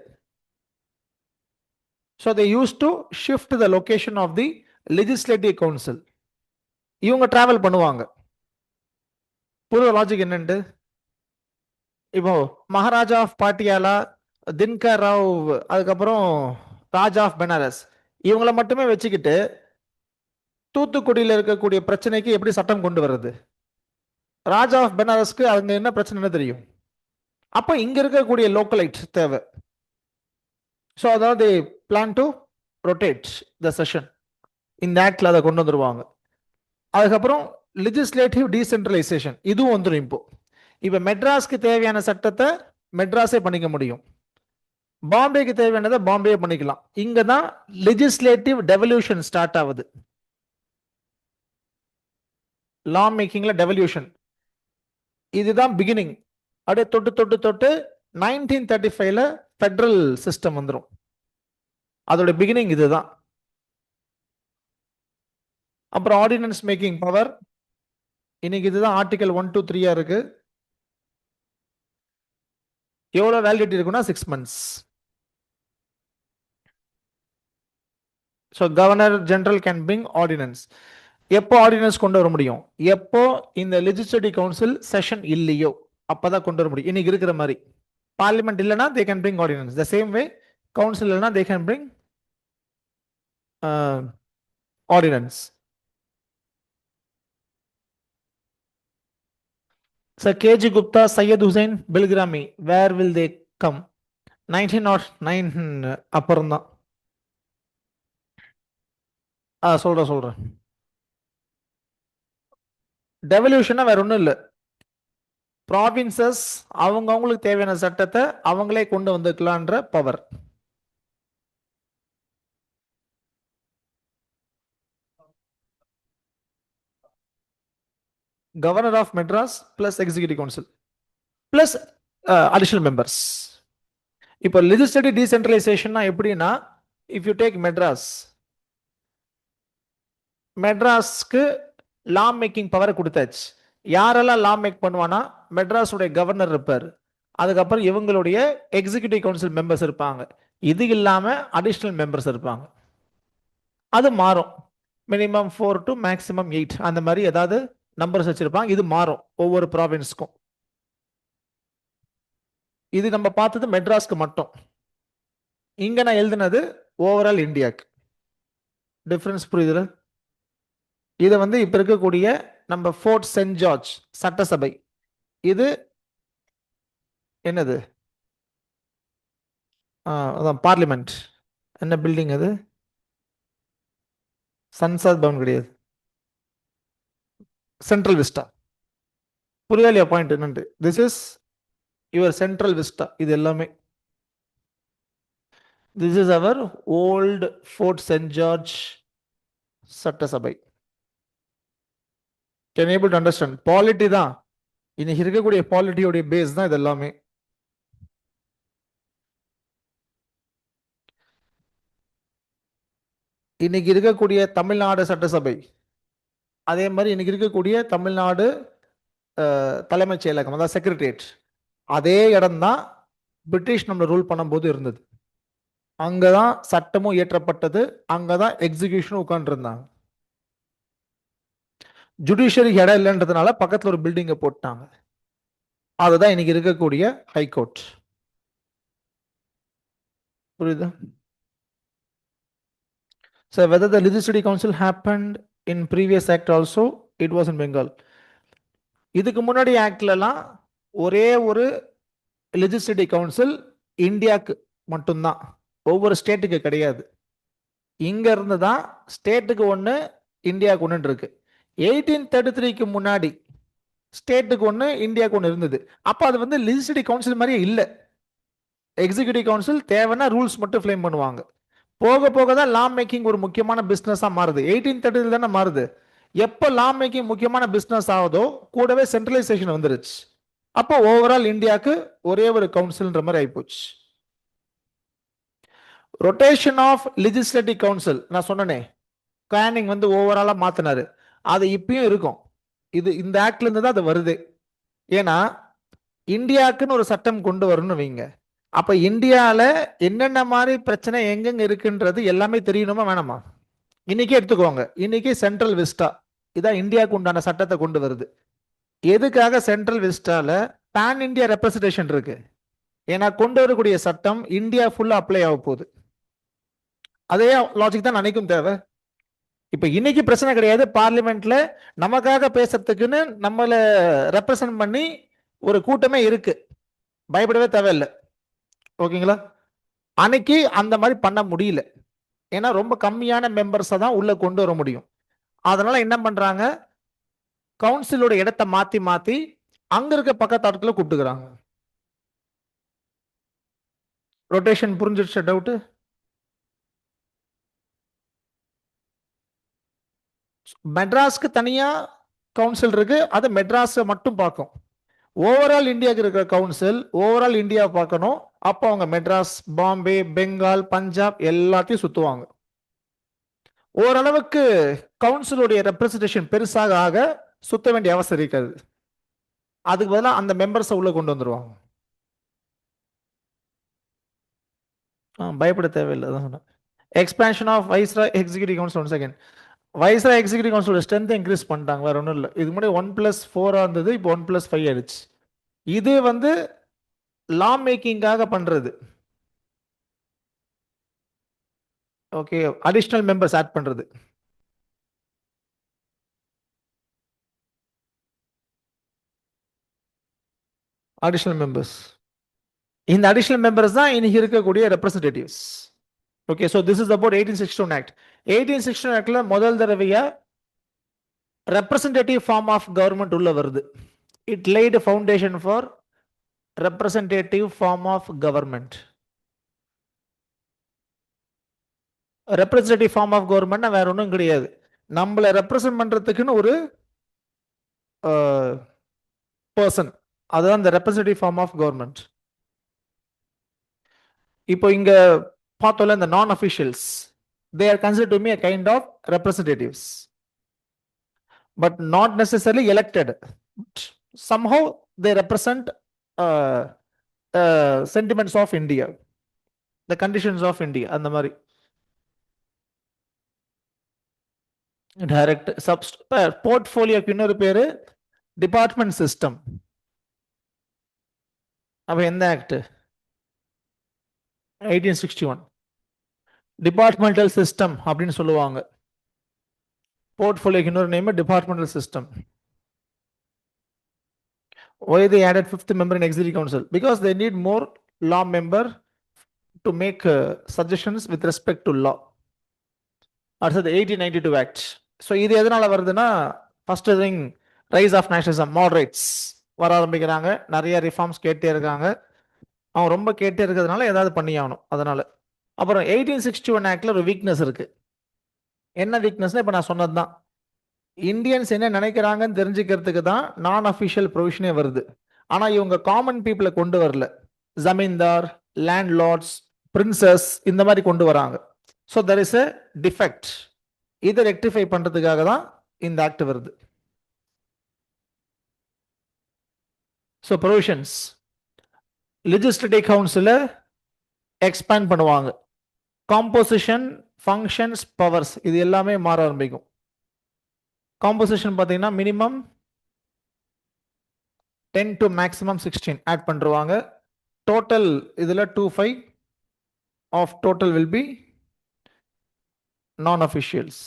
So they use to shift the location of the legislative council. இவங்க டிராவல் பண்ணுவாங்க. புது லாஜிக் என்னன்ட்டு, இப்போ மகாராஜா ஆஃப் பாட்டியாலா, தின்கர் ராவ், அதுக்கப்புறம் ராஜா ஆஃப் பெனாரஸ், இவங்கள மட்டுமே வச்சுக்கிட்டு தூத்துக்குடியில் இருக்கக்கூடிய பிரச்சனைக்கு எப்படி சட்டம் கொண்டு வர்றது? ராஜா ஆஃப் பெனாரஸ்க்கு அங்க என்ன பிரச்சனை தெரியும். அப்போ இங்க இருக்கக்கூடிய லோக்கலைட் தேவை. ஸோ அதாவது plan to rotate the session. இந்த ஆக்ட்ல அதை கொண்டு வந்துருவாங்க. அதுக்கப்புறம் லெஜிஸ்லேட்டிவ் டீசென்ட்ரலைசேஷன் இதுவும் வந்துடும். இப்போ மெட்ராஸ்க்கு தேவையான சட்டத்தை மெட்ராஸே பண்ணிக்க முடியும், பாம்பேக்கு தேவையானதை பாம்பே பண்ணிக்கலாம். இங்க தான் லெஜிஸ்லேட்டிவ் டெவல்யூஷன் ஸ்டார்ட் ஆகுது. லா மேக்கிங்ல டெவல்யூஷன் இதுதான் பிகினிங். அப்படியே தொட்டு தொட்டு தொட்டு 1935ல ஃபெடரல் சிஸ்டம் வந்துடும். அதோட பிகினிங் இதுதான். அப்புறம் ஆர்டினன்ஸ் மேக்கிங் பவர், இன்னைக்கு இதுதான் ஆர்டிகல் 1 to 3 இருக்கு. எவ்வளவு வேலிடிட்டி இருக்குன்னா 6 months. So governor general can bring ordinance. எப்போ ஆர்டினன்ஸ் கொண்டு வர முடியும்? எப்போ இந்த லெஜிஸ்லேட்டிவ் கவுன்சில் செஷன் இல்லையோ அப்பதான் கொண்டு வர முடியும். இன்னைக்கு இருக்கிற மாதிரி பார்லிமெண்ட் இல்லைன்னா they can bring ordinance. The same way council இல்லைன்னா they can bring ordinance. Sir KG Gupta, Syed Hussain, Bilgrami, where will they come? 1909 அப்புறம் தான். சொல்றேன். டெவல்யூஷனா வேற ஒன்றும் இல்லை. ப்ராவின்சஸ் அவங்களுக்கு தேவையான சட்டத்தை அவங்களே கொண்டு வந்துக்கலான்ற power. Governor of Madras plus executive council plus additional members. இப்போ லெஜிஸ்லேட்டிவ் டீசென்ட்ரலைசேஷன் எப்படின்னா, இஃப் யூ டேக் மெட்ராஸ், மெட்ராஸ்க்கு லா மேக்கிங் பவர் கொடுத்தாச்சு. யாரெல்லாம் லா மேக் பண்ணுவானா, மெட்ராஸுடைய கவர்னர் இருப்பார், அதுக்கப்புறம் இவங்களுடைய எக்ஸிகியூட்டிவ் கவுன்சில் மெம்பர்ஸ் இருப்பாங்க, இது இல்லாம அடிஷனல் மெம்பர்ஸ் இருப்பாங்க. அது மாறும், மினிமம் 4 to மேக்ஸிமம் 8 அந்த மாதிரி ஏதாவது நம்பர்ஸ் வச்சிருப்பாங்க. இது மாறும் ஒவ்வொரு ப்ராவின்ஸ்க்கும். இது நம்ம பார்த்தது மெட்ராஸ்க்கு மட்டும். இங்க நான் எழுதினது ஓவரால் இந்தியாக்கு. டிஃபரன்ஸ் புரியுதுல? இது வந்து இப்ப இருக்கக்கூடிய நம்ம ஃபோர்ட் சென்ட் ஜார்ஜ் சட்டசபை. இது என்னது? அதான் பார்லிமெண்ட். என்ன பில்டிங் அது? சன்சாத் பவன் கிடையாது, சென்ட்ரல் விஸ்டா. புரியுதா இல்லையா பாயிண்ட் என்னன்னு? This is your central vista. இது எல்லாமே this is our old Fort Saint George சட்டசபை. Can able to understand? Polity தான் இன்னைக்கு இருக்கக்கூடிய பாலிட்டியோடைய பேஸ் தான் இது எல்லாமே. இன்னைக்கு இருக்கக்கூடிய தமிழ்நாடு சட்டசபை, அதே மாதிரி இன்னைக்கு இருக்கக்கூடிய தமிழ்நாடு தலைமைச் செயலகம், அதாவது செக்ரட்டரியேட், அதே இடம் தான் பிரிட்டிஷ் நம்ம ரூல் பண்ணும்போது இருந்தது. அங்கதான் சட்டமும் இயற்றப்பட்டது, அங்கதான் எக்ஸிகியூஷனும் உட்கார்ந்துருந்தாங்க. ஜுடிஷியரி இடம் இல்லைன்றதுனால பக்கத்துல ஒரு பில்டிங்கை போட்டாங்க. அதுதான் இன்னைக்கு இருக்கக்கூடிய ஹைகோர்ட். புரியுது? So whether the legislative council happened in previous act also, it was in Bengal. இதுக்கு முன்னாடி ஆக்ட்லலாம் ஒரே ஒரு லெஜிஸ்லேட்டிவ் கவுன்சில் இந்தியாவுக்கு மட்டும்தான், ஒவ்வொரு ஸ்டேட்டுக்கு கிடையாது. இங்க இருந்து தான் ஸ்டேட்டுக்கு ஒன்று, இந்தியாவுக்கு ஒன்று இருக்கு. 1833க்கு முன்னாடி ஸ்டேட்டுக்கு ஒன்று, இந்தியாவுக்கு ஒன்று இருந்தது. அப்போ அது வந்து லெஜிஸ்லேட்டிவ் கவுன்சில் மாதிரியே இல்லை. எக்ஸிக்யூட்டிவ் கவுன்சில் தேவைன்னா ரூல்ஸ் மட்டும் ஃப்ளேம் பண்ணுவாங்க. போக போக தான் லா மேக்கிங் ஒரு முக்கியமான பிஸ்னஸாக மாறுது. 1830 தானே மாறுது. எப்போ லா மேக்கிங் முக்கியமான பிஸ்னஸ் ஆகுதோ கூடவே சென்ட்ரலைசேஷன் வந்துருச்சு. அப்போ ஓவரால் இந்தியாவுக்கு ஒரே ஒரு கவுன்சில்ன்ற மாதிரி ஆயிப்போச்சு. ரொட்டேஷன் ஆஃப் லெஜிஸ்லேட்டிவ் கவுன்சில் நான் சொன்னனே, கேனிங் வந்து ஓவராலா மாத்தினாரு. அது இப்பயும் இருக்கும். இது இந்த ஆக்ட்ல இருந்து தான் அது வருது. ஏன்னா இந்தியாவுக்குன்னு ஒரு சட்டம் கொண்டு வரணும்னு வைங்க, அப்ப இந்தியால என்னென்ன மாதிரி பிரச்சனை எங்கெங்க இருக்குன்றது எல்லாமே தெரியணுமா வேணாமா? இன்னைக்கே எடுத்துக்கோங்க, இன்னைக்கு சென்ட்ரல் விஸ்டா இதான் இந்தியாவுக்கு உண்டான சட்டத்தை கொண்டு வருது. எதுக்காக சென்ட்ரல் விஸ்டால பேன் இந்தியா ரெப்ரசன்டேஷன் இருக்கு? ஏன்னா கொண்டு வரக்கூடிய சட்டம் இந்தியா ஃபுல்லா அப்ளை ஆக போகுது. அதே லாஜிக் தான் நினைக்கும் தேவை. இப்ப இன்னைக்கு பிரச்சனை கிடையாது, பார்லிமெண்ட்ல நமக்காக பேசுறதுக்குன்னு நம்மள ரெப்ரசன்ட் பண்ணி ஒரு கூட்டமே இருக்கு, பயப்படவே தேவையில்லை. ஓகேங்களா? அன்னைக்கு அந்த மாதிரி பண்ண முடியல, ஏன்னா ரொம்ப கம்மியான மெம்பர்ஸை தான் உள்ள கொண்டு வர முடியும். அதனால என்ன பண்றாங்க, கவுன்சிலோட இடத்தை மாத்தி மாத்தி அங்க இருக்க பக்கத்து ஆட்களை கூப்பிட்டுக்கிறாங்க. ரொட்டேஷன் புரிஞ்சிருச்ச? டவுட்? மெட்ராஸ்க்கு தனியா கவுன்சில் இருக்கு, அது மெட்ராஸ் மட்டும் பார்க்கும். ஓவரால் இந்தியாவுக்கு இருக்கிற கவுன்சில் ஓவரால் இந்தியா பார்க்கணும். அப்போ அவங்க மெட்ராஸ், பாம்பே, பெங்கால், பஞ்சாப் எல்லாத்தையும் சுத்துவாங்க. ஓரளவுக்கு கவுன்சிலுடைய ரெப்ரசன்டேஷன் பெருசாக ஆக சுத்த வேண்டிய அவசியம் இருக்காது. அதுக்கு பதிலாக அந்த மெம்பர்ஸை உள்ள கொண்டு வந்துருவாங்க. பயப்பட தேவையில்லை. தான் சொன்னேன். Expansion of viceroy executive council. One second. Viceroy executive கவுன்சிலோட ஸ்ட்ரென்த் இன்க்ரீஸ் பண்ணிட்டாங்க, வேற ஒன்றும் இல்லை. இது முன்னாடி 1+4 இருந்தது, இப்போ 1+5 ஆயிடுச்சு. இது வந்து லா மேக்கிங்காக பண்றது. ஓகே, அடிஷனல் மெம்பர்ஸ் ஆட் பண்றது. அடிஷனல் மெம்பர்ஸ், இந்த அடிஷனல் மெம்பர்ஸ் தான் இன்னைக்கு இருக்கக்கூடிய representatives. Okay, so this is about 1861 act. 1861 ஆக்ட்ல முதல் தடவையா ரெப்ரசன்டேட்டிவ் ஃபார்ம் ஆஃப் கவர்மெண்ட் உள்ள வருது. It laid a foundation for representative form of government. Representative form of government வேற ஒன்றும் கிடையாது. நம்மளை ரெப்ரசன்ட் பண்றதுக்குன்னு ஒரு பர்சன், அதுதான் இந்த ரெப்ரசன்டேட்டிவ் ஃபார்ம் ஆஃப் கவர்மெண்ட். இப்போ இங்க பார்த்தோம்ல இந்த நான் officials, they are considered to be a kind of representatives, but not necessarily elected. Somehow they represent sentiments of India, the conditions of India. அந்த மாதிரி டைரக்ட் போர்ட்ஃபோலியோக்கு இன்னொரு பேரு டிபார்ட்மெண்ட் சிஸ்டம். அப்ப எந்த ஆக்ட்? 1861 டிபார்ட்மெண்டல் சிஸ்டம் அப்படின்னு சொல்லுவாங்க. போர்ட்ஃபோலியோக்கு இன்னொரு name departmental system. Why they added fifth member in executive council? Because they need more law member to make suggestions with respect to law. அடுத்தது 1892 act. ஸோ இது எதனால வருதுன்னா, first thing rise of nationalism, moderates வர ஆரம்பிக்கிறாங்க, நிறைய reforms கேட்டே இருக்காங்க. அவங்க ரொம்ப கேட்டே இருக்கிறதுனால ஏதாவது பண்ணி ஆகணும். அதனால அப்புறம் 1861 ஆக்ட்ல ஒரு வீக்னஸ் இருக்கு. என்ன வீக்னஸ்னா, இப்போ நான் சொன்னது தான், இந்தியன்ஸ் என்ன நினைக்கிறாங்கன்னு தெரிஞ்சுக்கிறதுக்கு தான் நான் அஃபிஷியல் ப்ரொவிஷனே வருது. ஆனா இவங்க காமன் பீப்புளை கொண்டு வரல, ஜமீன்தார், லேண்ட் லார்ட்ஸ், பிரின்சஸ் இந்த மாதிரி கொண்டு வராங்க. So there is a defect. இதை ரெக்டிஃபை பண்றதுக்காக தான் இந்த ஆக்ட் வருது. ஸோ ப்ரொவிஷன்ஸ் லெஜிஸ்லேட்டிவ் கவுன்சில எக்ஸ்பேண்ட் பண்ணுவாங்க. காம்போசிஷன், ஃபங்க்ஷன்ஸ், பவர்ஸ் இது எல்லாமே மாற ஆரம்பிக்கும். காம்போசிஷன் பார்த்தீங்கன்னா மினிமம் 10 to maximum 16 ஆட் பண்ணுவாங்க. டோட்டல் இதில் 25 ஆஃப் டோட்டல் வில் பி நான் அஃபிஷியல்ஸ்.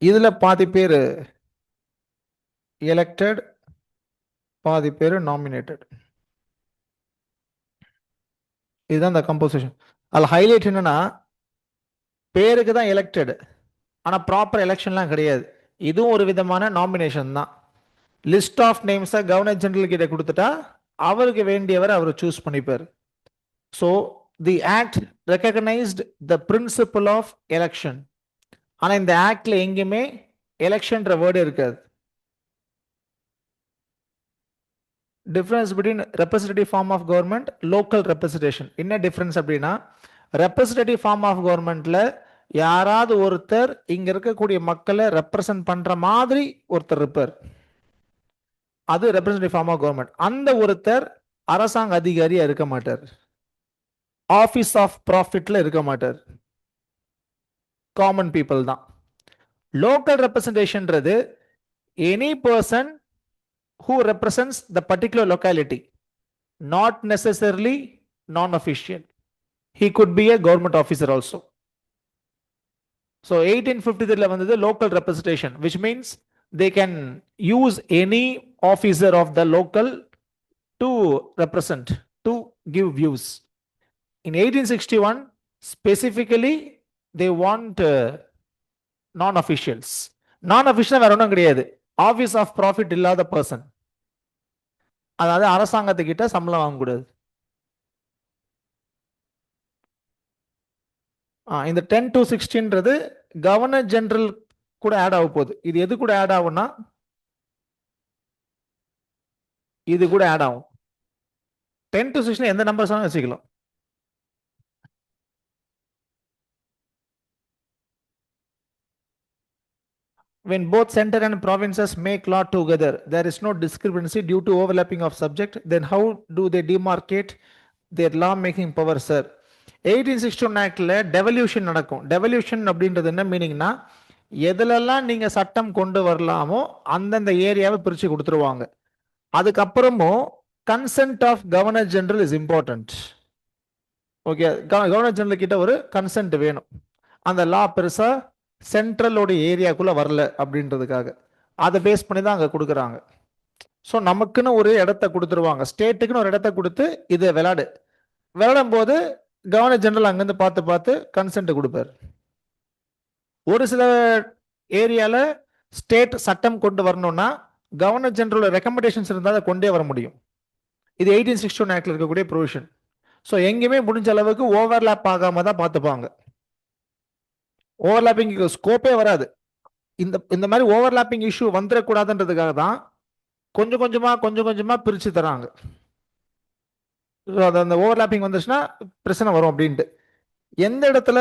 இதில் பாதி பேர் எலெக்டட், பாதி பேர் நாமினேட்டட். இதுதான் இந்த கம்போசிஷன். அதில் ஹைலைட் என்னன்னா, பேருக்கு தான் எலெக்டட், ஆனால் ப்ராப்பர் எலெக்ஷன்லாம் கிடையாது. இதுவும் ஒரு விதமான நாமினேஷன் தான். லிஸ்ட் ஆஃப் நேம்ஸை கவர்னர் ஜெனரல் கிட்ட கொடுத்துட்டா அவருக்கு வேண்டியவர் அவர் சூஸ் பண்ணிப்பார். So the act recognised the principle of election. ஆனால் இந்த ஆக்ட்ல எங்கேயுமே எலெக்ஷன்ற வேர்டு இருக்காது. Difference between representative form of government, local representation. என்ன டிஃபரன்ஸ் அப்படின்னா, ரெப்ரசன்டேட்டிவ் ஃபார்ம் ஆஃப் கவர்மெண்ட்ல யாராவது ஒருத்தர் இங்க இருக்கக்கூடிய மக்களை ரெப்ரசன்ட் பண்ற மாதிரி ஒருத்தர் இருப்பார், அது ரெப்ரசன்டேட்டிவ் ஃபார்ம் ஆஃப் கவர்மெண்ட். அந்த ஒருத்தர் அரசாங்க அதிகாரியா இருக்க மாட்டார், ஆபீஸ் ஆஃப் ப்ராஃபிட்ல இருக்க மாட்டார், காமன் பீப்புள் தான். லோக்கல் ரெப்ரசன்டேஷன்ன்றது any person who represents the particular locality, not necessarily non-official. He could be a government officer also. So 1853 vandhathu local representation, which means they can use any officer of the local to represent, to give views. In 1861 specifically they want non-officials. Non-official வேற ஒன்றும் கிடையாது, office of profit இல்லாத person, அதாவது அரசாங்கத்துக்கிட்ட சம்பளம் வாங்கக்கூடாது. இந்த 10 to 16ன்றது governor general கூட add ஆக போகுது. இது எது கூட ஆட் ஆகும்னா, இது கூட ஆட் ஆகும். 10 to 16 எந்த நம்பர்ஸ் வச்சுக்கலாம். When both center and provinces make law together, there is no discrepancy due to overlapping of subject. Then how do they demarcate their law making power, sir? 1861 ஆக்ட்ல devolution நடக்கும். Devolution அப்படின்றது என்ன மீனிங்னா, எதுலெல்லாம் நீங்க சட்டம் கொண்டு வரலாமோ அந்தந்த ஏரியாவை பிரிச்சு கொடுத்துருவாங்க. அதுக்கப்புறமும் consent of governor general is important. Okay, governor general கிட்ட ஒரு கன்சென்ட் வேணும். அந்த லா பெருசா சென்ட்ரலோட ஏரியாக்குள்ள வரல அப்படின்றதுக்காக அதை பேஸ் பண்ணி தான் அங்க கொடுக்குறாங்க. ஸோ நமக்குன்னு ஒரு இடத்த கொடுத்துருவாங்க, ஸ்டேட்டுக்குன்னு ஒரு இடத்த கொடுத்து இதை விளையாடும் போது கவர்னர் ஜெனரல் அங்கிருந்து பார்த்து பார்த்து கன்சென்ட் கொடுப்பார். ஒரு சில ஏரியால ஸ்டேட் சட்டம் கொண்டு வரணும்னா கவர்னர் ஜெனரல் ரெக்கமெண்டேஷன்ஸ் இருந்தால் அதை கொண்டே வர முடியும். இது 1861 ஆக்ட்ல இருக்கக்கூடிய ப்ரொவிஷன். ஸோ எங்கேயுமே முடிஞ்ச அளவுக்கு ஓவர்லேப் ஆகாம தான் பார்த்துப்பாங்க. ஓவர்லேப்பிங் ஸ்கோப்பே வராது. இந்த இந்த மாதிரி ஓவர்லேப்பிங் இஷ்யூ வந்துடக்கூடாதுன்றதுக்காக தான் கொஞ்சம் கொஞ்சமா பிரிச்சு தராங்க. அந்த ஓவர்லேப்பிங் வந்துச்சுன்னா பிரச்சனை வரும் அப்படின்ட்டு. எந்த இடத்துல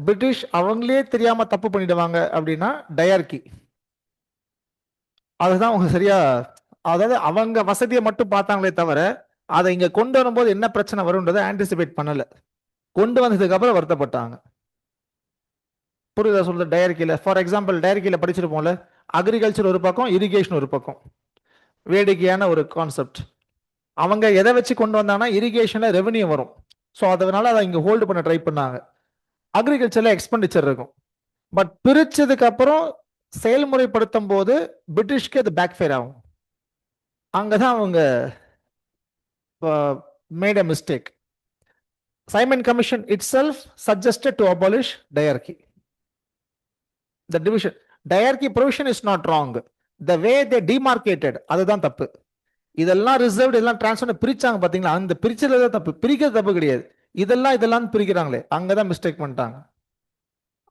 பிரிட்டிஷ் அவங்களே தெரியாம தப்பு பண்ணிடுவாங்க அப்படின்னா டயர்கி. அதுதான் அவங்க சரியா, அதாவது அவங்க வசதியை மட்டும் பார்த்தாங்களே தவிர அதை இங்க கொண்டு வரும்போது என்ன பிரச்சனை வரும்ன்றதை ஆன்டிசிபேட் பண்ணல. கொண்டு வந்ததுக்கு அப்புறம் வருத்தப்பட்டாங்க. புரியுதா சொல்றது? டயர்கில ஃபார் எக்ஸாம்பிள் டயர்கில படிச்சிருப்போம்ல, அக்ரிகல்ச்சர் ஒரு பக்கம், இரிகேஷன் ஒரு பக்கம். வேடிக்கையான ஒரு கான்செப்ட். அவங்க எதை வச்சு கொண்டு வந்தாங்கன்னா இரிகேஷன்ல ரெவன்யூ வரும். ஸோ அதனால அதை இங்க ஹோல்டு பண்ண ட்ரை பண்ணாங்க. அக்ரிகல்ச்சர்ல எக்ஸ்பெண்டிச்சர் இருக்கும். பட் பிரிச்சதுக்கு அப்புறம் செயல்முறைப்படுத்தும் போது பிரிட்டிஷ்க்கு அது பேக் ஃபயர் ஆகும். அங்கதான் அவங்க made a mistake. Simon commission itself suggested to abolish diarchy. The division. Diarchy provision is not wrong. The way they demarcated, அதுதான் தப்பு. இதெல்லாம் ரிசர்வ்டு, இதெல்லாம் டிரான்ஸ்ஃபர் பிரிச்சாங்க பாத்தீங்களா, அந்த பிரிச்சதுல தப்பு. பிரிக்கிறது தப்பு கிடையாது. இதெல்லாம் பிரிக்கிறாங்களே, அங்கதான் மிஸ்டேக் பண்ணிட்டாங்க.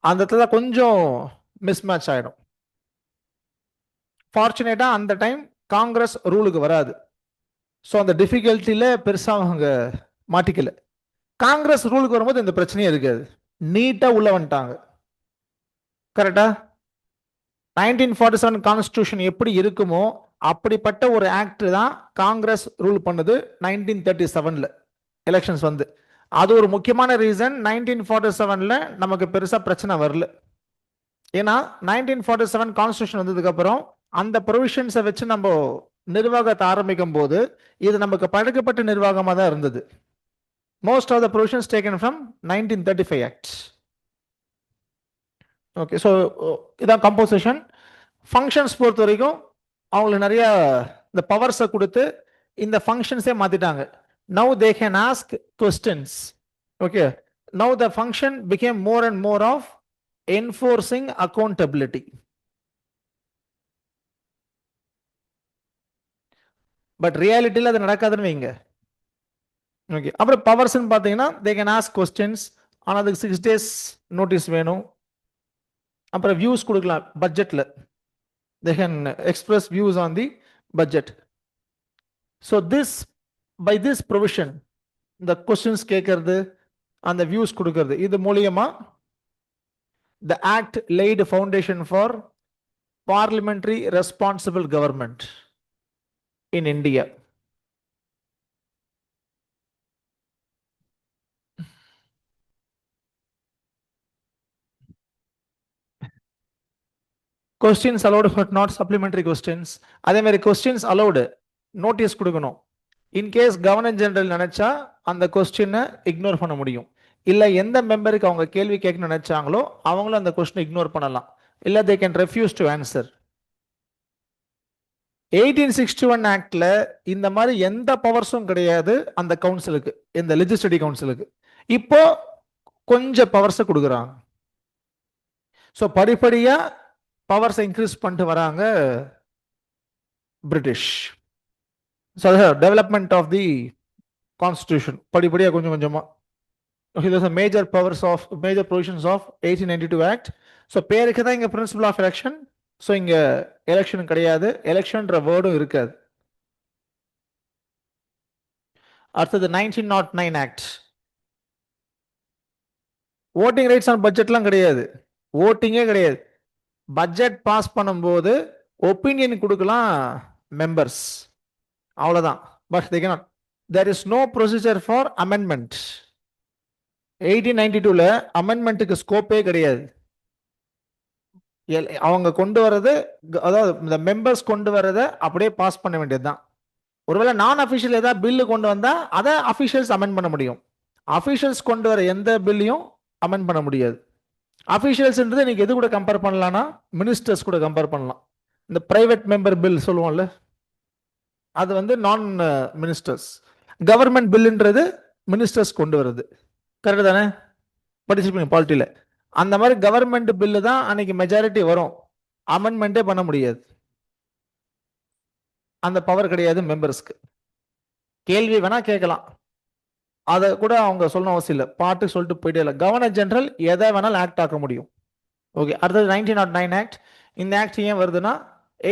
அந்த இடத்துல கொஞ்சம் மிஸ்மேட்ச் ஆயிடும். ஃபார்ச்சுனேட்டா அந்த டைம் காங்கிரஸ் ரூலுக்கு வராது. ஸோ அந்த டிஃபிகல்ட்டில பெருசா அவங்க மாட்டிக்கல. காங்கிரஸ் ரூலுக்கு வரும்போது இந்த பிரச்சனையே இருக்காது. நீட்டா உள்ள வந்துட்டாங்க. கரெக்டா? 1947 கான்ஸ்டிடியூஷன் எப்படி இருக்குமோ அப்படிப்பட்ட ஒரு ஆக்ட் தான் காங்கிரஸ் ரூல் பண்ணுது 1937ல எலெக்ஷன்ஸ் வந்து. அது ஒரு முக்கியமான ரீசன். 1947ல நமக்கு பெருசா பிரச்சனை வரல. ஏன்னா 1947 கான்ஸ்டிடியூஷன் வந்ததுக்கு அப்புறம் அந்த ப்ரொவிஷன்ஸை வச்சு நம்ம நிர்வாகத்தை ஆரம்பிக்கும் போது இது நமக்கு பழக்கப்பட்ட நிர்வாகமாக தான் இருந்தது. Most of the provisions taken from 1935 act. Okay, so இதான் கம்போசிஷன். ஃபங்க்ஷன்ஸ் பொறுத்த வரைக்கும் அவங்களுக்கு நிறைய இந்த பவர்ஸை கொடுத்து இந்த ஃபங்க்ஷன்ஸே மாத்திட்டாங்க. Now they can ask questions. Okay, now the function become more and more of enforcing accountability. But ரியாலிட்டியில் அது நடக்காதுன்னு வைங்க. ஓகே, அப்புறம் பவர்ஸ்ன்னு பார்த்தீங்கன்னா தே கேன் ஆஸ்க் கொஸ்டின்ஸ். ஆனால் அதுக்கு 6 days நோட்டீஸ் வேணும். அப்புறம் வியூஸ் கொடுக்கலாம் பட்ஜெட்ல. They can express views on the budget. So by this provision, the questions கேட்கறது and the views கொடுக்கிறது, இது மூலியமா the act laid a foundation for parliamentary responsible government in India. Questions allowed but not supplementary questions. அதே மாதிரி questions allowed, notice கொடுக்கணும். In case governor general நினைச்சா அந்த கொஸ்டினை இக்னோர் பண்ண முடியும். இல்லை எந்த மெம்பருக்கு அவங்க கேள்வி கேட்க நினைச்சாங்களோ அவங்களும் அந்த கொஸ்டினை இக்னோர் பண்ணலாம். இல்லை they can refuse to answer. 1861 ஆக்ட்ல இந்த மாதிரி எந்த பவர்ஸும் கிடையாது அந்த கவுன்சிலுக்கு, இந்த லெஜிஸ்லேட்டிவ் கவுன்சிலுக்கு. இப்போ கொஞ்சம் பவர்ஸை கொடுக்குறாங்க. ஸோ படிப்படியா பவர்ஸை இன்க்ரீஸ் பண்ணிட்டு வராங்க British. So development of the constitution படிப்படியா கொஞ்சம் கொஞ்சமா. Major powers of major provisions of 1892 act. So பேருக்கு தான் இங்க பிரின்சிபல் ஆஃப் எலெக்ஷன். ஸோ இங்க எலெக்ஷன் கிடையாது, எலெக்ஷன்ற வேர்டும் இருக்காது. அடுத்தது 1909 ஆக்ட். ஓட்டிங் ரைட்ஸ் ஆன் பட்ஜெட்லாம் கிடையாது, ஓட்டிங்கே கிடையாது. பட்ஜெட் பாஸ் பண்ணும்போது ஒப்பீனியன் கொடுக்கலாம் மெம்பர்ஸ், அவ்வளவுதான். But they cannot. There is no procedure for amendment. 1892ல அமெண்ட்மெண்ட்டுக்கு ஸ்கோப்பே கிடையாது. அவங்க கொண்டு வர்றது, அதாவது இந்த மெம்பர்ஸ் கொண்டு வர்றதை அப்படியே பாஸ் பண்ண வேண்டியதுதான். ஒருவேளை நான் அபிஷியல் ஏதாவது பில்லு கொண்டு வந்தா அதை அபிஷியல்ஸ் அமெண்ட் பண்ண முடியும். அபிஷியல்ஸ் கொண்டு வர எந்த பில்லையும் அமெண்ட் பண்ண முடியாது. அபிஷியல்ஸ்ன்றது நீங்க எது கூட கம்பேர் பண்ணலாம்னா மினிஸ்டர்ஸ் கூட கம்பேர் பண்ணலாம். இந்த பிரைவேட் மெம்பர் பில் சொல்லுவோம்ல, அது வந்து நான் மினிஸ்டர்ஸ். கவர்மெண்ட் பில்லுன்றது மினிஸ்டர்ஸ் கொண்டு வருது. கரெக்ட் தானே? படிச்சிருப்பீங்க பாலிட்டியில. அந்த மாதிரி கவர்மெண்ட் பில்லு தான் அன்னைக்கு மெஜாரிட்டி வரும். அமெண்ட்மெண்ட்டே பண்ண முடியாது. அந்த பவர் கிடையாது மெம்பர்ஸ்க்கு. கேள்வி வேணா கேட்கலாம், அதை கூட அவங்க சொல்லணும் அவசியம் இல்லை, பாட்டு சொல்லிட்டு போயிட்டே இல்லை. கவர்னர் ஜெனரல் எதை வேணாலும் ஆக்ட் ஆக்க முடியும். ஓகே, அடுத்தது 1909 ஆக்ட். இந்த ஆக்ட் ஏன் வருதுன்னா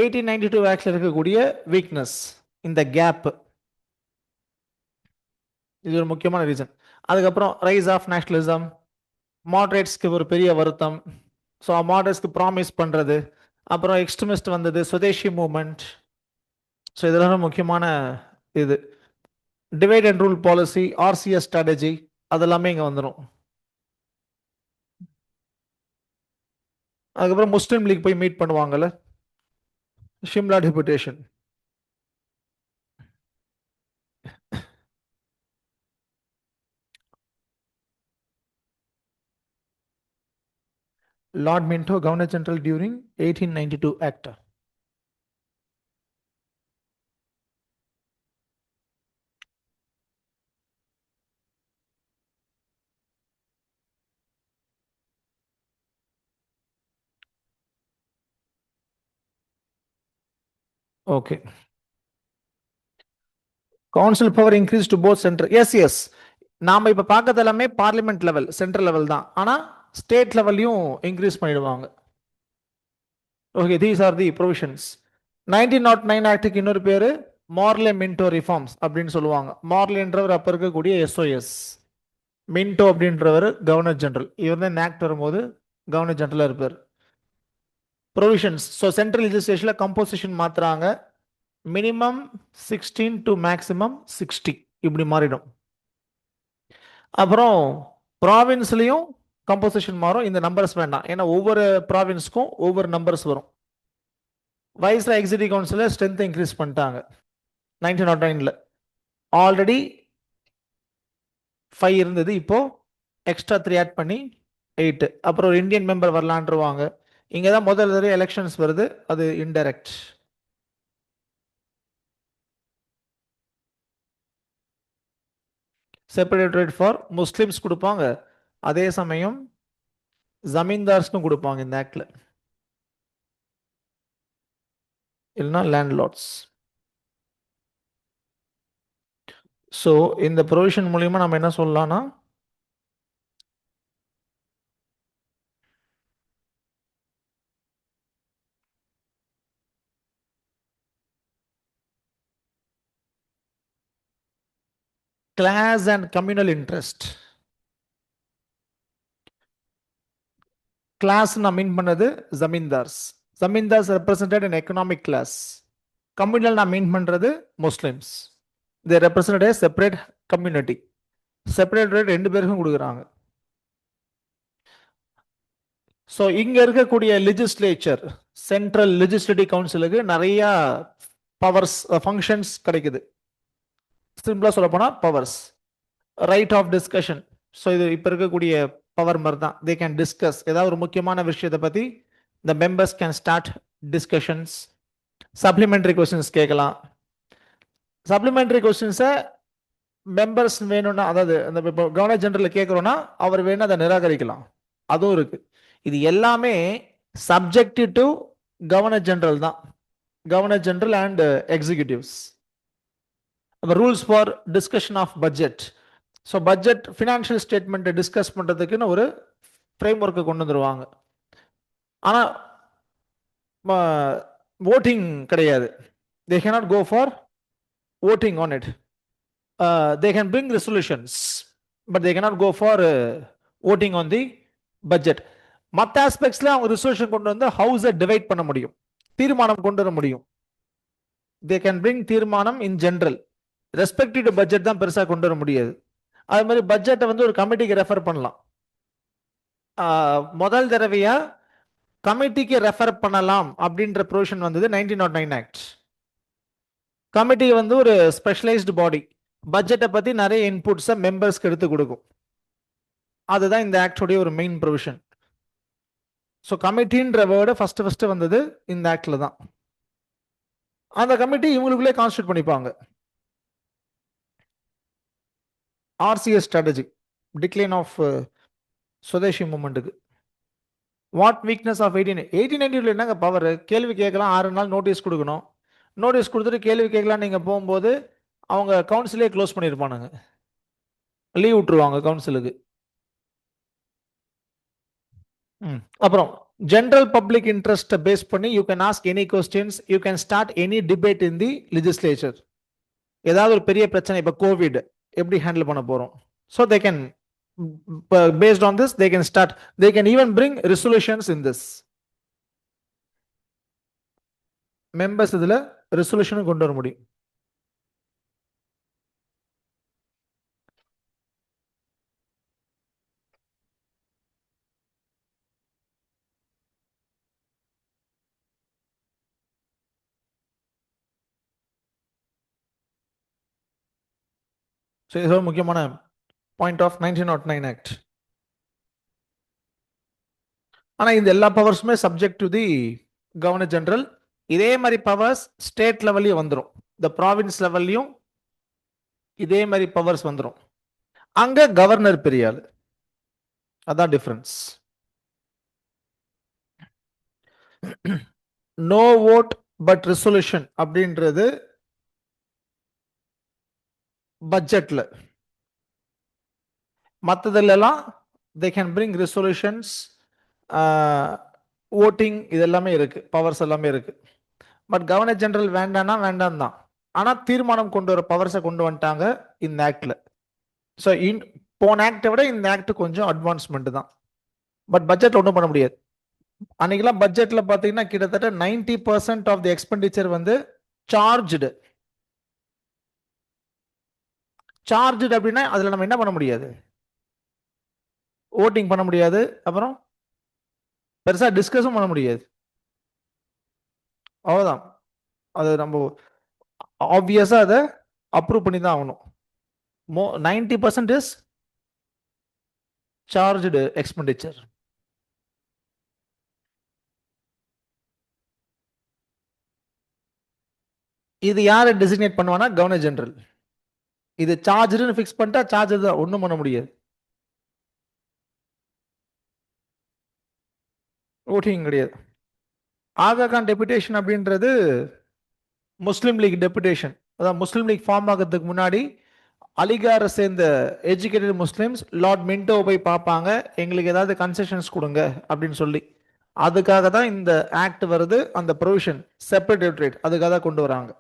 1892 ஆக்ட்ல இருக்கக்கூடிய வீக்னஸ், இந்த கேப், இது ஒரு முக்கியமான ரீசன். அதுக்கப்புறம் ரைஸ் ஆஃப் நேஷனலிசம், மாடரேட்ஸ்க்கு ஒரு பெரிய வருத்தம், ஸோ மாடரேட்ஸ்க்கு ப்ராமிஸ் பண்ணுறது, அப்புறம் எக்ஸ்ட்ரமிஸ்ட் வந்தது, சுதேஷி மூமெண்ட், ஸோ இதெல்லாம் முக்கியமான இது. Divide and rule policy, RCS strategy, அதெல்லாமே இங்கே வந்துடும். அதுக்கப்புறம் முஸ்லீம் லீக் போய் மீட் பண்ணுவாங்கல்ல, Shimla deputation. Lord Minto governor general during 1892 act. Okay, council power increase to both central. Yes yes, நாம இப்ப பார்க்கறது எல்லாமே பார்லிமெண்ட் லெவல், சென்ட்ரல் லெவல் தான். ஆனா ஸ்டேட் லெவல்லையும் இன்க்ரீஸ் பண்ணிடுவாங்க. Okay, these are the provisions. 1909 ஆக்டுக்கு இன்னொரு பேரு மார்லே மின்டோ ரிஃபார்ம்ஸ் அப்படின்னு சொல்லுவாங்க. மார்லேன்றவர் அப்ப இருக்கக்கூடிய எஸ்ஓஎஸ், மின்டோ அப்படின்றவர் கவர்னர் ஜெனரல். இவர் தான் ஆக்ட் வரும்போது கவர்னர் ஜெனரலா இருப்பார். ப்ரொவிஷன்ஸ், ஸோ சென்ட்ரல் லெஜிஸ்லேஷன்ல கம்போசிஷன் மாத்துறாங்க. மினிமம் 16 டு மேக்ஸிமம் 60 இப்படி மாறிடும். அப்புறம் ப்ராவின்ஸ்லயும் கம்போசிஷன் மாறும். இந்த நம்பர்ஸ் வேண்டாம், ஏன்னா ஒவ்வொரு ப்ராவின்ஸ்க்கும் ஒவ்வொரு நம்பர்ஸ் வரும். வைஸ்ரா எக்ஸிக்யூட்டிவ் கவுன்சில் ஸ்ட்ரென்த் இன்க்ரீஸ் பண்ணிட்டாங்க 1909. ஆல்ரெடி 5 இருந்தது, இப்போ எக்ஸ்ட்ரா 3 ஆட் பண்ணி 8. அப்புறம் ஒரு இந்தியன் மெம்பர் வரலான்ருவாங்க. இங்கே தான் முதல் தடவை எலெக்ஷன்ஸ் வருது, அது இன்டைரக்ட். செப்பரேட் ஃபார் முஸ்லிம்ஸ் கொடுப்பாங்க, அதே சமயம் ஜமீன்தார்ஸ்னு கொடுப்பாங்க இந்த ஆக்ட்ல, இல்லைன்னா லேண்ட்லார்ட்ஸ். ஸோ இந்த ப்ரொவிஷன் மூலியமா நம்ம என்ன சொல்லலாம்னா, class and communal interest. Class நான் மீன் பண்ணது zamindars. Zamindars represented in economic class. Communal நான் மீன் பண்றது Muslims. They represent a separate community. Separate rate 2 பேருக்கும் கொடுக்குறாங்க. ஸோ இங்க இருக்கக்கூடிய லெஜிஸ்லேச்சர், சென்ட்ரல் லெஜிஸ்லேட்டிவ் கவுன்சிலுக்கு நிறைய பவர்ஸ், ஃபங்க்ஷன்ஸ் கிடைக்குது. சிம்பிளா சொல்ல போனா powers. Right of discussion, so இது இப்போ இருக்கக்கூடிய பவர் மாதிரி தான். தே கேன் டிஸ்கஸ், ஏதாவது ஒரு முக்கியமான விஷயத்தை பற்றி the members can start discussions. Supplementary questions கேட்கலாம். சப்ளிமெண்டரி கொஸ்டின்ஸை மெம்பர்ஸ் வேணும்னா, அதாவது அந்த இப்போ கவர்னர் ஜெனரல் கேட்குறோன்னா அவர் வேணும் அதை நிராகரிக்கலாம், அதுவும் இருக்கு. இது எல்லாமே சப்ஜெக்ட் டு கவர்னர் ஜெனரல் தான், governor general and executives. Rules for discussion of budget. So budget financial ஸ்டேட்மெண்ட்டை டிஸ்கஸ் பண்ணுறதுக்குன்னு ஒரு ஃப்ரேம் ஒர்க்கை கொண்டு வந்துருவாங்க. ஆனால் voting கிடையாது. They cannot go for voting on it. They can bring resolutions, but they cannot go for voting on the budget. மற்ற ஆஸ்பெக்ட்ஸ்ல அவங்க ரிசல்யூஷன் கொண்டு வந்து ஹவுஸை டிவைட் பண்ண முடியும், தீர்மானம் கொண்டு வர முடியும். தே கேன் பிரிங் தீர்மானம் இன் ஜெனரல். ரெஸ்பெக்டிவ் டு பட்ஜெட் தான் பெருசாக கொண்டு வர முடியாது. அது மாதிரி பட்ஜெட்டை வந்து ஒரு கமிட்டிக்கு ரெஃபர் பண்ணலாம். முதல் தடவையா கமிட்டிக்கு ரெஃபர் பண்ணலாம் அப்படின்ற ப்ரொவிஷன் வந்தது 1909 ஆக்ட். கமிட்டி வந்து ஒரு ஸ்பெஷலைஸ்டு பாடி, பட்ஜெட்டை பற்றி நிறைய இன்புட்ஸை மெம்பர்ஸ்க்கு எடுத்து கொடுக்கும். அதுதான் இந்த ஆக்டோடைய ஒரு மெயின் ப்ரொவிஷன். ஸோ கமிட்டின்ற வேர்டு ஃபர்ஸ்ட் வந்தது இந்த ஆக்ட்ல தான். அந்த கமிட்டி இவங்களுக்குள்ளே கான்ஸ்டியூட் பண்ணிப்பாங்க. RCS strategy, decline of Swadeshi மூமெண்ட்டுக்கு. வாட் வீக்னஸ் ஆஃப் 1890 என்னங்க பவர்? கேள்வி கேட்கலாம், 6 நாள் நோட்டீஸ் கொடுக்கணும். நோட்டீஸ் கொடுத்துட்டு கேள்வி கேட்கலாம் நீங்க போகும்போது அவங்க கவுன்சிலே க்ளோஸ் பண்ணியிருப்பானுங்க, லீவ் விட்டுருவாங்க கவுன்சிலுக்கு. அப்புறம் ஜென்ரல் பப்ளிக் இன்ட்ரெஸ்ட் பேஸ் பண்ணி you can ask any questions, you can start any debate in the legislature. ஏதாவது ஒரு பெரிய பிரச்சனை, இப்போ கோவிட் எப்படி ஹேண்டில் பண்ண போறோம், so they can based on this they can start, they can even bring resolutions in this. Members இதுல resolution கொண்டு வர முடியும். ஸோ இது ஒரு முக்கியமான பாயிண்ட் ஆஃப் 1909 ஆக்ட். ஆனால் இந்த எல்லா பவர்ஸுமே subject to the governor general. இதே மாதிரி பவர்ஸ் ஸ்டேட் லெவல்லையும் வந்துடும், இந்த ப்ராவின்ஸ் லெவல்லையும் இதே மாதிரி பவர்ஸ் வந்துடும். அங்க கவர்னர் பெரிய ஆளு, அதான் difference. No vote but resolution அப்படின்றது பட்ஜெட்ல. மற்றதெல்லாம் they can bring resolutions, voting, இது எல்லாமே இருக்கு, பவர்ஸ் எல்லாமே இருக்கு. பட் கவர்னர் ஜெனரல் வேண்டாம்னா வேண்டாம் தான். ஆனா தீர்மானம் கொண்டு வர பவர்ஸை கொண்டு வந்துட்டாங்க இந்த ஆக்ட்ல. ஸோ போன ஆக்டை விட இந்த ஆக்ட் கொஞ்சம் அட்வான்ஸ்மெண்ட் தான். பட் பட்ஜெட்ல ஒன்றும் பண்ண முடியாது. அன்னைக்கெல்லாம் பட்ஜெட்ல பாத்தீங்கன்னா கிட்டத்தட்ட 90% ஆஃப் தி எக்ஸ்பெண்டிச்சர் வந்து சார்ஜ்டு. சார்ஜ்டு அப்படின்னா அதுல நம்ம என்ன பண்ண முடியாது, ஓட்டிங் பண்ண முடியாது, அப்புறம் பெருசா டிஸ்கஸும் பண்ண முடியாது. அவ்வளவுதான். அது நம்ம ஆப்வியஸா அதை அப்ரூவ் பண்ணி தான் ஆகணும். 90% இஸ் சார்ஜ்டு எக்ஸ்பெண்டிச்சர். இது யாரை டெசிக்னேட் பண்ணுவானா, கவர்னர் ஜெனரல். இது சார்ஜ்டுன்னு ஃபிக்ஸ் பண்ணிட்டா சார்ஜ் தான், ஒன்றும் பண்ண முடியாது, ஓட்டிங் கிடையாது. ஆகா கான் டெபுடேஷன் அப்படின்றது முஸ்லீம் லீக் டெபுடேஷன். அதான் முஸ்லீம் லீக் ஃபார்ம் ஆகிறதுக்கு முன்னாடி அலிகாரை சேர்ந்த எஜுகேட்டட் முஸ்லிம்ஸ் லார்ட் மின்டோ போய் பார்ப்பாங்க, எங்களுக்கு ஏதாவது கன்செஷன்ஸ் கொடுங்க அப்படின்னு சொல்லி. அதுக்காக தான் இந்த ஆக்ட் வருது, அந்த ப்ரொவிஷன் செப்பரேட் அதுக்காக தான் கொண்டு வராங்க.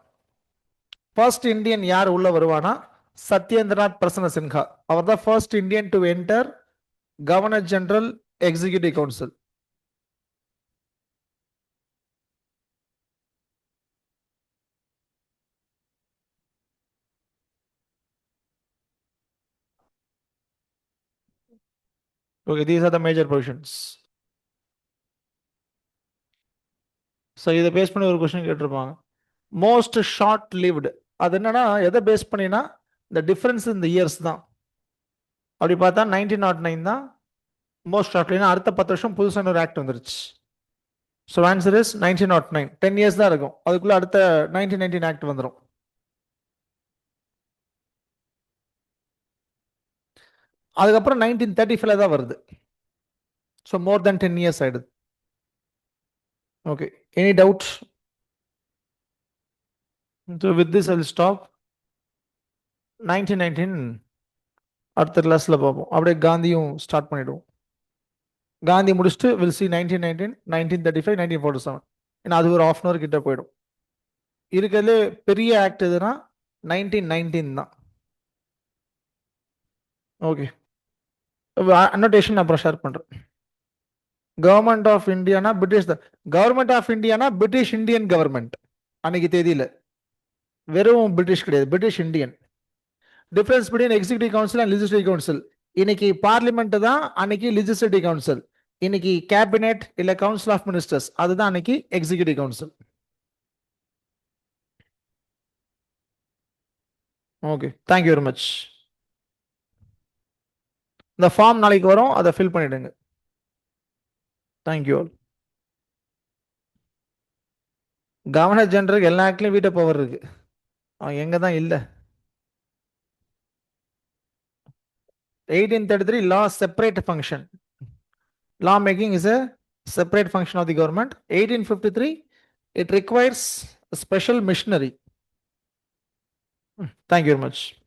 ஃபர்ஸ்ட் இந்தியன் யார் உள்ள வருவானா, சத்யேந்திரநாத் பிரசன்ன சின்ஹா. அவர் தான் first Indian to enter governor general executive council. Okay, these are the major provisions. So இதை பேஸ் பண்ணி ஒரு கொஸ்டின் கேட்டிருப்பாங்க, மோஸ்ட் ஷார்ட் லிவ்டு. அது என்னன்னா எதை பேஸ் பண்ணினா இந்த டிஃபரன்ஸ் இந்த இயர்ஸ் தான். அப்படி பார்த்தா 1909 தான் மோஸ்ட் ஷார்ட். அடுத்த 10 வருஷம் புதுசான ஒரு ஆக்ட் வந்துருச்சு. So answer is 1909. 10 இயர்ஸ் தான் இருக்கும், அதுக்குள்ள அடுத்த 1919 ஆக்ட் வந்துடும். அதுக்கப்புறம் 1935 தான் வருது. ஸோ மோர் தென் 10 இயர்ஸ் ஆயிடுது. Okay, any doubt? So with this I will stop. 1919 அடுத்த கிளாஸ்ல பார்ப்போம். அப்படியே காந்தியும் ஸ்டார்ட் பண்ணிடுவோம். காந்தி முடிச்சுட்டு வில் சி 1919, 1935, 1947. ஏன்னா அது ஒரு ½ hour கிட்ட போயிடும். இருக்கிறதுல பெரிய ஆக்ட் எதுனா 1919 தான். ஓகே, அன்னோட்டேஷன் அப்புறம் ஷேர் பண்றேன். கவர்மெண்ட் ஆஃப் இந்தியானா பிரிட்டிஷ் தான். கவர்மெண்ட் ஆஃப் இந்தியானா பிரிட்டிஷ் இந்தியன் கவர்மெண்ட். அன்னைக்கு தேதியில வெறும் பிரிட்டிஷ் கிடையாது, British Indian. Difference between executive council and legislative council. இன்னைக்கு பார்லிமெண்ட் தான், அன்னைக்கு லெஜிஸ்லேட்டிவ் கவுன்சில். இன்னைக்கு கேபினெட் இல்ல கவுன்சில் ஆஃப் மினிஸ்டர்ஸ், அதுதான் அன்னைக்கு executive council. Okay, thank you very much. இந்த ஃபார்ம் நாளைக்கு வரும், அதை ஃபில் பண்ணிடுங்க. Thank you all. கவர்னர் ஜெனரல் எல்லா ஆக்ட்லயும் வீட்டோ பவர் இருக்கு, அவன் எங்க தான் இல்ல. 1833 law separate function. Law making is a separate function of the government. 1853, it requires a special missionary. Thank you very much.